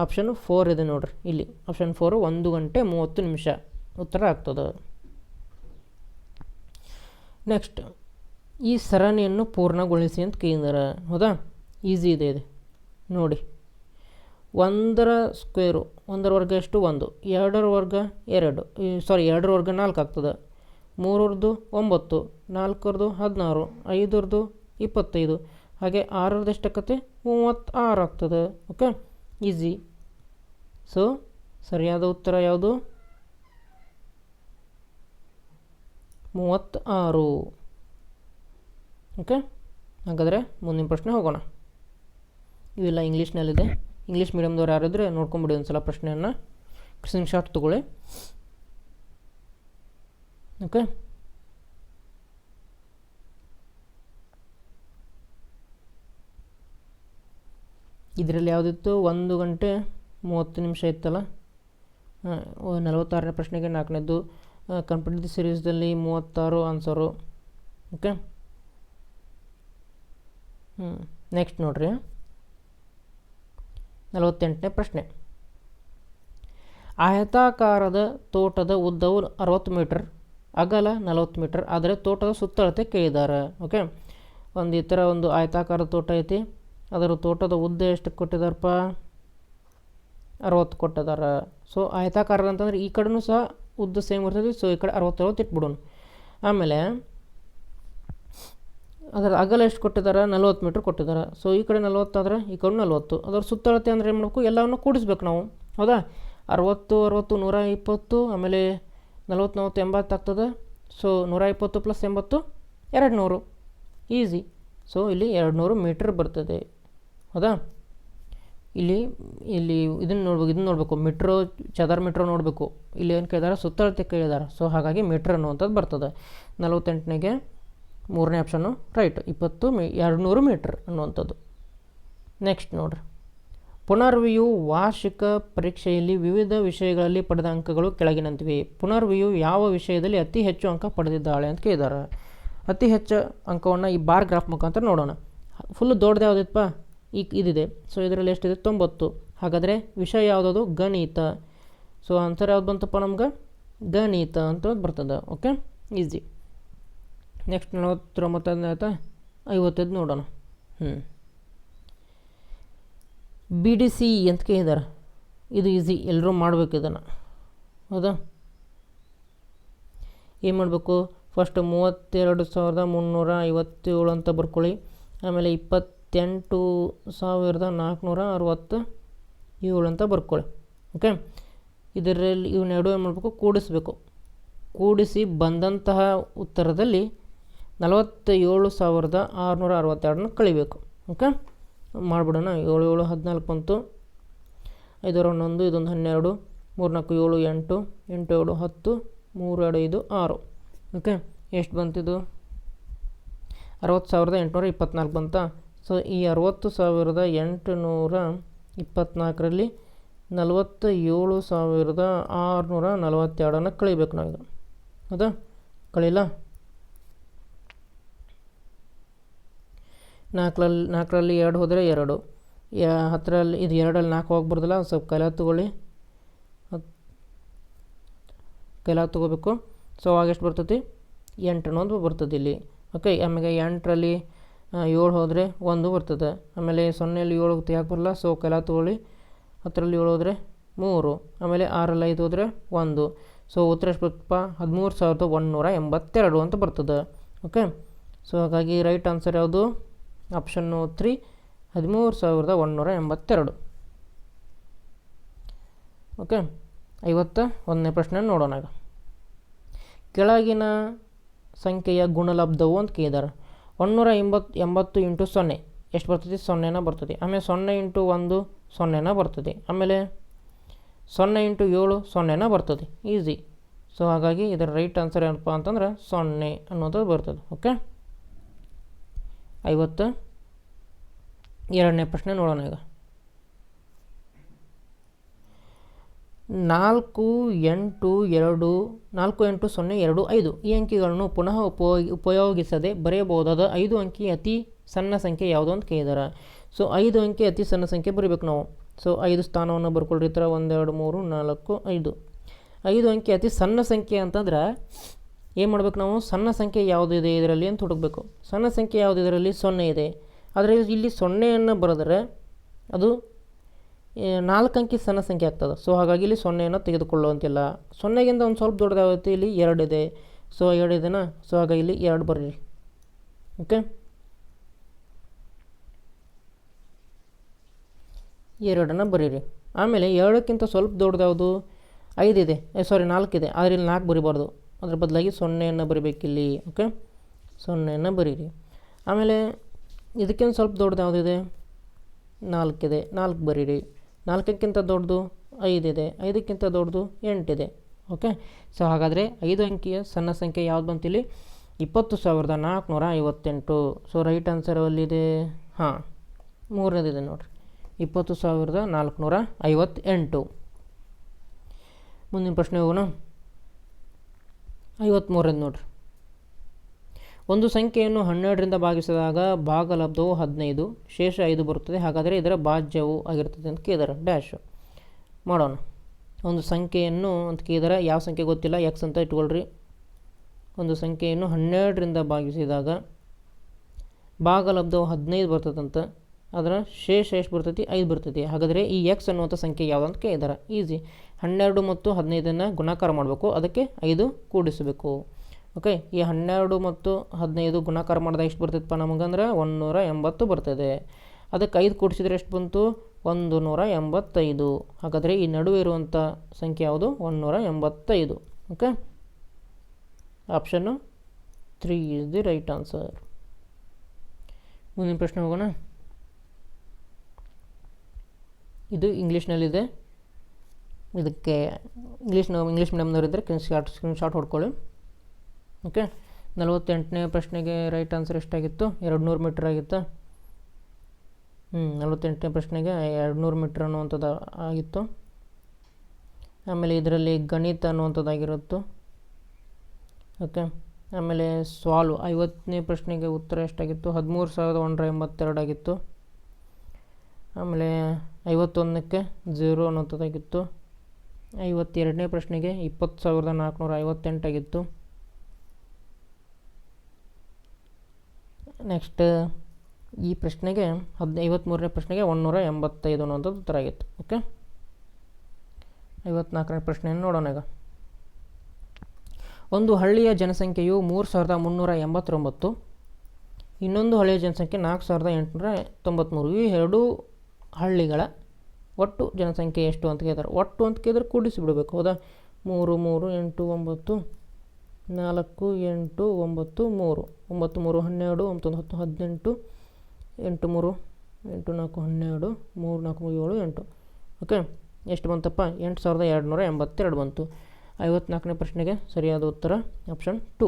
ಆಪ್ಷನ್ 4 ಇದೆ ನೋಡ್ರಿ. ಇಲ್ಲಿ ಆಪ್ಷನ್ 4 1 ಗಂಟೆ 30 ನಿಮಿಷ ಉತ್ತರ ಆಗ್ತದೆ. ನೆಕ್ಸ್ಟ್, ಈ ಸರಣಿಯನ್ನು ಪೂರ್ಣಗೊಳಿಸಿ ಅಂತ ಕೇಳಿದಾರೆ. ಹೌದಾ? ಈಸಿ ಇದೆ ಇದು ನೋಡಿ. 1ರ ಸ್ಕ್ವೇರು, 1ರ ವರ್ಗ ಎಷ್ಟು? 1, 2ರ ವರ್ಗ 2, 2ರ ವರ್ಗ 4 ಆಗ್ತದೆ, 3ರದ್ದು 9, 4ರದ್ದು 16, 5ರದ್ದು 25, ಹಾಗೆ 6ರದ್ದು ಎಷ್ಟಾಕತ್ತೆ? 36 ಆಗ್ತದೆ. Okay, easy. ಸೊ ಸರಿಯಾದ ಉತ್ತರ ಯಾವುದು? 36. ಓಕೆ, ಹಾಗಾದರೆ ಮುಂದಿನ ಪ್ರಶ್ನೆ ಹೋಗೋಣ. ಇವೆಲ್ಲ ಇಂಗ್ಲೀಷ್ನಲ್ಲಿದೆ. ಇಂಗ್ಲೀಷ್ ಮೀಡಿಯಮ್ದವ್ರು ಯಾರಿದ್ರೆ ನೋಡ್ಕೊಂಬಿಡಿ ಒಂದು ಸಲ ಪ್ರಶ್ನೆಯನ್ನು. ಸ್ಕ್ರೀನ್ ಶಾಟ್ ತೊಗೊಳ್ಳಿ. ಓಕೆ, ಇದರಲ್ಲಿ ಯಾವುದಿತ್ತು? 1 ಗಂಟೆ 30 ನಿಮಿಷ ಇತ್ತಲ್ಲ. 46ನೇ ಪ್ರಶ್ನೆಗೆ 4ನೇದು. ಕಂಪ್ಲೀಟ್ ದಿ ಸೀರೀಸ್ದಲ್ಲಿ 36 ಆನ್ಸರು. ಓಕೆ, ನೆಕ್ಸ್ಟ್ ನೋಡ್ರಿ, 48ನೇ ಪ್ರಶ್ನೆ. ಆಯತಾಕಾರದ ತೋಟದ ಉದ್ದವು 60 ಮೀಟರ್, ಅಗಲ 40 ಮೀಟರ್, ಆದರೆ ತೋಟದ ಸುತ್ತಳತೆ ಕೇಳಿದ್ದಾರೆ. ಓಕೆ, ಒಂದು ಈ ಥರ ಒಂದು ಆಯತಾಕಾರದ ತೋಟ ಐತಿ. ಅದರ ತೋಟದ ಉದ್ದ ಎಷ್ಟು ಕೊಟ್ಟಿದಾರಪ್ಪ? 60 ಕೊಟ್ಟಿದ್ದಾರೆ. ಸೊ ಆಯತಾಕಾರ ಅಂತಂದರೆ ಈ ಕಡೆನೂ ಸಹ ಉದ್ದ ಸೇಮ್ ಇರ್ತದೆ. ಸೊ ಈ ಕಡೆ 60 ಇಟ್ಬಿಡೋಣ. ಆಮೇಲೆ ಅದರ ಅಗಲ ಎಷ್ಟು ಕೊಟ್ಟಿದ್ದಾರೆ? 40 ಮೀಟ್ರ್ ಕೊಟ್ಟಿದ್ದಾರೆ. ಸೊ ಈ ಕಡೆ 40 ಆದರೆ ಈ ಕಡೆ 40. ಅದರ ಸುತ್ತಳತೆ ಅಂದರೆ ಏನು ಮಾಡಬೇಕು? ಎಲ್ಲವನ್ನು ಕೂಡಿಸ್ಬೇಕು ನಾವು. ಹೌದಾ? 60 60 120, ಆಮೇಲೆ 40 40 80 ಆಗ್ತದೆ. ಸೊ 120 + 80 200. ಈಸಿ. ಸೊ ಇಲ್ಲಿ 200 ಮೀಟ್ರ್ ಬರ್ತದೆ. ಹೌದಾ? ಇಲ್ಲಿ ಇಲ್ಲಿ ಇದನ್ನು ನೋಡಬೇಕು, ಮಿಟ್ರೋ ಚದರ ಮೀಟ್ರ್ ನೋಡಬೇಕು. ಇಲ್ಲಿ ಏನು ಕೇಳಿದಾರೆ, ಸುತ್ತಳತೆ ಕೇಳಿದಾರೆ. ಸೊ ಹಾಗಾಗಿ ಮೀಟ್ರ್ ಅನ್ನುವಂಥದ್ದು ಬರ್ತದೆ. 48ನೇಗೆ 3ನೇ ಆಪ್ಷನ್ನು ರೈಟ್, 200 ಮೀಟ್ರ್ ಅನ್ನುವಂಥದ್ದು. ನೆಕ್ಸ್ಟ್ ನೋಡ್ರಿ, ಪುನರ್ವಿಯು ವಾರ್ಷಿಕ ಪರೀಕ್ಷೆಯಲ್ಲಿ ವಿವಿಧ ವಿಷಯಗಳಲ್ಲಿ ಪಡೆದ ಅಂಕಗಳು ಕೆಳಗಿನಂತಿವೆ. ಪುನರ್ವಿಯು ಯಾವ ವಿಷಯದಲ್ಲಿ ಅತಿ ಹೆಚ್ಚು ಅಂಕ ಪಡೆದಿದ್ದಾಳೆ ಅಂತ ಕೇಳಿದ್ದಾರೆ. ಅತಿ ಹೆಚ್ಚು ಅಂಕವನ್ನು ಈ ಬಾರ್ ಗ್ರಾಫ್ ಮುಖಾಂತರ ನೋಡೋಣ. ಫುಲ್ ದೊಡ್ಡದು ಯಾವುದಿತ್ತಪ್ಪ, ಈಗ ಇದಿದೆ. ಸೊ ಇದರಲ್ಲಿ ಎಷ್ಟಿದೆ, 90. ಹಾಗಾದರೆ ವಿಷಯ ಯಾವುದದು, ಗಣಿತ. ಸೊ ಆನ್ಸರ್ ಯಾವ್ದು ಬಂತಪ್ಪ ನಮ್ಗೆ, ಗಣಿತ ಅಂತ ಬರ್ತದೆ. Okay, easy. ನೆಕ್ಸ್ಟ್ 49 ಆಯ್ತಾ, 55 ನೋಡೋಣ. BDC ಅಂತ ಕೇಳಿದ್ದಾರೆ. ಇದು ಈಸಿ, ಎಲ್ಲರೂ ಮಾಡಬೇಕು ಇದನ್ನು. ಹೌದಾ? ಏನು ಮಾಡಬೇಕು, ಫಸ್ಟ್ 32,357 ಅಂತ ಬರ್ಕೊಳ್ಳಿ. ಆಮೇಲೆ 28,467 ಅಂತ ಬರ್ಕೊಳ್ಳಿ. ಓಕೆ, ಇದರಲ್ಲಿ ಇವನ್ನೆರಡು ಏನು ಮಾಡಬೇಕು, ಕೂಡಿಸಬೇಕು. ಕೂಡಿಸಿ ಬಂದಂತಹ ಉತ್ತರದಲ್ಲಿ 47,662 ಕಳಿಬೇಕು. ಓಕೆ, ಮಾಡಿಬಿಡೋಣ. 7 7 14 ಬಂತು. 5 1 1, ಇದೊಂದು 12, 3 4 7 8, 8 7 10, 3 2 5 6. ಓಕೆ, ಎಷ್ಟು ಬಂತಿದು, 60,824 ಬಂತಾ. ಸೊ ಈ 60,824ರಲ್ಲಿ 47,642 ಕಳಿಬೇಕು ನಾವೀಗ. ಹೌದಾ? ಕಳಿಲ್ಲ. 4ರಲ್ಲಿ 2 ಹೋದರೆ 2, 10ರಲ್ಲಿ ಇದು 2ರಲ್ಲಿ 4 ಹೋಗ್ಬಾರ್ದಲ್ಲ, ಸ್ವಲ್ಪ ಕೈಲಾಗ ತೊಗೊಳ್ಳಿ, ಕೈಲಾಗ ತೊಗೋಬೇಕು. ಸೊ ಅವಾಗ ಎಷ್ಟು ಬರ್ತೈತಿ, 8 ಅನ್ನೋದು ಬರ್ತದೆ ಇಲ್ಲಿ. ಓಕೆ, ಆಮೇಲೆ 8ರಲ್ಲಿ 7 ಹೋದರೆ 1 ಬರ್ತದೆ. ಆಮೇಲೆ 0ಯಲ್ಲಿ 7 ತೆಗಿಯಾಕೆ ಬರಲ್ಲ, ಸೊ ಕೈಲಾಗ ತೊಗೊಳ್ಳಿ. 10ರಲ್ಲಿ 7 ಹೋದರೆ 3, ಆಮೇಲೆ 6ರಲ್ಲಿ 5 ಹೋದರೆ 1. ಸೊ ಉತ್ತರ ಎಷ್ಟು ಬರ್ತಪ್ಪ, 13,182 ಅಂತ ಬರ್ತದೆ. ಓಕೆ, ಸೊ ಹಾಗಾಗಿ ರೈಟ್ ಆನ್ಸರ್ ಯಾವುದು, ಆಪ್ಷನ್ನು 3, 13,182. ಓಕೆ, 51ನೇ ಪ್ರಶ್ನೆ ನೋಡೋಣ. ಈಗ ಕೆಳಗಿನ ಸಂಖ್ಯೆಯ ಗುಣಲಬ್ಧವು ಅಂತ ಕೇಳಿದ್ದಾರೆ. 180 ಇಂಟು 0 ಎಷ್ಟು ಬರ್ತದೆ, 0ನ ಬರ್ತದೆ. ಆಮೇಲೆ 0 ಇಂಟು 1 0ನ ಬರ್ತದೆ. ಆಮೇಲೆ 0 ಇಂಟು 7 0ನ ಬರ್ತದೆ. ಈಸಿ. ಸೊ ಹಾಗಾಗಿ ಇದರ ರೈಟ್ ಆನ್ಸರ್ ಏನಪ್ಪ ಅಂತಂದ್ರೆ 0 ಅನ್ನೋದು ಬರ್ತದೆ. ಓಕೆ, 52ನೇ ಪ್ರಶ್ನೆ ನೋಡೋಣ. ಈಗ 4 8 0 2 5 ಈ ಅಂಕಿಗಳನ್ನು ಪುನಃ ಉಪಯೋಗಿಸದೆ ಬರೆಯಬಹುದಾದ 5 ಅಂಕಿ ಅತಿ ಸಣ್ಣ ಸಂಖ್ಯೆ ಯಾವುದು ಅಂತ ಕೇಳಿದ್ದಾರೆ. ಸೊ 5 ಅಂಕಿ ಅತಿ ಸಣ್ಣ ಸಂಖ್ಯೆ ಬರೀಬೇಕು ನಾವು. ಸೊ 5 ಸ್ಥಾನವನ್ನು ಬರ್ಕೊಳ್ರಿ. 1 2 3 4 5. 5 ಅಂಕಿ ಅತಿ ಸಣ್ಣ ಸಂಖ್ಯೆ ಅಂತಂದ್ರೆ ಏನು ಮಾಡ್ಬೇಕು ನಾವು, ಸಣ್ಣ ಸಂಖ್ಯೆ ಯಾವುದಿದೆ ಇದರಲ್ಲಿ ಅಂತ ಹುಡುಕಬೇಕು. ಸಣ್ಣ ಸಂಖ್ಯೆ ಯಾವುದು ಇದರಲ್ಲಿ, 0 ಇದೆ. ಆದರೆ ಇಲ್ಲಿ 0ಯನ್ನು ಬರೆದರೆ ಅದು 4 ಅಂಕಿ ಸಣ್ಣ ಸಂಖ್ಯೆ ಆಗ್ತದೆ. ಸೊ ಹಾಗಾಗಿ ಇಲ್ಲಿ 0ಯನ್ನು ತೆಗೆದುಕೊಳ್ಳುವಂತಿಲ್ಲ. 0ಗಿಂತ ಒಂದು ಸ್ವಲ್ಪ ದೊಡ್ಡದಾಗುತ್ತೆ, ಇಲ್ಲಿ 2 ಇದೆ. ಸೊ 2 ಇದೆನಾ, ಸೊ ಹಾಗಾಗಿ ಇಲ್ಲಿ 2 ಬರೀರಿ. ಓಕೆ, 2ನ್ನು ಬರೀರಿ. ಆಮೇಲೆ 2ಕ್ಕಿಂತ ಸ್ವಲ್ಪ ದೊಡ್ಡದು ಯಾವುದು, 5 ಇದೆ, 4 ಇದೆ. ಆದರೆ ಇಲ್ಲಿ 4 ಬರಿಬಾರ್ದು, ಅದ್ರ ಬದಲಾಗಿ 0ಯನ್ನು ಬರಿಬೇಕಿಲ್ಲಿ. ಓಕೆ, 0ನ್ನು ಬರೀರಿ. ಆಮೇಲೆ ಇದಕ್ಕಿಂತ ಸ್ವಲ್ಪ ದೊಡ್ಡದು ಯಾವುದಿದೆ, 4 ಇದೆ, 4 ಬರೀರಿ. 4ಕ್ಕಿಂತ ದೊಡ್ಡದು 5 ಇದೆ, 5ಕ್ಕಿಂತ ದೊಡ್ಡದು 8 ಇದೆ. ಓಕೆ, ಸೊ ಹಾಗಾದರೆ 5 ಅಂಕಿಯ ಸಣ್ಣ ಸಂಖ್ಯೆ ಯಾವ್ದು ಬಂತಿಲ್ಲಿ, 20,458. ಸೊ ರೈಟ್ ಆನ್ಸರ್ ಅಲ್ಲಿದೆ, ಹಾಂ 3ನೇದಿದೆ ನೋಡಿರಿ, 20,458. ಮುಂದಿನ ಪ್ರಶ್ನೆ ಹೋಗೋಣ. 53ನೇದು ನೋಡಿರಿ. ಒಂದು ಸಂಖ್ಯೆಯನ್ನು 12ರಿಂದ ಭಾಗಿಸಿದಾಗ ಭಾಗಲಬ್ಧವು 15, ಶೇಷ 5 ಬರುತ್ತದೆ. ಹಾಗಾದರೆ ಇದರ ಭಾಜ್ಯವು ಆಗಿರ್ತದೆ ಅಂತ ಕೇಳಿದಾರೆ. ಡ್ಯಾಶ್ ಮಾಡೋಣ. ಒಂದು ಸಂಖ್ಯೆಯನ್ನು ಅಂತ ಕೇಳಿದಾರೆ, ಯಾವ ಸಂಖ್ಯೆ ಗೊತ್ತಿಲ್ಲ, ಎಕ್ಸ್ ಅಂತ ಇಟ್ಕೊಳ್ರಿ. ಒಂದು ಸಂಖ್ಯೆಯನ್ನು 12ರಿಂದ ಭಾಗಿಸಿದಾಗ ಭಾಗಲಬ್ಧವು 15 ಬರ್ತದಂತ, ಅದರ ಶೇಷ ಎಷ್ಟು ಬರ್ತೈತಿ, 5 ಬರ್ತೈತಿ. ಹಾಗಾದರೆ ಈ ಎಕ್ಸ್ ಅನ್ನುವಂಥ ಸಂಖ್ಯೆ ಯಾವುದು ಅಂತ ಕೇಳಿದಾರೆ. ಈಸಿ. 12 ಮತ್ತು 15ನ್ನು ಗುಣಾಕಾರ ಮಾಡಬೇಕು, ಅದಕ್ಕೆ 5 ಕೂಡಿಸಬೇಕು. ಓಕೆ, ಈ 12 ಮತ್ತು 15 ಗುಣಾಕಾರ ಮಾಡಿದಾಗ ಎಷ್ಟು ಬರ್ತೈತಪ್ಪ ನಮಗಂದ್ರೆ 180 ಬರ್ತದೆ. ಅದಕ್ಕೆ 5 ಕೂಡಿಸಿದ್ರೆ ಎಷ್ಟು ಬಂತು, 185. ಹಾಗಾದರೆ ಈ ನಡುವೆ ಇರುವಂಥ ಸಂಖ್ಯೆ ಯಾವುದು, 185. Okay, option 3 is the right answer. ಮುಂದಿನ ಪ್ರಶ್ನೆ ಹೋಗೋಣ. ಇದು ಇಂಗ್ಲೀಷ್ನಲ್ಲಿದೆ. ಇದಕ್ಕೆ ಇಂಗ್ಲೀಷ್ ಮೀಡಿಯಮ್ನವ್ರು ಇದ್ದರೆ ಸ್ಕ್ರೀನ್ಶಾಟ್ ಹೊಡ್ಕೊಳ್ಳಿ. ಓಕೆ, 48ನೇ ಪ್ರಶ್ನೆಗೆ ರೈಟ್ ಆನ್ಸರ್ ಎಷ್ಟಾಗಿತ್ತು? 200 ಮೀಟ್ರ್ ಆಗಿತ್ತು. 48ನೇ ಪ್ರಶ್ನೆಗೆ 200 ಮೀಟ್ರ್ ಅನ್ನುವಂಥದ್ದು ಆಗಿತ್ತು. ಆಮೇಲೆ ಇದರಲ್ಲಿ ಗಣಿತ ಅನ್ನುವಂಥದ್ದಾಗಿರುತ್ತು. ಓಕೆ, ಆಮೇಲೆ ಸಾಲ್ವ್ 50ನೇ ಪ್ರಶ್ನೆಗೆ ಉತ್ತರ ಎಷ್ಟಾಗಿತ್ತು? 13,182 ಆಗಿತ್ತು. ಆಮೇಲೆ 51ಕ್ಕೆ 0 ಅನ್ನೋಂಥದ್ದಾಗಿತ್ತು. 52ನೇ ಪ್ರಶ್ನೆಗೆ 20,458 ಆಗಿತ್ತು. ನೆಕ್ಸ್ಟ್ ಈ ಪ್ರಶ್ನೆಗೆ 53ನೇ ಪ್ರಶ್ನೆಗೆ 185 ಅನ್ನೋಂಥದ್ದು ಉತ್ತರ ಆಗಿತ್ತು. ಓಕೆ, 54ನೇ ಪ್ರಶ್ನೆಯನ್ನು ನೋಡೋಣ ಈಗ. ಒಂದು ಹಳ್ಳಿಯ ಜನಸಂಖ್ಯೆಯು 3,389, ಇನ್ನೊಂದು ಹಳ್ಳಿಯ ಜನಸಂಖ್ಯೆ 4,893. ಈ ಎರಡೂ ಹಳ್ಳಿಗಳ ಒಟ್ಟು ಜನಸಂಖ್ಯೆ ಎಷ್ಟು ಅಂತ ಕೇಳಿದ್ದಾರೆ. ಒಟ್ಟು ಅಂತ ಕೇಳಿದ್ರೆ ಕೂಡಿಸಿಬಿಡಬೇಕು. ಹೌದಾ? 3 3 8 9 4 8 9 3 9 3 12 9 10 18 8 3 8 4 12 3 4 7 8. ಓಕೆ, ಎಷ್ಟು ಬಂತಪ್ಪ? 8,282 ಬಂತು. 54ನೇ ಪ್ರಶ್ನೆಗೆ ಸರಿಯಾದ ಉತ್ತರ ಆಪ್ಷನ್ 2,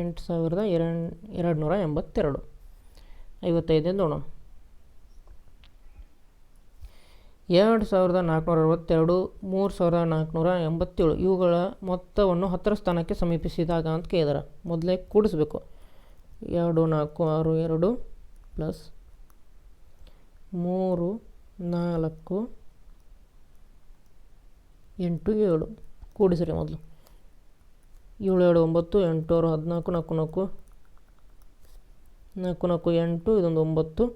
8,282. 55 ನೋಡೋಣ. 2,462, 3,487 ಇವುಗಳ ಮೊತ್ತವನ್ನು 10ರ ಸ್ಥಾನಕ್ಕೆ ಸಮೀಪಿಸಿದಾಗ ಅಂತ ಕೇಳಿದಾರೆ. ಮೊದಲೇ ಕೂಡಿಸ್ಬೇಕು. 2 4 6 2 ಪ್ಲಸ್ 3 4 8 7 ಕೂಡಿಸ್ರಿ ಮೊದಲು. 7 2 9 8 6 14 4 4 4 8 ಇದೊಂದು 9 3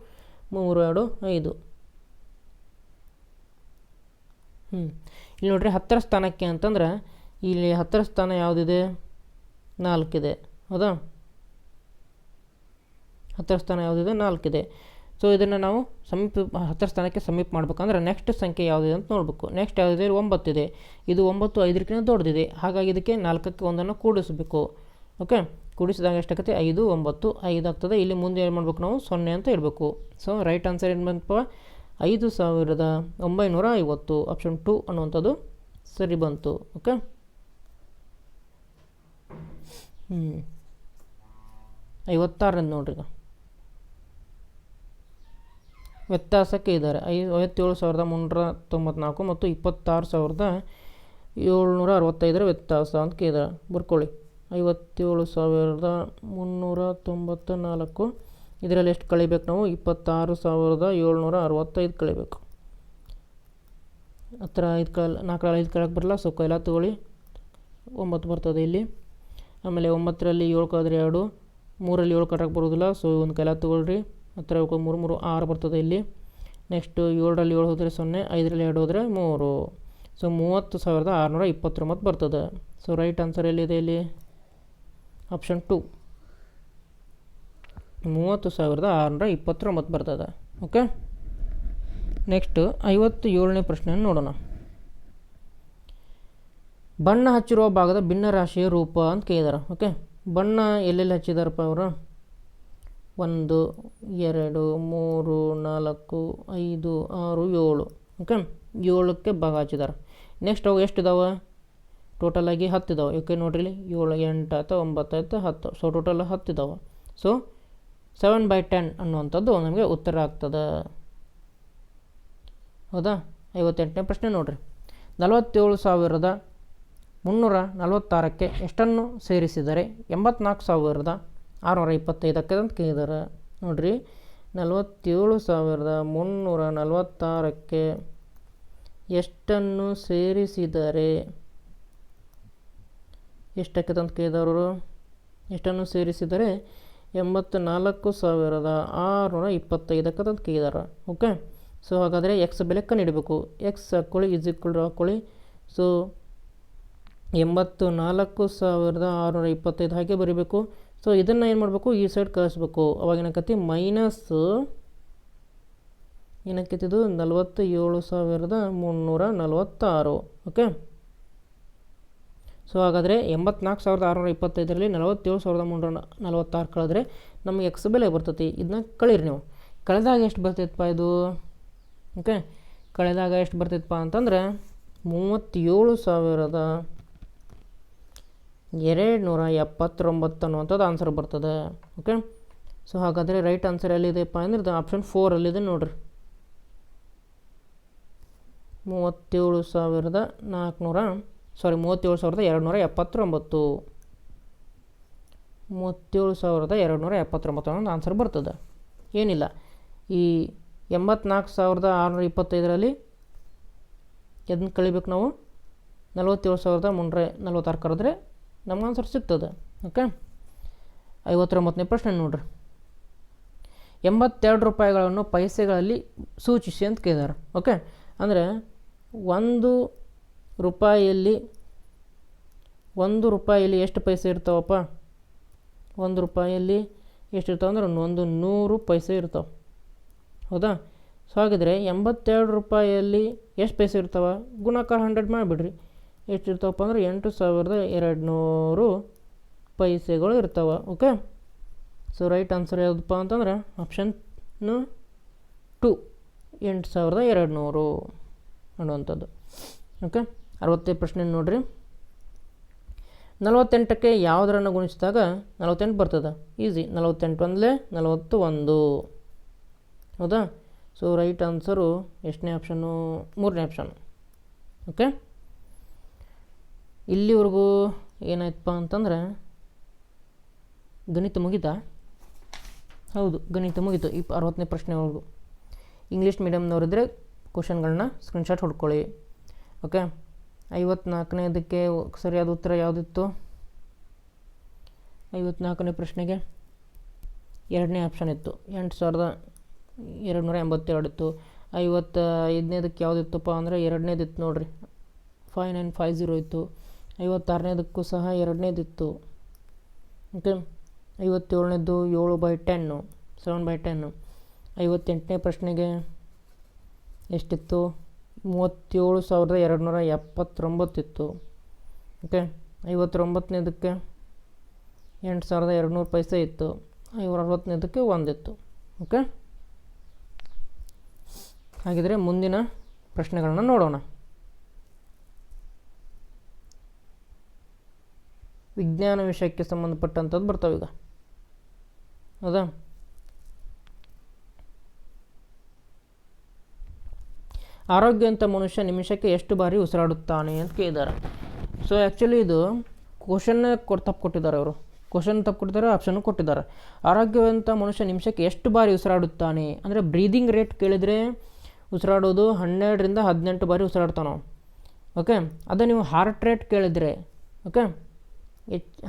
2 5. ಇಲ್ಲಿ ನೋಡ್ರಿ 10ರ ಸ್ಥಾನಕ್ಕೆ ಅಂತಂದ್ರೆ ಇಲ್ಲಿ 10ರ ಸ್ಥಾನ ಯಾವುದಿದೆ? 4 ಇದೆ. ಹೌದಾ? 10ರ ಸ್ಥಾನ ಯಾವುದಿದೆ? 4 ಇದೆ. ಸೊ ಇದನ್ನು ನಾವು 10ರ ಸ್ಥಾನಕ್ಕೆ ಸಮೀಪ ಮಾಡ್ಬೇಕಂದ್ರೆ ನೆಕ್ಸ್ಟ್ ಸಂಖ್ಯೆ ಯಾವುದಿದೆ ಅಂತ ನೋಡಬೇಕು. ನೆಕ್ಸ್ಟ್ ಯಾವುದಿದೆ? 9 ಇದೆ. ಇದು 9 5ಕ್ಕಿಂತ ದೊಡ್ಡದಿದೆ. ಹಾಗಾಗಿ ಇದಕ್ಕೆ 4ಕ್ಕೆ 1 ಕೂಡಿಸಬೇಕು. ಓಕೆ, ಕೂಡಿಸಿದಾಗ ಎಷ್ಟಾಗುತ್ತೆ? 5 9 5 ಆಗ್ತದೆ. ಇಲ್ಲಿ ಮುಂದೆ ಏನು ಮಾಡಬೇಕು? ನಾವು 0 ಅಂತ ಇಡಬೇಕು. ಸೊ ರೈಟ್ ಆನ್ಸರ್ ಏನು ಬಂತಪ್ಪ? 5,950 ಆಪ್ಷನ್ 2 ಅನ್ನುವಂಥದ್ದು ಸರಿ ಬಂತು. ಓಕೆ, 56 ನೋಡ್ರಿ. ಈಗ ವ್ಯತ್ಯಾಸಕ್ಕೆ ಇದ್ದಾರೆ 57,394 ಮತ್ತು 26,765 ವ್ಯತ್ಯಾಸ ಅಂತ ಕೇಳಿದ್ದಾರೆ. ಬರ್ಕೊಳ್ಳಿ. 57,394 ಇದರಲ್ಲಿ ಎಷ್ಟು ಕಳಿಬೇಕು ನಾವು? 26,765 ಕಳಿಬೇಕು. ಹತ್ರ 4 5 ಕಳಕ್ಕೆ ಬರಲ್ಲ. ಸೊ ಕೈಲ ತಗೊಳ್ಳಿ. 9 ಬರ್ತದೆ ಇಲ್ಲಿ. ಆಮೇಲೆ 9ರಲ್ಲಿ 7 ಕಳೆದ್ರೆ 2, 3ರಲ್ಲಿ 7 ಕಟ್ಟಕ್ಕೆ ಬರೋದಿಲ್ಲ. ಸೊ ಒಂದು ಕೈಲ ತಗೊಳ್ರಿ. ಹತ್ರ 3 3 6 ಬರ್ತದೆ ಇಲ್ಲಿ. ನೆಕ್ಸ್ಟು 7ರಲ್ಲಿ 7 ಹೋದರೆ 0, 5ರಲ್ಲಿ 2 ಹೋದರೆ 3. ಸೊ 30,629 ಬರ್ತದೆ. ಸೊ ರೈಟ್ ಆನ್ಸರ್ ಎಲ್ಲಿದೆ? ಇಲ್ಲಿ ಆಪ್ಷನ್ 2, 30,629 ಬರ್ತದೆ. ಓಕೆ, ನೆಕ್ಸ್ಟು 57ನೇ ಪ್ರಶ್ನೆಯನ್ನು ನೋಡೋಣ. ಬಣ್ಣ ಹಚ್ಚಿರುವ ಭಾಗದ ಭಿನ್ನರಾಶಿಯ ರೂಪ ಅಂತ ಕೇಳಿದಾರೆ. ಓಕೆ, ಬಣ್ಣ ಎಲ್ಲೆಲ್ಲಿ ಹಚ್ಚಿದಾರಪ್ಪ ಅವರು? 1 2 3 4 5 6 7. ಓಕೆ, 7ಕ್ಕೆ ಭಾಗ ಹಚ್ಚಿದ್ದಾರೆ. ನೆಕ್ಸ್ಟ್ ಅವು ಎಷ್ಟು ಇದಾವೆ? ಟೋಟಲಾಗಿ 10 ಇದಾವೆ. ಓಕೆ ನೋಡ್ರಿ, 7 8 ಆಯ್ತು 9 ಆಯ್ತು 10. ಸೊ ಟೋಟಲ್ 10 ಇದಾವೆ. ಸೊ 7/10 ಅನ್ನುವಂಥದ್ದು ನಮಗೆ ಉತ್ತರ ಆಗ್ತದೆ. ಹೌದಾ? 58ನೇ ಪ್ರಶ್ನೆ ನೋಡ್ರಿ. 47,346ಕ್ಕೆ ಎಷ್ಟನ್ನು ಸೇರಿಸಿದರೆ 84,625 ಅಂತ ಕೇಳಿದ್ದಾರೆ. ನೋಡ್ರಿ, 47,346ಕ್ಕೆ ಎಷ್ಟನ್ನು ಸೇರಿಸಿದರೆ ಎಷ್ಟಾಗ್ತದೆ ಅಂತ ಕೇಳಿದವರು. ಎಷ್ಟನ್ನು ಸೇರಿಸಿದರೆ 84,625 ಅಂತ ಕೇಳಿದಾರೆ. ಓಕೆ, ಸೊ ಹಾಗಾದರೆ ಎಕ್ಸ್ ಬೆಲೆ ಕಂಡುಹಿಡಬೇಕು. ಎಕ್ಸ್ ಹಾಕ್ಕೊಳ್ಳಿ, ಹಾಕ್ಕೊಳ್ಳಿ. ಸೊ 84,625 ಹಾಗೆ ಬರೀಬೇಕು. ಸೊ ಇದನ್ನು ಏನು ಮಾಡಬೇಕು? ಈ ಸೈಡ್ ಕಳಿಸ್ಬೇಕು. ಅವಾಗ ಏನಾಕತಿ? ಮೈನಸ್ ಏನಕ್ಕೈತಿದು? 47,346. ಓಕೆ, ಸೊ ಹಾಗಾದರೆ 84,625ರಲ್ಲಿ 47,346 ಕಳೆದ್ರೆ ನಮಗೆ ಎಕ್ಸ್ ಬೆಲೆ ಬರ್ತೈತಿ. ಇದನ್ನ ಕಳೀರಿ ನೀವು. ಕಳೆದಾಗ ಎಷ್ಟು ಬರ್ತೈತಪ್ಪ ಇದು? ಓಕೆ, ಕಳೆದಾಗ ಎಷ್ಟು ಬರ್ತೈತಪ್ಪ ಅಂತಂದರೆ 37,279 ಅನ್ನುವಂಥದ್ದು ಆನ್ಸರ್ ಬರ್ತದೆ. ಓಕೆ, ಸೊ ಹಾಗಾದರೆ ರೈಟ್ ಆನ್ಸರ್ ಎಲ್ಲಿದೆಪ್ಪ ಅಂದ್ರೆ ಆಪ್ಷನ್ 4ಅಲ್ಲಿದೆ ನೋಡಿರಿ. 37,279 37,279 ಅನ್ನೋದು ಆನ್ಸರ್ ಬರ್ತದೆ. ಏನಿಲ್ಲ, ಈ 84,625ರಲ್ಲಿ ಅದನ್ನು ಕಳಿಬೇಕು ನಾವು. 47,346 ಕರೆದ್ರೆ ನಮ್ಗೆ ಆನ್ಸರ್ ಸಿಗ್ತದೆ. ಓಕೆ, 59ನೇ ಪ್ರಶ್ನೆ ನೋಡ್ರಿ. 82 ರೂಪಾಯಿಗಳನ್ನು ಪೈಸೆಗಳಲ್ಲಿ ಸೂಚಿಸಿ ಅಂತ ಕೇಳಿದಾರೆ. ಓಕೆ, ಅಂದರೆ 1 ರೂಪಾಯಿಯಲ್ಲಿ ಎಷ್ಟು ಪೈಸೆ ಇರ್ತಾವಪ್ಪ? 1 ರೂಪಾಯಿಯಲ್ಲಿ ಎಷ್ಟು ಇರ್ತಾವೆ ಅಂದ್ರೆ 100 ಪೈಸೆ ಇರ್ತಾವೆ. ಹೌದಾ? ಸೊ ಹಾಗಿದ್ರೆ 82 ರೂಪಾಯಿಯಲ್ಲಿ ಎಷ್ಟು ಪೈಸೆ ಇರ್ತಾವೆ? ಗುಣಾಕಾರ 100 ಮಾಡಿಬಿಡ್ರಿ. ಎಷ್ಟು ಇರ್ತಾವಪ್ಪ ಅಂದ್ರೆ 8,200 ಪೈಸೆಗಳು ಇರ್ತಾವೆ. ಓಕೆ, ಸೊ ರೈಟ್ ಆನ್ಸರ್ ಯಾವುದಪ್ಪ ಅಂತಂದ್ರೆ ಆಪ್ಷನ್ 2, 8,200 ಅನ್ನುವಂಥದ್ದು. ಓಕೆ, 60ನೇ ಪ್ರಶ್ನೆ ನೋಡಿರಿ. 48ಕ್ಕೆ ಯಾವುದರನ್ನು ಗುಣಿಸಿದಾಗ 48 ಬರ್ತದೆ? ಈಸಿ. 48 ಒಂದಲೇ 41. ಹೌದಾ? ಸೊ ರೈಟ್ ಆನ್ಸರು ಎಷ್ಟನೇ ಆಪ್ಷನ್ನು? 3ನೇ ಆಪ್ಷನ್ನು. ಓಕೆ, ಇಲ್ಲಿವರೆಗೂ ಏನಾಯ್ತಪ್ಪ ಅಂತಂದರೆ ಗಣಿತ ಮುಗಿತಾ? ಹೌದು, ಗಣಿತ ಮುಗೀತು. 60ನೇ ಪ್ರಶ್ನೆವರೆಗೂ. ಇಂಗ್ಲೀಷ್ ಮೀಡಿಯಮ್ನವರಿದ್ದರೆ ಕ್ವಶನ್ಗಳನ್ನ ಸ್ಕ್ರೀನ್ಶಾಟ್ ಹೊಡ್ಕೊಳ್ಳಿ. ಓಕೆ, 54ನೇದಕ್ಕೆ ಸರಿಯಾದ ಉತ್ತರ ಯಾವುದಿತ್ತು? 54ನೇ ಪ್ರಶ್ನೆಗೆ 2ನೇ ಆಪ್ಷನ್ ಇತ್ತು, 8,282 ಇತ್ತು. 55ನೇದಕ್ಕೆ ಯಾವುದಿತ್ತಪ್ಪ ಅಂದರೆ 2ನೇದಿತ್ತು ನೋಡಿರಿ, 5950 ಇತ್ತು. 56ನೇದಕ್ಕೂ ಸಹ 2ನೇದಿತ್ತು. ಓಕೆ, 57ನೇದು 7/10, 7/10. 58ನೇ ಪ್ರಶ್ನೆಗೆ ಎಷ್ಟಿತ್ತು? 37,279 ಇತ್ತು. ಓಕೆ, 59ನೇದಕ್ಕೆ 8,200 ಪೈಸೆ ಇತ್ತು. 60ನೇದಕ್ಕೆ 1 ಇತ್ತು. ಓಕೆ, ಹಾಗಿದ್ರೆ ಮುಂದಿನ ಪ್ರಶ್ನೆಗಳನ್ನ ನೋಡೋಣ. ವಿಜ್ಞಾನ ವಿಷಯಕ್ಕೆ ಸಂಬಂಧಪಟ್ಟಂಥದ್ದು ಬರ್ತಾವೆ ಈಗ. ಹೌದಾ? ಆರೋಗ್ಯವಂತ ಮನುಷ್ಯ ನಿಮಿಷಕ್ಕೆ ಎಷ್ಟು ಬಾರಿ ಉಸಿರಾಡುತ್ತಾನೆ ಅಂತ ಕೇಳಿದ್ದಾರೆ. ಸೊ ಆ್ಯಕ್ಚುಲಿ ಇದು ಕ್ವಶನ್ನೇ ತಪ್ಪು ಕೊಟ್ಟಿದ್ದಾರೆ ಅವರು. ಕ್ವಶನ್ ತಪ್ಪು ಕೊಟ್ಟಿದ್ದಾರೆ, ಆಪ್ಷನ್ನು ಕೊಟ್ಟಿದ್ದಾರೆ. ಆರೋಗ್ಯವಂತ ಮನುಷ್ಯ ನಿಮಿಷಕ್ಕೆ ಎಷ್ಟು ಬಾರಿ ಉಸಿರಾಡುತ್ತಾನೆ ಅಂದರೆ ಬ್ರೀದಿಂಗ್ ರೇಟ್ ಕೇಳಿದರೆ ಉಸಿರಾಡೋದು 12ರಿಂದ 18 ಬಾರಿ ಉಸಿರಾಡ್ತಾನೆ. ಓಕೆ, ಅದೇ ನೀವು ಹಾರ್ಟ್ ರೇಟ್ ಕೇಳಿದರೆ, ಓಕೆ,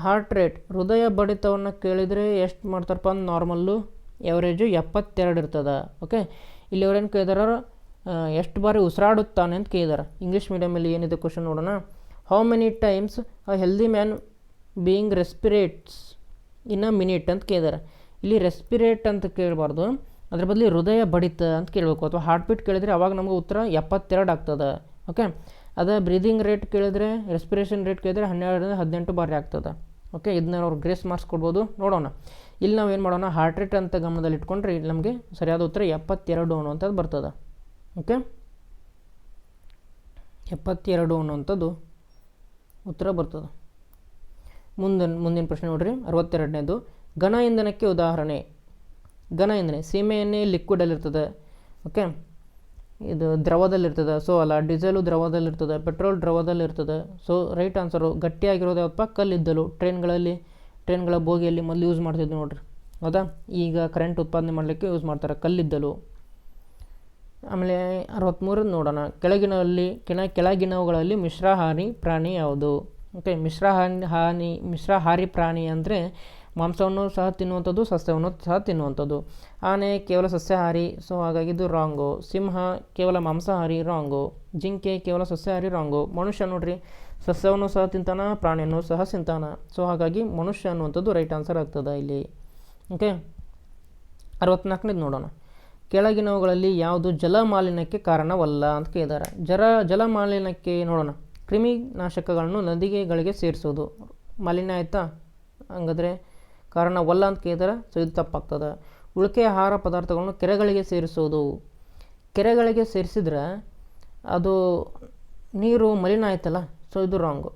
ಹಾರ್ಟ್ ರೇಟ್ ಹೃದಯ ಬಡಿತವನ್ನು ಕೇಳಿದರೆ ಎಷ್ಟು ಮಾಡ್ತಾರಪ್ಪ ಅಂದ್ರೆ ನಾರ್ಮಲ್ಲು ಎವರೇಜು 72 ಇರ್ತದೆ. ಓಕೆ, ಇಲ್ಲಿ ಅವ್ರೇನು ಕೇಳಿದಾರ? ಎಷ್ಟು ಬಾರಿ ಉಸಿರಾಡುತ್ತಾನೆ ಅಂತ ಕೇಳಿದಾರೆ. ಇಂಗ್ಲೀಷ್ ಮೀಡಿಯಮಲ್ಲಿ ಏನಿದೆ ಕ್ವಶನ್ ನೋಡೋಣ. How many times a healthy man being respirates in a minute ಅಂತ ಕೇಳಿದಾರೆ. ಇಲ್ಲಿ ರೆಸ್ಪಿರೇಟ್ ಅಂತ ಕೇಳಬಾರ್ದು, ಅದ್ರ ಬದಲು ಹೃದಯ ಬಡಿತ ಅಂತ ಕೇಳಬೇಕು. ಅಥವಾ ಹಾರ್ಟ್ ಬೀಟ್ ಕೇಳಿದರೆ ಅವಾಗ ನಮಗೆ ಉತ್ತರ 72 ಆಗ್ತದೆ. ಓಕೆ, ಅದೇ ಬ್ರೀದಿಂಗ್ ರೇಟ್ ಕೇಳಿದರೆ, ರೆಸ್ಪಿರೇಷನ್ ರೇಟ್ ಕೇಳಿದರೆ 12ರಿಂದ 18 ಬಾರಿ ಆಗ್ತದೆ. ಓಕೆ, ಇದನ್ನ ಅವ್ರು ಗ್ರೇಸ್ ಮಾರ್ಕ್ಸ್ ಕೊಡ್ಬೋದು. ನೋಡೋಣ. ಇಲ್ಲಿ ನಾವು ಏನು ಮಾಡೋಣ, ಹಾರ್ಟ್ ರೇಟ್ ಅಂತ ಗಮನದಲ್ಲಿ ಇಟ್ಕೊಂಡ್ರೆ ಇಲ್ಲಿ ನಮಗೆ ಸರಿಯಾದ ಉತ್ತರ 72 ಅನ್ನುವಂಥದ್ದು ಬರ್ತದೆ. ಓಕೆ, 72 ಅನ್ನುವಂಥದ್ದು ಉತ್ತರ ಬರ್ತದೆ. ಮುಂದಿನ ಪ್ರಶ್ನೆ ನೋಡ್ರಿ. 62ನೇದು ಘನ ಇಂಧನಕ್ಕೆ ಉದಾಹರಣೆ. ಘನ ಇಂಧನ ಸೀಮೆ ಎಣ್ಣೆ ಲಿಕ್ವಿಡಲ್ಲಿರ್ತದೆ. ಓಕೆ, ಇದು ದ್ರವದಲ್ಲಿರ್ತದೆ. ಸೊ ಅಲ್ಲ, ಡೀಸೆಲು ದ್ರವದಲ್ಲಿರ್ತದೆ, ಪೆಟ್ರೋಲ್ ದ್ರವದಲ್ಲಿರ್ತದೆ. ಸೊ ರೈಟ್ ಆನ್ಸರು ಗಟ್ಟಿಯಾಗಿರೋದು ಯಾವಪ್ಪ? ಕಲ್ಲಿದ್ದಲು. ಟ್ರೈನ್ಗಳ ಬೋಗಿಯಲ್ಲಿ ಮೊದಲು ಯೂಸ್ ಮಾಡ್ತಿದ್ವಿ ನೋಡ್ರಿ. ಹೌದಾ? ಈಗ ಕರೆಂಟ್ ಉತ್ಪಾದನೆ ಮಾಡಲಿಕ್ಕೆ ಯೂಸ್ ಮಾಡ್ತಾರೆ ಕಲ್ಲಿದ್ದಲು. ಆಮೇಲೆ 63 ನೋಡೋಣ. ಕೆಳಗಿನವುಗಳಲ್ಲಿ ಮಿಶ್ರಾಹಾರಿ ಪ್ರಾಣಿ ಯಾವುದು? ಓಕೆ, ಮಿಶ್ರಾಹಾರಿ ಪ್ರಾಣಿ ಅಂದರೆ ಮಾಂಸವನ್ನು ಸಹ ತಿನ್ನುವಂಥದ್ದು, ಸಸ್ಯವನ್ನು ಸಹ ತಿನ್ನುವಂಥದ್ದು. ಆನೆ ಕೇವಲ ಸಸ್ಯಾಹಾರಿ, ಸೊ ಹಾಗಾಗಿ ಇದು ರಾಂಗು. ಸಿಂಹ ಕೇವಲ ಮಾಂಸಾಹಾರಿ, ರಾಂಗು. ಜಿಂಕೆ ಕೇವಲ ಸಸ್ಯಾಹಾರಿ, ರಾಂಗು. ಮನುಷ್ಯ ನೋಡ್ರಿ, ಸಸ್ಯವನ್ನು ಸಹ ತಿಂತಾನ, ಪ್ರಾಣಿಯನ್ನು ಸಹ ತಿಂತಾನ. ಸೊ ಹಾಗಾಗಿ ಮನುಷ್ಯ ಅನ್ನುವಂಥದ್ದು ರೈಟ್ ಆನ್ಸರ್ ಆಗ್ತದೆ ಇಲ್ಲಿ. ಓಕೆ, 64ನೇದು ನೋಡೋಣ. ಕೆಳಗಿನವುಗಳಲ್ಲಿ ಯಾವುದು ಜಲಮಾಲಿನ್ಯಕ್ಕೆ ಕಾರಣವಲ್ಲ ಅಂತ ಕೇಳಿದ್ದಾರೆ. ಜಲಮಾಲಿನ್ಯಕ್ಕೆ ನೋಡೋಣ. ಕ್ರಿಮಿನಾಶಕಗಳನ್ನು ನದಿಗೆಗಳಿಗೆ ಸೇರಿಸೋದು ಮಾಲಿನ್ಯ ಆಯಿತಾ, ಹಂಗಾದ್ರೆ ಕಾರಣವಲ್ಲ ಅಂತ ಕೇಳಿದ್ರೆ ಸೊ ಇದು ತಪ್ಪಾಗ್ತದೆ. ಉಳಿಕೆ ಆಹಾರ ಪದಾರ್ಥಗಳನ್ನು ಕೆರೆಗಳಿಗೆ ಸೇರಿಸೋದು, ಕೆರೆಗಳಿಗೆ ಸೇರಿಸಿದ್ರೆ ಅದು ನೀರು ಮಲಿನ ಆಯ್ತಲ್ಲ, ಸೊ ಇದು ರಾಂಗು.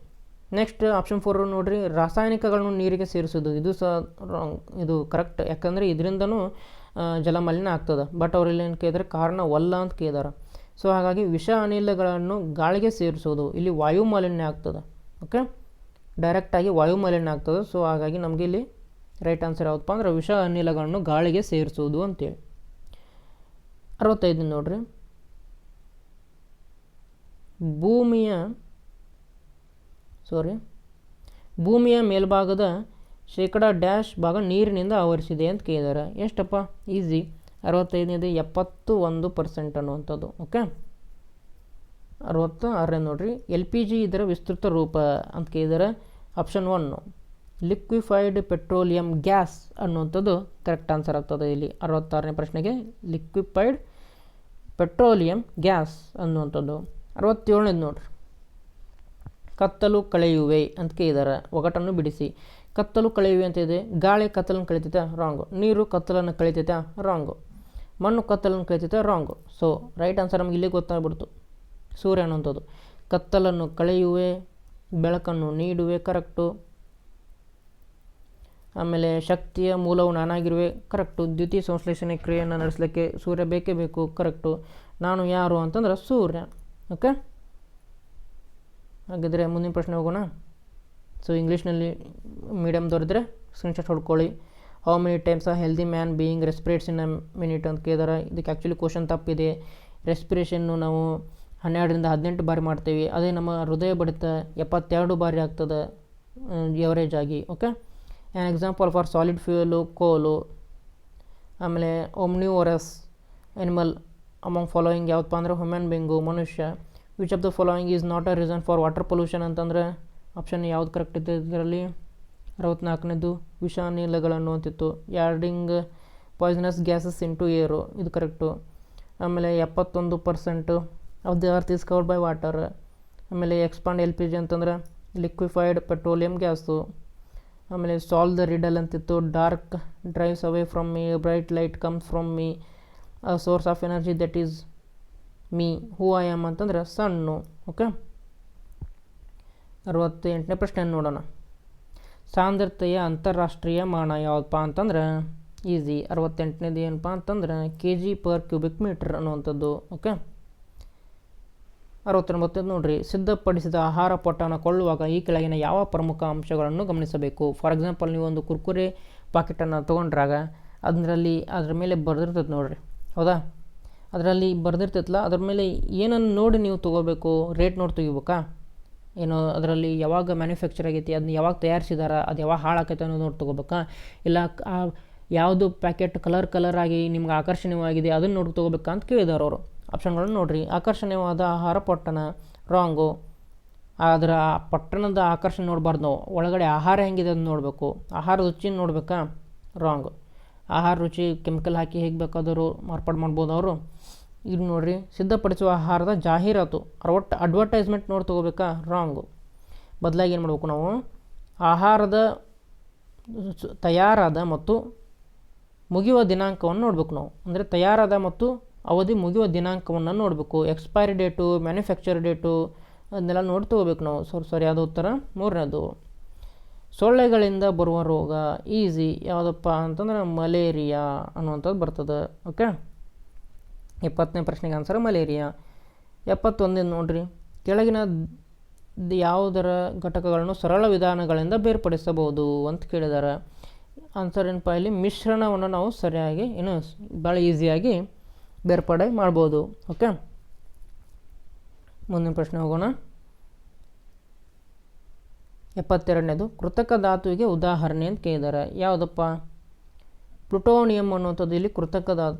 ನೆಕ್ಸ್ಟ್ ಆಪ್ಷನ್ 4 ನೋಡಿರಿ, ರಾಸಾಯನಿಕಗಳನ್ನು ನೀರಿಗೆ ಸೇರಿಸೋದು, ಇದು ಸಹ ರಾಂಗ್, ಇದು ಕರೆಕ್ಟ್. ಯಾಕಂದರೆ ಇದರಿಂದನೂ ಜಲ ಮಾಲಿನ್ಯ ಆಗ್ತದೆ. ಬಟ್ ಅವ್ರಲ್ಲಿ ಏನು ಕೇಳಿದ್ರೆ ಕಾರಣವಲ್ಲ ಅಂತ ಕೇಳಿದಾರೆ. ಸೊ ಹಾಗಾಗಿ ವಿಷ ಅನಿಲಗಳನ್ನು ಗಾಳಿಗೆ ಸೇರಿಸೋದು, ಇಲ್ಲಿ ವಾಯು ಮಾಲಿನ್ಯ ಆಗ್ತದೆ. ಓಕೆ, ಡೈರೆಕ್ಟಾಗಿ ವಾಯು ಮಾಲಿನ್ಯ ಆಗ್ತದೆ. ಸೊ ಹಾಗಾಗಿ ನಮಗೆ ಇಲ್ಲಿ ರೈಟ್ ಆನ್ಸರ್ ಯಾವುದಪ್ಪ ಅಂದ್ರೆ ವಿಷ ಅನಿಲಗಳನ್ನು ಗಾಳಿಗೆ ಸೇರಿಸೋದು ಅಂತೇಳಿ. 65 ನೋಡ್ರಿ, ಭೂಮಿಯ ಮೇಲ್ಭಾಗದ -ಡ್ಯಾಶ್ ಭಾಗ ನೀರಿನಿಂದ ಆವರಿಸಿದೆ ಅಂತ ಕೇಳಿದ್ದಾರೆ. ಎಷ್ಟಪ್ಪ, ಈಸಿ. 65ನೇದು 71% ಅನ್ನುವಂಥದ್ದು. ಓಕೆ, 66 ನೋಡ್ರಿ, LPG ಇದರ ವಿಸ್ತೃತ ರೂಪ ಅಂತ ಕೇಳಿದ್ದಾರೆ. ಆಪ್ಷನ್ 1 ಲಿಕ್ವಿಫೈಡ್ ಪೆಟ್ರೋಲಿಯಂ ಗ್ಯಾಸ್ ಅನ್ನುವಂಥದ್ದು ಕರೆಕ್ಟ್ ಆನ್ಸರ್ ಆಗ್ತದೆ ಇಲ್ಲಿ. 66ನೇ ಪ್ರಶ್ನೆಗೆ ಲಿಕ್ವಿಫೈಡ್ ಪೆಟ್ರೋಲಿಯಂ ಗ್ಯಾಸ್ ಅನ್ನುವಂಥದ್ದು. 67ನೇದು ನೋಡ್ರಿ, ಕತ್ತಲು ಕಳೆಯುವೆ ಅಂತ ಕೇಳಿದ್ದಾರೆ. ಒಗಟನ್ನು ಬಿಡಿಸಿ. ಕತ್ತಲು ಕಳೆಯುವೆ ಅಂತ ಇದೆ, ಗಾಳಿ ಕತ್ತಲನ್ನು ಕಳಿತೈತೆ, ರಾಂಗು. ನೀರು ಕತ್ತಲನ್ನು ಕಳಿತೈತೆ, ರಾಂಗು. ಮಣ್ಣು ಕತ್ತಲನ್ನು ಕಳಿತೈತೆ, ರಾಂಗು. ಸೊ ರೈಟ್ ಆನ್ಸರ್ ನಮಗೆ ಇಲ್ಲಿ ಗೊತ್ತಾಗ್ಬಿಡ್ತು, ಸೂರ್ಯ ಅನ್ನುವಂಥದ್ದು. ಕತ್ತಲನ್ನು ಕಳೆಯುವೆ, ಬೆಳಕನ್ನು ನೀಡುವೆ, ಕರೆಕ್ಟು. ಆಮೇಲೆ ಶಕ್ತಿಯ ಮೂಲವು ನಾನಾಗಿರುವೆ, ಕರೆಕ್ಟು. ದ್ಯುತಿ ಸಂಶ್ಲೇಷಣೆ ಕ್ರಿಯೆಯನ್ನು ನಡೆಸಲಿಕ್ಕೆ ಸೂರ್ಯ ಬೇಕೇ ಬೇಕು, ಕರೆಕ್ಟು. ನಾನು ಯಾರು ಅಂತಂದ್ರೆ ಸೂರ್ಯ. ಓಕೆ, ಹಾಗಿದ್ರೆ ಮುಂದಿನ ಪ್ರಶ್ನೆ ಹೋಗೋಣ. ಸೊ ಇಂಗ್ಲೀಷ್ನಲ್ಲಿ ಮೀಡಿಯಮ್ದವ್ರಿದ್ರೆ ಸ್ಕ್ರೀನ್ಶಾಟ್ ಹೊಡ್ಕೊಳ್ಳಿ. How many times a healthy man being respirates in a minute ಅಂತ ಕೇಳಿದಾರೆ. ಇದಕ್ಕೆ ಆ್ಯಕ್ಚುಲಿ ಕ್ವಶನ್ ತಪ್ಪಿದೆ. ರೆಸ್ಪಿರೇಷನ್ನು ನಾವು 12ರಿಂದ 18 ಬಾರಿ ಮಾಡ್ತೀವಿ. ಅದೇ ನಮ್ಮ ಹೃದಯ ಬಡಿತ 72 ಬಾರಿ ಆಗ್ತದೆ ಎವರೇಜ್ ಆಗಿ. Okay, an example for solid fuel coal. ಆಮೇಲೆ ಒಮ್ನಿವರಸ್ ಎನಿಮಲ್ ಅಮಾಂಗ್ ಫಾಲೋಯಿಂಗ್ ಯಾವುದಪ್ಪ ಅಂದರೆ ಹ್ಯೂಮನ್ ಬೀಯಿಂಗು, ಮನುಷ್ಯ. Which of the following is not a reason for water pollution ಅಂತಂದರೆ ಆಪ್ಷನ್ ಯಾವ್ದು ಕರೆಕ್ಟ್ ಇದೆ ಇದರಲ್ಲಿ? 64ನೇದು ವಿಷ ಅನಿಲಗಳನ್ನು ಅಂತಿತ್ತು. ಯಾರ್ಡಿಂಗ್ ಪಾಯ್ಸನಸ್ ಗ್ಯಾಸಸ್ ಇಂಟು ಏರು, ಇದು ಕರೆಕ್ಟು. ಆಮೇಲೆ 71% of the earth is covered by water. ಆಮೇಲೆ ಎಕ್ಸ್ಪಾಂಡ್ LPG ಅಂತಂದ್ರೆ ಲಿಕ್ವಿಫೈಡ್ ಪೆಟ್ರೋಲಿಯಂ ಗ್ಯಾಸು. ಆಮೇಲೆ ಸಾಲ್ವ್ ದ ರಿಡಲ್ ಅಂತಿತ್ತು. Dark drives away from me, bright light comes from me, a source of energy that is me, who I am ಅಂತಂದ್ರೆ sun. Okay, 68ನೇ ಪ್ರಶ್ನೆ ನೋಡೋಣ. ಸಾಂದ್ರತೆಯ ಅಂತಾರಾಷ್ಟ್ರೀಯ ಮಾನ ಯಾವುದಪ್ಪ ಅಂತಂದ್ರೆ ಈಸಿ. 68ನೇದು ಏನಪ್ಪ ಅಂತಂದ್ರೆ kg/m³ ಅನ್ನುವಂಥದ್ದು. ಓಕೆ, 69 ನೋಡ್ರಿ, ಸಿದ್ಧಪಡಿಸಿದ ಆಹಾರ ಪೊಟ್ಟಣ ಕೊಳ್ಳುವಾಗ ಈ ಕೆಳಗಿನ ಯಾವ ಪ್ರಮುಖ ಅಂಶಗಳನ್ನು ಗಮನಿಸಬೇಕು? ಫಾರ್ ಎಕ್ಸಾಂಪಲ್, ನೀವು ಒಂದು ಕುರ್ಕುರೆ ಪಾಕೆಟನ್ನು ತೊಗೊಂಡ್ರಾಗ ಅದ್ರ ಮೇಲೆ ಬರೆದಿರ್ತದೆ ನೋಡ್ರಿ, ಹೌದಾ? ಅದರಲ್ಲಿ ಬರೆದಿರ್ತೈತಲ್ಲ, ಅದ್ರ ಮೇಲೆ ಏನನ್ನು ನೋಡಿ ನೀವು ತೊಗೋಬೇಕು? ರೇಟ್ ನೋಡಿ ತೆಗಿಬೇಕಾ? ಏನೋ ಅದರಲ್ಲಿ ಯಾವಾಗ ಮ್ಯಾನುಫ್ಯಾಕ್ಚರ್ ಆಗೈತಿ, ಅದನ್ನ ಯಾವಾಗ ತಯಾರಿಸಿದಾರ, ಅದು ಯಾವಾಗ ಹಾಳಾಕೈತೆ ಅನ್ನೋದು ನೋಡಿ ತೊಗೋಬೇಕಾ? ಇಲ್ಲ ಯಾವುದು ಪ್ಯಾಕೆಟ್ ಕಲರ್ ಆಗಿ ನಿಮ್ಗೆ ಆಕರ್ಷಣೀಯವಾಗಿದೆ ಅದನ್ನು ನೋಡಿ ತೊಗೋಬೇಕಾ ಅಂತ ಕೇಳಿದಾರೆ ಅವರು. ಆಪ್ಷನ್ಗಳನ್ನು ನೋಡಿರಿ. ಆಕರ್ಷಣೀಯವಾದ ಆಹಾರ ಪೊಟ್ಟಣ, ರಾಂಗು. ಅದರ ಪಟ್ಟಣದ ಆಕರ್ಷಣೆ ನೋಡಬಾರ್ದು ನಾವು, ಒಳಗಡೆ ಆಹಾರ ಹೆಂಗಿದೆ ಅದನ್ನು ನೋಡಬೇಕು. ಆಹಾರ ರುಚಿನ ನೋಡಬೇಕಾ? ರಾಂಗು. ಆಹಾರ ರುಚಿ ಕೆಮಿಕಲ್ ಹಾಕಿ ಹೇಗೆ ಬೇಕಾದರೂ ಮಾರ್ಪಾಡು ಮಾಡ್ಬೋದು ಅವರು. ಇದು ನೋಡಿರಿ, ಸಿದ್ಧಪಡಿಸುವ ಆಹಾರದ ಜಾಹೀರಾತು, ಒಟ್ಟು ಅಡ್ವರ್ಟೈಸ್ಮೆಂಟ್ ನೋಡಿ ತೊಗೋಬೇಕಾ? ರಾಂಗು. ಬದಲಾಗಿ ಏನು ಮಾಡಬೇಕು ನಾವು? ಆಹಾರದ ತಯಾರಾದ ಮತ್ತು ಮುಗಿಯುವ ದಿನಾಂಕವನ್ನು ನೋಡಬೇಕು ನಾವು. ಅಂದರೆ ತಯಾರಾದ ಮತ್ತು ಅವಧಿ ಮುಗಿಯುವ ದಿನಾಂಕವನ್ನು ನೋಡಬೇಕು. ಎಕ್ಸ್ಪೈರಿ ಡೇಟು, ಮ್ಯಾನುಫ್ಯಾಕ್ಚರ್ ಡೇಟು ಅದನ್ನೆಲ್ಲ ನೋಡಿ ತೊಗೋಬೇಕು ನಾವು. ಸರಿಯಾದ ಉತ್ತರ 3ನೇದು. ಸೊಳ್ಳೆಗಳಿಂದ ಬರುವ ರೋಗ ಈಸಿ ಯಾವುದಪ್ಪ ಅಂತಂದ್ರೆ ಮಲೇರಿಯಾ ಅನ್ನುವಂಥದ್ದು ಬರ್ತದೆ. ಓಕೆ, 70ನೇ ಪ್ರಶ್ನೆಗೆ ಆನ್ಸರ್ ಮಲೇರಿಯಾ. 71 ನೋಡ್ರಿ, ಕೆಳಗಿನ ಯಾವುದರ ಘಟಕಗಳನ್ನು ಸರಳ ವಿಧಾನಗಳಿಂದ ಬೇರ್ಪಡಿಸಬಹುದು ಅಂತ ಕೇಳಿದ್ದಾರೆ. ಆನ್ಸರ್ ಏನಪ್ಪ ಇಲ್ಲಿ? ಮಿಶ್ರಣವನ್ನು ನಾವು ಸರಿಯಾಗಿ ಭಾಳ ಈಸಿಯಾಗಿ ಬೇರ್ಪಡೆ ಮಾಡ್ಬೋದು. ಓಕೆ, ಮುಂದಿನ ಪ್ರಶ್ನೆ ಹೋಗೋಣ. 72ನೇದು ಕೃತಕ ಧಾತುವಿಗೆ ಉದಾಹರಣೆ ಅಂತ ಕೇಳಿದ್ದಾರೆ. ಯಾವುದಪ್ಪ? ಪ್ಲುಟೋನಿಯಂ ಅನ್ನುವಂಥದ್ದು ಇಲ್ಲಿ ಕೃತಕ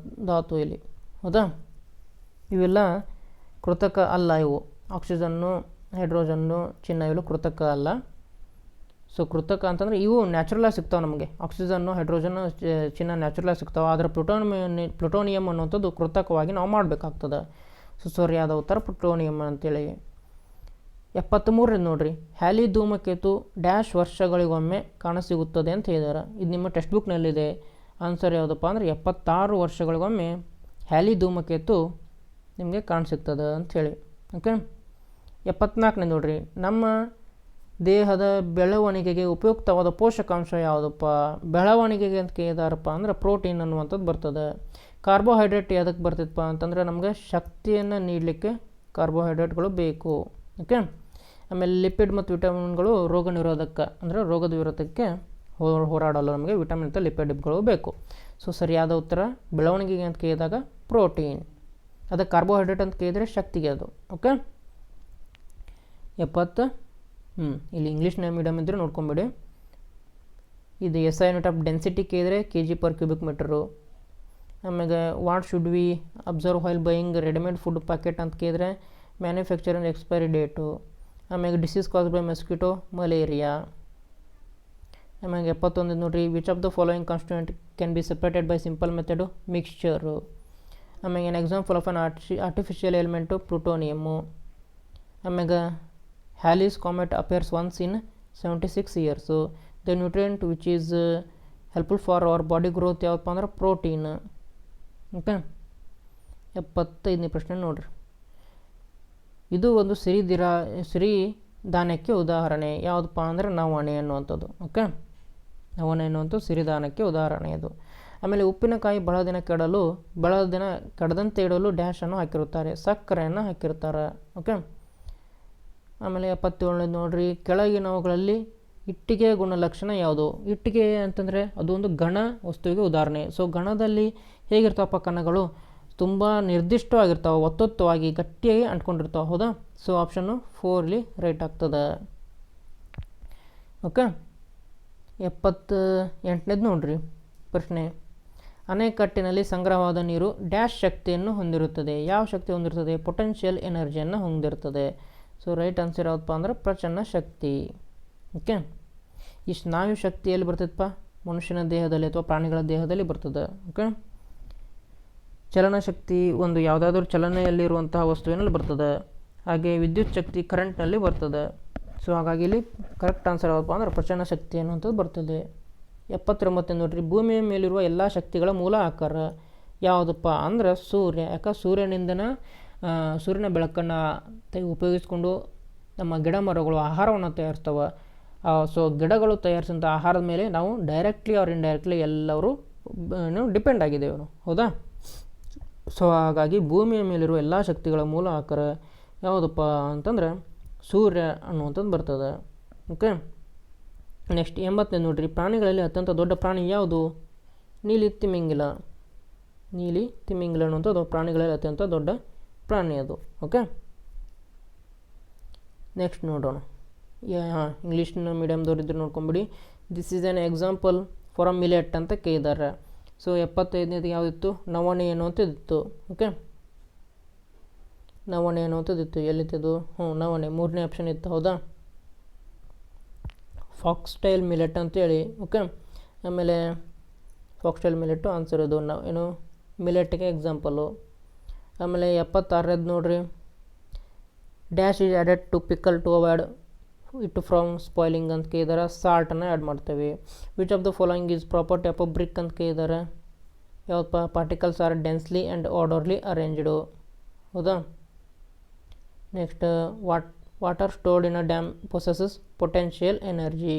ಧಾತು ಇಲ್ಲಿ, ಹೌದಾ? ಇವೆಲ್ಲ ಕೃತಕ ಅಲ್ಲ. ಇವು ಆಕ್ಸಿಜನ್ನು, ಹೈಡ್ರೋಜನ್ನು, ಚಿನ್ನ ಇವೆಲ್ಲ ಕೃತಕ ಅಲ್ಲ. ಸೊ ಕೃತಕ ಅಂತಂದರೆ ಇವು ನ್ಯಾಚುರಲಾಗಿ ಸಿಗ್ತಾವೆ ನಮಗೆ. ಆಕ್ಸಿಜನ್ನು, ಹೈಡ್ರೋಜನ್ನು, ಚಿನ್ನ ನ್ಯಾಚುರಲಾಗಿ ಸಿಗ್ತಾವೆ. ಆದರೆ ಪ್ಲುಟೋನಿಯಂ ಅನ್ನುವಂಥದ್ದು ಕೃತಕವಾಗಿ ನಾವು ಮಾಡಬೇಕಾಗ್ತದೆ. ಸೊ ಸರಿಯಾದ ಉತ್ತರ ಪ್ಲುಟೋನಿಯಂ ಅಂತೇಳಿ. 73 ನೋಡಿರಿ, ಹ್ಯಾಲಿ ಧೂಮಕೇತು ಡ್ಯಾಶ್ ವರ್ಷಗಳಿಗೊಮ್ಮೆ ಕಾಣಸಿಗುತ್ತದೆ ಅಂತ ಹೇಳಿದ್ದಾರೆ. ಇದು ನಿಮ್ಮ ಟೆಕ್ಸ್ಟ್ ಬುಕ್ನಲ್ಲಿದೆ. ಆನ್ಸರ್ ಯಾವುದಪ್ಪ ಅಂದರೆ 76 ವರ್ಷಗಳಿಗೊಮ್ಮೆ ಹ್ಯಾಲಿ ಧೂಮಕೇತು ನಿಮಗೆ ಕಾಣಸಿಗ್ತದೆ ಅಂಥೇಳಿ. ಓಕೆ. 74ನೇ ನೋಡಿರಿ, ನಮ್ಮ ದೇಹದ ಬೆಳವಣಿಗೆಗೆ ಉಪಯುಕ್ತವಾದ ಪೋಷಕಾಂಶ ಯಾವುದಪ್ಪ? ಬೆಳವಣಿಗೆಗೆ ಅಂತ ಕೇಳಿದಾರಪ್ಪ ಅಂದ್ರೆ ಪ್ರೋಟೀನ್ ಅನ್ನುವಂಥದ್ದು ಬರ್ತದೆ. ಕಾರ್ಬೋಹೈಡ್ರೇಟ್ ಯಾವುದಕ್ಕೆ ಬರ್ತಿತ್ತಪ್ಪ ಅಂತಂದರೆ ನಮಗೆ ಶಕ್ತಿಯನ್ನು ನೀಡಲಿಕ್ಕೆ ಕಾರ್ಬೋಹೈಡ್ರೇಟ್ಗಳು ಬೇಕು. ಓಕೆ. ಆಮೇಲೆ ಲಿಪಿಡ್ ಮತ್ತು ವಿಟಮಿನ್ಗಳು ರೋಗ ನಿರೋಧಕ ಅಂದರೆ ರೋಗದ ವಿರೋಧಕ್ಕೆ ಹೋರಾಡಲು ನಮಗೆ ವಿಟಮಿನ್ ಮತ್ತು ಲಿಪಿಡ್ಗಳು ಬೇಕು. ಸೊ ಸರಿಯಾದ ಉತ್ತರ ಬೆಳವಣಿಗೆಗೆ ಅಂತ ಕೇಳಿದಾಗ ಪ್ರೋಟೀನ್. ಅದಕ್ಕೆ ಕಾರ್ಬೋಹೈಡ್ರೇಟ್ ಅಂತ ಕೇಳಿದರೆ ಶಕ್ತಿಗೆ ಅದು. ಓಕೆ. 70 ಇಲ್ಲಿ ಇಂಗ್ಲೀಷ್ನ ಮೀಡಿಯಮ್ ಇದ್ದರೆ ನೋಡ್ಕೊಂಬಿಡಿ. ಇದು S I unit of density ಕೇಳಿದರೆ kg/m². ಆಮೇಲೆ what should we observe while buying readymade food packet ಅಂತ ಕೇಳಿದರೆ ಮ್ಯಾನುಫ್ಯಾಕ್ಚರಿಂಗ್ ಎಕ್ಸ್ಪೈರಿ ಡೇಟು. ಆಮೇಲೆ disease cause by mosquito malaria. ಆಮೇಲೆ 71 ನೋಡಿರಿ, which of the following constituent can be separated by simple method mixture. ಆಮೇಲೆ an example of an artificial element plutonium. ಆಮೇಲೆ Halley's comet appears once in 76 years. The nutrient which is helpful for our body growth ಯಾವುದಪ್ಪ ಅಂದ್ರೆ protein. Okay. 75ನೇ ಪ್ರಶ್ನೆ ನೋಡಿರಿ, ಇದು ಒಂದು ಸಿರಿಧಾನ್ಯಕ್ಕೆ ಉದಾಹರಣೆ ಯಾವುದಪ್ಪ ಅಂದರೆ ನವಣೆ ಅನ್ನುವಂಥದ್ದು. ಓಕೆ. ನವಣೆ ಅನ್ನುವಂಥದ್ದು ಸಿರಿಧಾನ್ಯಕ್ಕೆ ಉದಾಹರಣೆ ಅದು. ಆಮೇಲೆ ಉಪ್ಪಿನಕಾಯಿ ಬಹಳ ದಿನ ಕೆಡದಂತೆ ಇಡಲು ಡ್ಯಾಶನ್ನು ಹಾಕಿರುತ್ತಾರೆ, ಸಕ್ಕರೆಯನ್ನು ಹಾಕಿರ್ತಾರೆ. ಓಕೆ. ಆಮೇಲೆ 77ನೇ ನೋಡಿರಿ, ಕೆಳಗಿನವುಗಳಲ್ಲಿ ಇಟ್ಟಿಗೆ ಗುಣಲಕ್ಷಣ ಯಾವುದು? ಇಟ್ಟಿಗೆ ಅಂತಂದರೆ ಅದು ಒಂದು ಘನ ವಸ್ತುವಿಗೆ ಉದಾಹರಣೆ. ಸೊ ಘನದಲ್ಲಿ ಹೇಗಿರ್ತಾವಪ್ಪ ಕಣಗಳು? ತುಂಬ ನಿರ್ದಿಷ್ಟವಾಗಿರ್ತಾವೆ, ಒತ್ತೊತ್ತವಾಗಿ ಗಟ್ಟಿಯಾಗಿ ಅಂಟ್ಕೊಂಡಿರ್ತಾವೆ. ಹೌದಾ? ಸೊ ಆಪ್ಷನ್ನು 4 ರೈಟ್ ಆಗ್ತದೆ. ಓಕೆ. 78ನೇದು ನೋಡಿರಿ ಪ್ರಶ್ನೆ, ಅಣೆಕಟ್ಟಿನಲ್ಲಿ ಸಂಗ್ರಹವಾದ ನೀರು ಡ್ಯಾಶ್ ಶಕ್ತಿಯನ್ನು ಹೊಂದಿರುತ್ತದೆ. ಯಾವ ಶಕ್ತಿ ಹೊಂದಿರುತ್ತದೆ? ಪೊಟೆನ್ಷಿಯಲ್ ಎನರ್ಜಿಯನ್ನು ಹೊಂದಿರುತ್ತದೆ. ಸೊ ರೈಟ್ ಆನ್ಸರ್ ಯಾವುದಪ್ಪ ಅಂದ್ರೆ ಪ್ರಚನ್ನ ಶಕ್ತಿ. ಓಕೆ. ಈ ಸ್ನಾಯು ಶಕ್ತಿ ಎಲ್ಲಿ ಬರ್ತದಪ್ಪ? ಮನುಷ್ಯನ ದೇಹದಲ್ಲಿ ಅಥವಾ ಪ್ರಾಣಿಗಳ ದೇಹದಲ್ಲಿ ಬರ್ತದೆ. ಓಕೆ. ಚಲನಶಕ್ತಿ ಒಂದು ಯಾವುದಾದ್ರೂ ಚಲನೆಯಲ್ಲಿರುವಂತಹ ವಸ್ತುವಿನಲ್ಲಿ ಬರ್ತದೆ. ಹಾಗೆ ವಿದ್ಯುತ್ ಶಕ್ತಿ ಕರೆಂಟ್ನಲ್ಲಿ ಬರ್ತದೆ. ಸೊ ಹಾಗಾಗಿ ಇಲ್ಲಿ ಕರೆಕ್ಟ್ ಆನ್ಸರ್ ಯಾವುದಪ್ಪ ಅಂದ್ರೆ ಪ್ರಚನ್ನ ಶಕ್ತಿ ಅನ್ನುವಂಥದ್ದು ಬರ್ತದೆ. 79 ನೋಡಿರಿ, ಭೂಮಿಯ ಮೇಲಿರುವ ಎಲ್ಲ ಶಕ್ತಿಗಳ ಮೂಲ ಆಕಾರ ಯಾವುದಪ್ಪ ಅಂದ್ರೆ ಸೂರ್ಯ. ಯಾಕೆ? ಸೂರ್ಯನ ಬೆಳಕನ್ನು ಉಪಯೋಗಿಸ್ಕೊಂಡು ನಮ್ಮ ಗಿಡ ಮರಗಳು ಆಹಾರವನ್ನು ತಯಾರಿಸ್ತವೆ. ಸೊ ಗಿಡಗಳು ತಯಾರಿಸಿದಂಥ ಆಹಾರದ ಮೇಲೆ ನಾವು ಡೈರೆಕ್ಟ್ಲಿ ಆರ್ ಇಂಡೈರೆಕ್ಟ್ಲಿ ಎಲ್ಲರೂ ಡಿಪೆಂಡ್ ಆಗಿದ್ದೇವೆ ನಾವು. ಹೌದಾ? ಸೊ ಹಾಗಾಗಿ ಭೂಮಿಯ ಮೇಲಿರುವ ಎಲ್ಲ ಶಕ್ತಿಗಳ ಮೂಲ ಆಕಾರ ಯಾವುದಪ್ಪ ಅಂತಂದರೆ ಸೂರ್ಯ ಅನ್ನುವಂಥದ್ದು ಬರ್ತದೆ. ಓಕೆ. ನೆಕ್ಸ್ಟ್ 80ನೇ ನೋಡಿರಿ, ಪ್ರಾಣಿಗಳಲ್ಲಿ ಅತ್ಯಂತ ದೊಡ್ಡ ಪ್ರಾಣಿ ಯಾವುದು? ನೀಲಿ ತಿಮಿಂಗಿಲ ಅನ್ನುವಂಥದ್ದು ಪ್ರಾಣಿಗಳಲ್ಲಿ ಅತ್ಯಂತ ದೊಡ್ಡ ಪ್ರಾಣಿ ಅದು. ಓಕೆ. ನೆಕ್ಸ್ಟ್ ನೋಡೋಣ. ಇಂಗ್ಲೀಷ್ನ ಮೀಡಿಯಮ್ದವ್ರು ಇದ್ರೆ ನೋಡ್ಕೊಂಬಿಡಿ. This is an example for a millet ಅಂತ ಕೇಳಿದ್ದಾರೆ. ಸೊ 75ನೇದು ಯಾವುದಿತ್ತು? ನವಣೆ ಅನ್ನುವಂಥದ್ದಿತ್ತು. ಓಕೆ. ನವಣೆ ಅನ್ನುವಂಥದ್ದಿತ್ತು. ಎಲ್ಲಿತ್ತದು? ನವಣೆ 3ನೇ ಆಪ್ಷನ್ ಇತ್ತು. ಹೌದಾ? ಫಾಕ್ಸ್ಟೈಲ್ ಮಿಲೆಟ್ ಅಂತೇಳಿ. ಓಕೆ. ಆಮೇಲೆ ಫಾಕ್ಸ್ಟೈಲ್ ಮಿಲೆಟ್ಟು ಆನ್ಸರ್ ಇದು ಏನು ಮಿಲೆಟ್ಗೆ ಎಕ್ಸಾಂಪಲು. ಆಮೇಲೆ 76ನೇದು ನೋಡ್ರಿ, dash is added to pickle to avoid it from spoiling ಅಂತ ಕೇಳಿದಾರೆ. ಸಾಲ್ಟನ್ನು ಆ್ಯಡ್ ಮಾಡ್ತೇವೆ. Which of the following is property of a brick ಅಂತ ಕೇಳಿದಾರೆ. ಯಾವಪ್ಪ? Particles are densely and orderly arranged. ಹೌದಾ? Next water stored in a dam possesses potential energy.